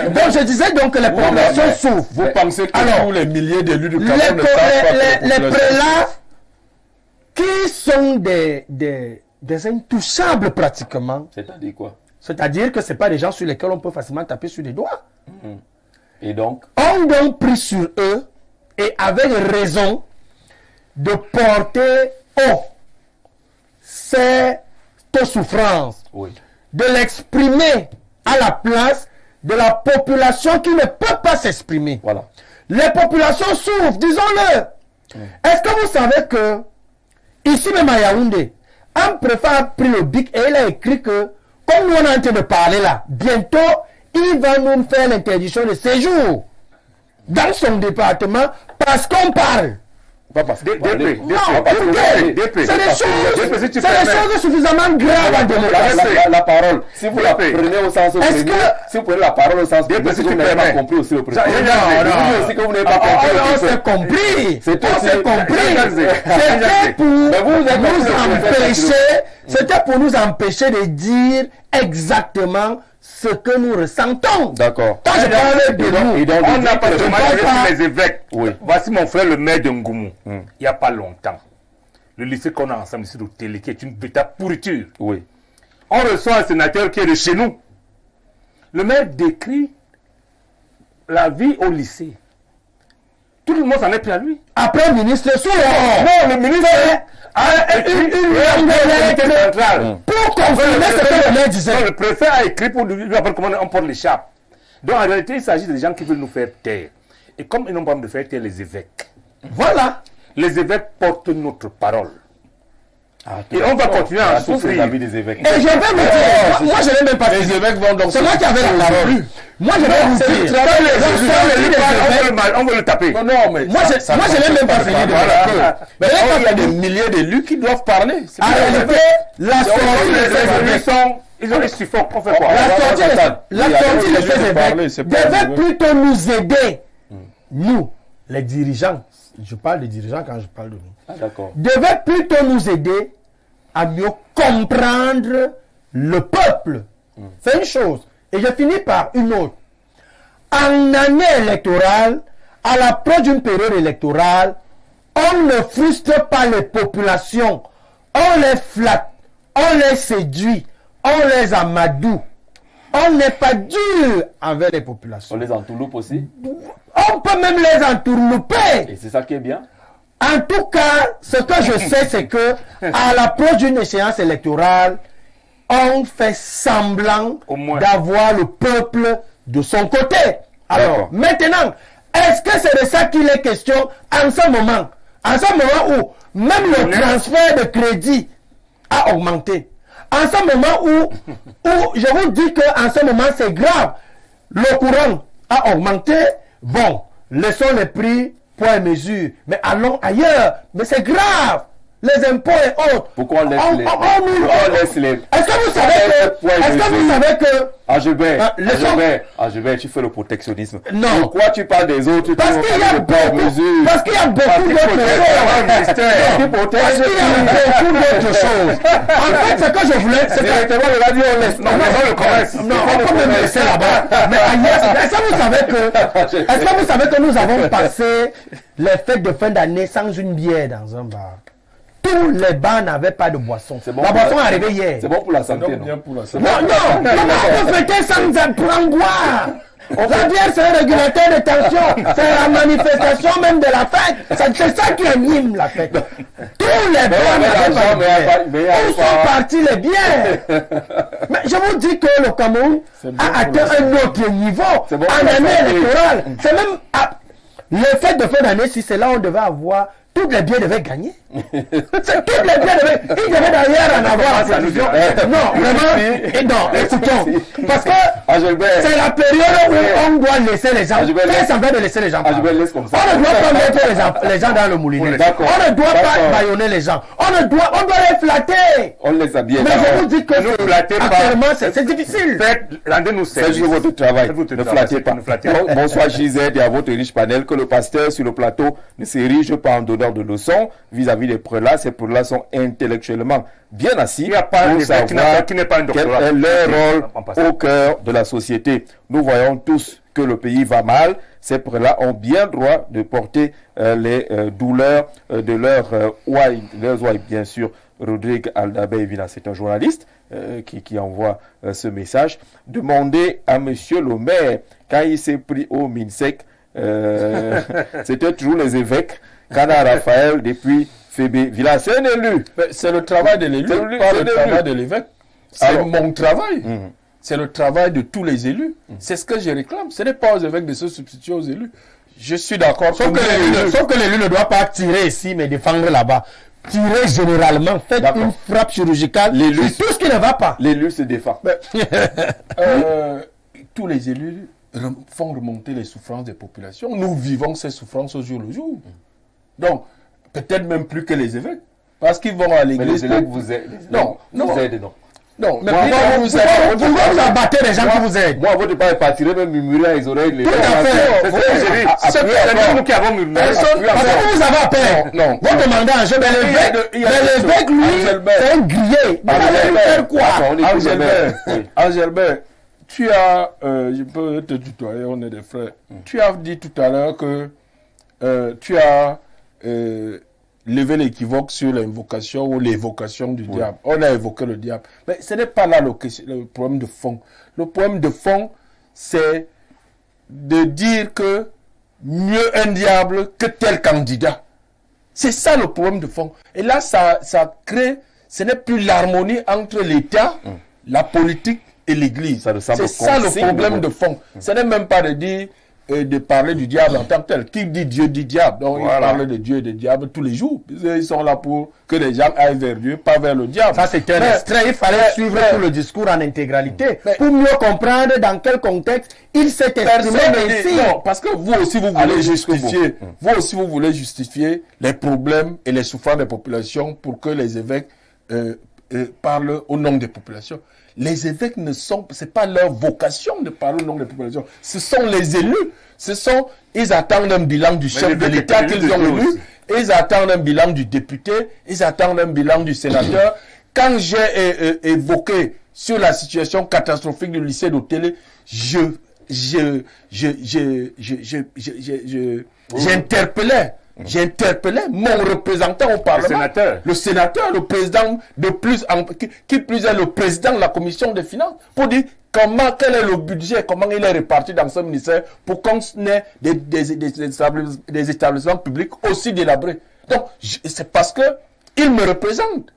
Donc je disais donc que les populations souffrent. Vous pensez que tous les milliers d'élus du Cameroun ne savent pas les prélats qui sont des intouchables pratiquement. C'est-à-dire quoi? C'est-à-dire que ce n'est pas des gens sur lesquels on peut facilement taper sur les doigts. Et donc? On donc pris sur eux, et avec raison, de porter haut cette souffrance, de l'exprimer à la place de la population qui ne peut pas s'exprimer. Voilà. Les populations souffrent, disons-le. Est-ce que vous savez que, ici même à Yaoundé, un préfet a pris le bic et il a écrit que, comme nous on est en train de parler là, bientôt, il va nous faire l'interdiction de séjour dans son département parce qu'on parle. Pas parce que c'est des choses suffisamment graves à démocratie. La parole, si vous la prenez au sens premier, si vous prenez la parole au sens premier, si vous n'avez pas compris aussi le président. Non, que vous n'avez pas compris. On s'est compris. C'était pour nous empêcher de dire exactement ce que nous ressentons. D'accord. Quand je parlais de nous, on n'a pas demandé les évêques. Voici mon frère le maire de Ngoumou. Il n'y a pas longtemps. Le lycée qu'on a ensemble ici de Télé, qui est une véritable pourriture. Oui. On reçoit un sénateur qui est de chez nous. Le maire décrit la vie au lycée. Tout le monde s'en est pris à lui. Après, le ministre est Non, le ministre a écrit une lettre centrale pour confirmer ce que le maire disait. Le préfet a écrit pour lui apprendre comment on porte l'écharpe. Donc en réalité, il s'agit des gens qui veulent nous faire taire. Et comme ils n'ont pas envie de faire taire les évêques, voilà. Les évêques portent notre parole. Et on va continuer à souffrir. Des évêques. Et je vais vous dire, moi je n'ai même pas. Les évêques vont donc. C'est moi qui avais la parole. Moi je vais vous dire. On veut le taper. Non, mais. Moi je n'ai même pas fini de parler. Mais il y a des milliers d'élus qui doivent parler. En réalité, la sortie des évêques. Ils suffoquent. On fait quoi? La sortie de ces évêques devait plutôt nous aider. Nous, les dirigeants. Je parle des dirigeants quand je parle de nous. D'accord. Devait plutôt nous aider à mieux comprendre le peuple. C'est une chose. Et je finis par une autre. En année électorale, à l'approche d'une période électorale, on ne frustre pas les populations. On les flatte, on les séduit, on les amadoue. On n'est pas dur envers les populations. On les entourloupe aussi. On peut même les entourlouper. Et c'est ça qui est bien. En tout cas, ce que je sais, c'est que à l'approche d'une échéance électorale, on fait semblant d'avoir le peuple de son côté. Alors, maintenant, est-ce que c'est de ça qu'il est question en ce moment? En ce moment où même le transfert de crédit a augmenté. En ce moment où je vous dis qu'en ce moment c'est grave, le courant a augmenté, bon, laissons les prix, poids et mesure, mais allons ailleurs, mais c'est grave, les impôts et autres. Pourquoi on laisse les... Est-ce que vous savez que... Agilbert, tu fais le protectionnisme. Non. Pourquoi tu parles des autres? Parce qu'il y a beaucoup d'autres choses. En fait, ce que je voulais, c'est directement le radio, on laisse. Non, le commerce. Non, on peut même laisser là-bas. Mais ailleurs, est-ce que vous savez que nous avons passé les fêtes de fin d'année sans une bière dans un bar? Tous les bars n'avaient pas de boisson. La boisson est arrivée hier. C'est bon pour la santé, non? Non, on peut fêter sans prendre boire. La bière, c'est un régulateur de tension. C'est la manifestation même de la fête. C'est ça qui anime la fête. Tous les bars n'avaient pas de bière. Où sont partis les bières? Mais je vous dis que le Cameroun a atteint un autre niveau en année électorale. C'est même les fêtes de fin d'année, si c'est là on devait avoir, toutes les bières devaient gagner. C'est tous les bien-aimés. Il devait d'ailleurs en avoir en position. Non, vraiment. Non, écoutons. Parce que c'est la période où on doit laisser les gens. Qu'est-ce qu'on de laisser les gens parler? On ne doit pas mettre les gens dans le moulinet. On ne doit pas bâillonner les gens. On doit les flatter. On les a bien. Mais je vous dis que actuellement, c'est difficile. Rendez-nous service. Faites votre travail. Ne flattez pas. Bonsoir Gisèle et à votre riche panel. Que le pasteur sur le plateau ne s'érige pas en donneur de leçons vis-à-vis des prélats. Ces prélats sont intellectuellement bien assis. Il n'y a pas pour savoir quel est leur rôle au cœur de la société. Nous voyons tous que le pays va mal. Ces prélats ont bien droit de porter les douleurs de leurs ouailles, bien sûr. Rodrigue Aldabé Vina, c'est un journaliste qui envoie ce message. Demandez à monsieur le maire, quand il s'est pris au MINSEC, c'était toujours les évêques, Kana Raphaël, depuis Fébé Villa. C'est un élu. C'est le travail de l'élu, pas le travail de l'évêque. C'est mon travail. C'est le travail de tous les élus. C'est ce que je réclame. Ce n'est pas aux évêques de se substituer aux élus. Je suis d'accord. Sauf que l'élu ne doit pas tirer ici, mais défendre là-bas. Tirer généralement, faites une frappe chirurgicale sur tout ce qui ne va pas. L'élu se défend. Tous les élus font remonter les souffrances des populations. Nous vivons ces souffrances au jour le jour. Donc, peut-être même plus que les évêques. Parce qu'ils vont à l'église. Mais les évêques vous aident. Non. Non, mais pourquoi vous abattez les gens qui vous aident? Moi, votre part est pas tiré, même murmurer à les oreilles. Tout à fait. C'est nous qui avons murmuré. Parce que vous avez peur. Non. Vous demandez à un jeu, mais l'évêque, lui, c'est un grillé. Vous allez faire quoi? Angelbert, tu as, je peux te tutoyer, on est des frères. Tu as dit tout à l'heure que tu as levé l'équivoque sur l'invocation ou l'évocation du diable. On a évoqué le diable. Mais ce n'est pas là le problème de fond. Le problème de fond, c'est de dire que mieux un diable que tel candidat. C'est ça le problème de fond. Et là, ça crée, ce n'est plus l'harmonie entre l'État, la politique et l'Église. C'est ça le problème de fond. Ce n'est même pas de dire de parler du diable en tant que tel. Qui dit Dieu dit diable. Donc ils parlent de Dieu et de diable tous les jours. Ils sont là pour que les gens aillent vers Dieu, pas vers le diable. Ça c'est un extrait. Il fallait suivre tout le discours en intégralité pour mieux comprendre dans quel contexte il s'est exprimé ici. Non, parce que vous aussi vous voulez justifier. Vous aussi vous voulez justifier les problèmes et les souffrances des populations pour que les évêques parlent au nom des populations. Les évêques c'est pas leur vocation de parler au nom des populations. Ce sont les élus. Ils attendent un bilan du chef de l'État qu'ils ont élu. Ils attendent un bilan du député. Ils attendent un bilan du sénateur. Quand j'ai évoqué sur la situation catastrophique du lycée d'Otélé, j'interpellais mon représentant au Parlement, le sénateur, le président qui plus est le président de la commission des finances, pour dire quel est le budget, comment il est réparti dans ce ministère pour qu'on ait des établissements publics aussi délabrés. Donc, c'est parce que il me représente.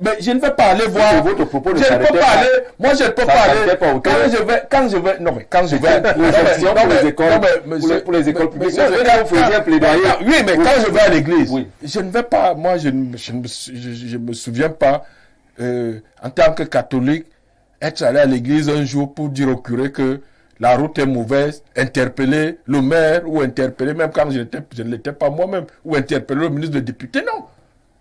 Mais je ne vais pas aller voir. Votre propos je ne peux pas aller. Moi, je ne peux pas aller. Quand je vais. Non, mais quand je vais. Pour les écoles publiques. Oui, mais quand je vais à l'église, je ne vais pas. Moi, je ne me souviens pas, en tant que catholique, être allé à l'église un jour pour dire au curé que la route est mauvaise, interpeller le maire ou interpeller, même quand je ne l'étais pas moi-même, ou interpeller le ministre de député, non.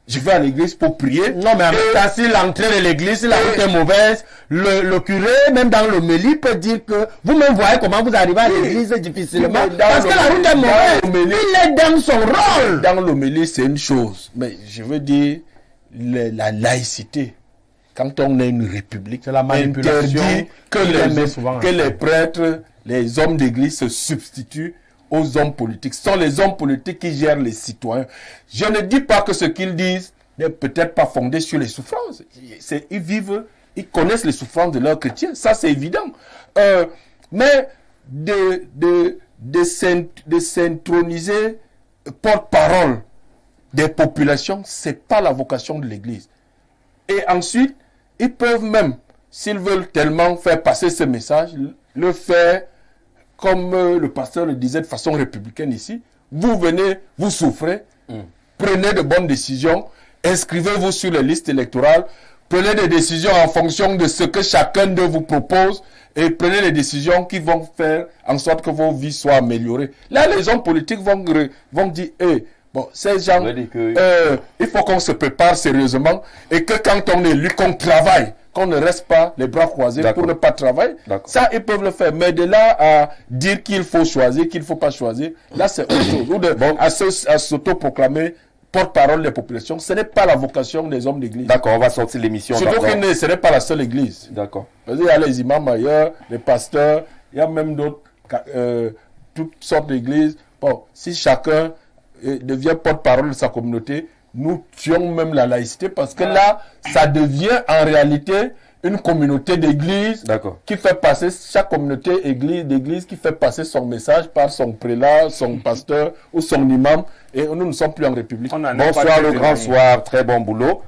Je vais à l'église pour prier. Non, mais si l'entrée de l'église, si la route est mauvaise, le curé, même dans l'homélie, peut dire que vous-même voyez comment vous arrivez à l'église difficilement. Parce que la route est mauvaise. Il est dans son rôle. Dans l'homélie, c'est une chose. Mais je veux dire, la laïcité. Quand on est une république, c'est la manipulation que les prêtres, les hommes d'église se substituent aux hommes politiques. Ce sont les hommes politiques qui gèrent les citoyens. Je ne dis pas que ce qu'ils disent n'est peut-être pas fondé sur les souffrances. Ils connaissent les souffrances de leurs chrétiens. Ça, c'est évident. Mais de s'introniser porte-parole des populations, c'est pas la vocation de l'Église. Et ensuite, ils peuvent même, s'ils veulent tellement faire passer ce message, le faire comme le pasteur le disait de façon républicaine ici. Vous venez, vous souffrez, prenez de bonnes décisions, inscrivez-vous sur les listes électorales, prenez des décisions en fonction de ce que chacun de vous propose et prenez les décisions qui vont faire en sorte que vos vies soient améliorées. Là, les hommes politiques vont dire, bon, ces gens, il faut qu'on se prépare sérieusement et que quand on est élu, qu'on travaille, qu'on ne reste pas les bras croisés pour ne pas travailler. Ça, ils peuvent le faire. Mais de là à dire qu'il faut choisir, qu'il ne faut pas choisir, là, c'est autre chose. Ou à s'auto-proclamer porte-parole des populations, ce n'est pas la vocation des hommes d'église. D'accord, on va sortir l'émission. Surtout que ce n'est pas la seule église. D'accord. Il y a les imams ailleurs, les pasteurs, il y a même d'autres, toutes sortes d'églises. Bon, si chacun devient porte-parole de sa communauté, nous tuons même la laïcité parce que là, ça devient en réalité une communauté d'église qui fait passer, chaque communauté d'église qui fait passer son message par son prélat, son pasteur ou son imam, et nous ne sommes plus en République. Bonsoir le grand soir, très bon boulot.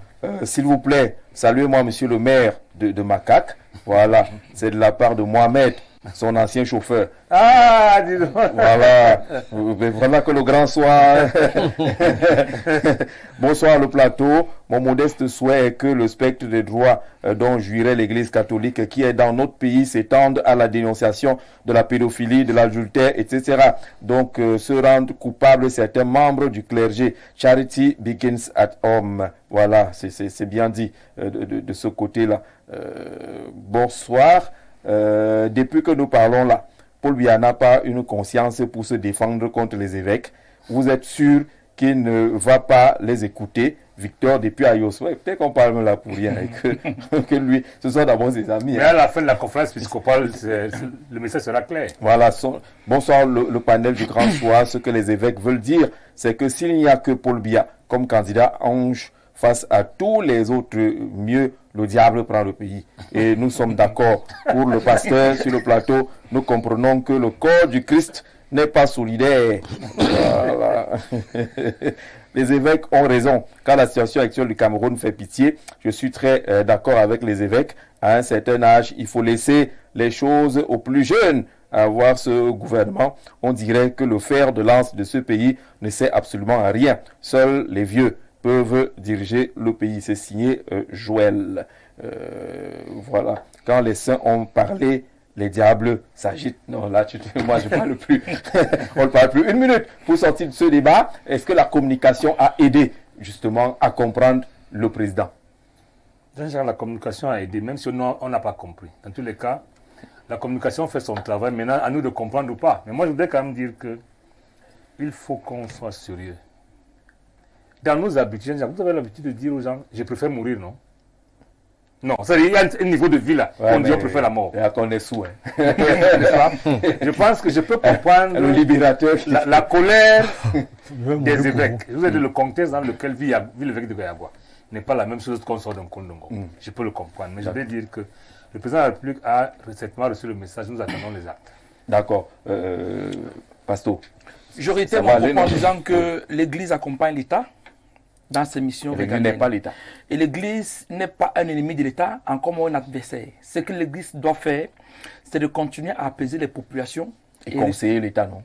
S'il vous plaît, saluez-moi monsieur le maire de Macaque. Voilà, c'est de la part de Mohamed, son ancien chauffeur. Ah, dis donc. Voilà, vraiment que le grand soir. Bonsoir le plateau. Mon modeste souhait est que le spectre des droits dont jouirait l'Église catholique qui est dans notre pays s'étende à la dénonciation de la pédophilie, de l'adultère, etc. Donc, se rendent coupables certains membres du clergé. Charity begins at home. Voilà, c'est bien dit de ce côté-là. Bonsoir. Depuis que nous parlons là, Paul Biya n'a pas une conscience pour se défendre contre les évêques. Vous êtes sûr qu'il ne va pas les écouter? Victor depuis Ayos. Ouais, peut-être qu'on parle même là pour rien et que lui, ce sont d'abord ses amis. Mais à la fin de la conférence épiscopale, le message sera clair. Voilà. Bonsoir le panel du grand soir. Ce que les évêques veulent dire, c'est que s'il n'y a que Paul Biya comme candidat ange face à tous les autres, mieux le diable prend le pays. Et nous sommes d'accord. Pour le pasteur sur le plateau, nous comprenons que le corps du Christ n'est pas solidaire. Voilà. Les évêques ont raison. Quand la situation actuelle du Cameroun fait pitié, je suis très d'accord avec les évêques. À un certain âge, il faut laisser les choses aux plus jeunes. À voir ce gouvernement, on dirait que le fer de lance de ce pays ne sert absolument à rien. Seuls les vieux peuvent diriger le pays. C'est signé Joël. Voilà. Quand les saints ont parlé, les diables s'agitent. Non, là, moi, je ne parle plus. On ne parle plus. Une minute pour sortir de ce débat. Est-ce que la communication a aidé, justement, à comprendre le président? Déjà, la communication a aidé, même si on n'a pas compris. Dans tous les cas, la communication fait son travail. Maintenant, à nous de comprendre ou pas. Mais moi, je voudrais quand même dire qu'il faut qu'on soit sérieux. Dans nos habitudes, vous avez l'habitude de dire aux gens, je préfère mourir, non? Non, il y a un niveau de vie là, on dit on préfère la mort. Et qu'on est sous. Je pense que je peux comprendre le libérateur, la colère des évêques. Je vous ai dit, le contexte dans lequel vit l'évêque de Gayagua n'est pas la même chose qu'on sort d'un Kondongo. Je peux le comprendre, mais je vais dire que le président de la République a récemment reçu le message, nous attendons les actes. D'accord. Pasto. Je réitère mon propos en disant que l'Église accompagne l'État dans ses missions régaliennes. L'Église n'est pas l'État. Et l'Église n'est pas un ennemi de l'État, encore un adversaire. Ce que l'Église doit faire, c'est de continuer à apaiser les populations. Et conseiller l'État, non?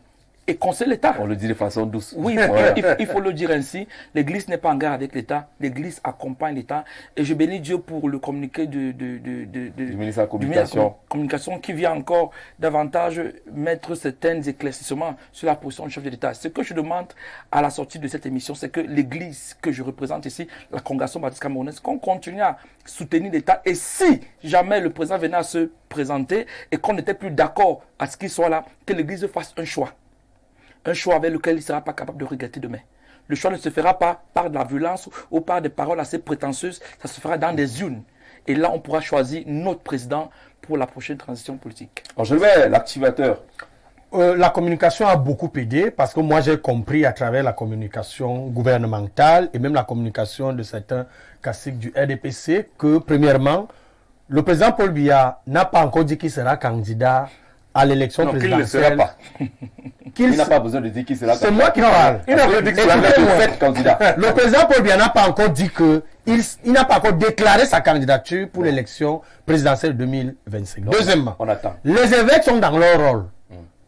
Et conseiller l'État. On le dit de façon douce. Oui, il faut le dire ainsi. L'Église n'est pas en guerre avec l'État. l'Église accompagne l'État. Et je bénis Dieu pour le communiqué du ministre de la Communication qui vient encore davantage mettre certains éclaircissements sur la position du chef de l'État. Ce que je demande à la sortie de cette émission, c'est que l'Église que je représente ici, la Congrégation baptiste camerounaise, qu'on continue à soutenir l'État. Et si jamais le président venait à se présenter et qu'on n'était plus d'accord à ce qu'il soit là, que l'Église fasse un choix. Un choix avec lequel il ne sera pas capable de regretter demain. Le choix ne se fera pas par de la violence ou par des paroles assez prétentieuses, ça se fera dans des urnes. Et là, on pourra choisir notre président pour la prochaine transition politique. Alors, je vais l'activateur. La communication a beaucoup aidé parce que moi j'ai compris à travers la communication gouvernementale et même la communication de certains caciques du RDPC que premièrement, le président Paul Biya n'a pas encore dit qu'il sera candidat à l'élection présidentielle. Qu'il Il ne sera pas. n'a pas besoin de dire qui sera C'est moi qui parle. Il n'a pas dit qu'il sera candidat. Le président Paul Biya n'a pas encore dit que il n'a pas encore déclaré sa candidature pour l'élection présidentielle 2025. Deuxièmement, on attend. Les évêques sont dans leur rôle.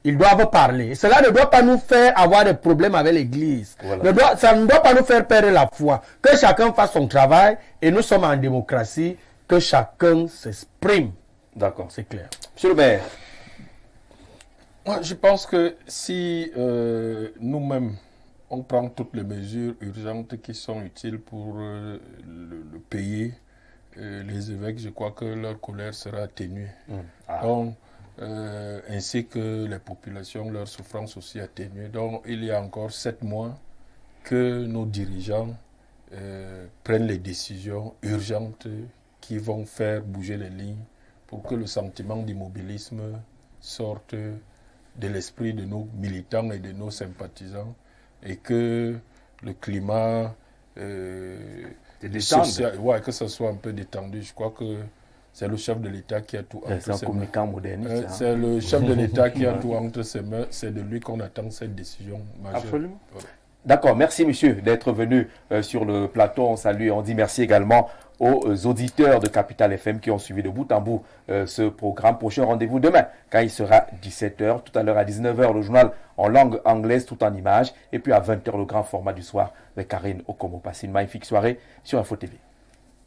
ils doivent parler. Et cela ne doit pas nous faire avoir des problèmes avec l'Église. Voilà. Ça ne doit pas nous faire perdre la foi. Que chacun fasse son travail et nous sommes en démocratie, que chacun s'exprime. D'accord. C'est clair. Monsieur le maire. Moi, je pense que si nous-mêmes, on prend toutes les mesures urgentes qui sont utiles pour le pays, les évêques, je crois que leur colère sera atténuée. Donc, ainsi que les populations, leur souffrance aussi atténuée. Donc, il y a encore 7 mois que nos dirigeants prennent les décisions urgentes qui vont faire bouger les lignes pour que le sentiment d'immobilisme sorte de l'esprit de nos militants et de nos sympathisants et que le climat social, que ce soit un peu détendu. Je crois que c'est le chef de l'État qui a tout entre ses mains. C'est un communicant moderniste. C'est le chef de l'État qui a tout entre ses mains. C'est de lui qu'on attend cette décision majeure. Absolument. Voilà. D'accord, merci monsieur d'être venu sur le plateau. On salue et on dit merci également aux auditeurs de Capital FM qui ont suivi de bout en bout ce programme. Prochain rendez-vous demain quand il sera 17h. Tout à l'heure à 19h, le journal en langue anglaise tout en images. Et puis à 20h, le grand format du soir avec Karine Okomo. Passez une magnifique soirée sur Info TV.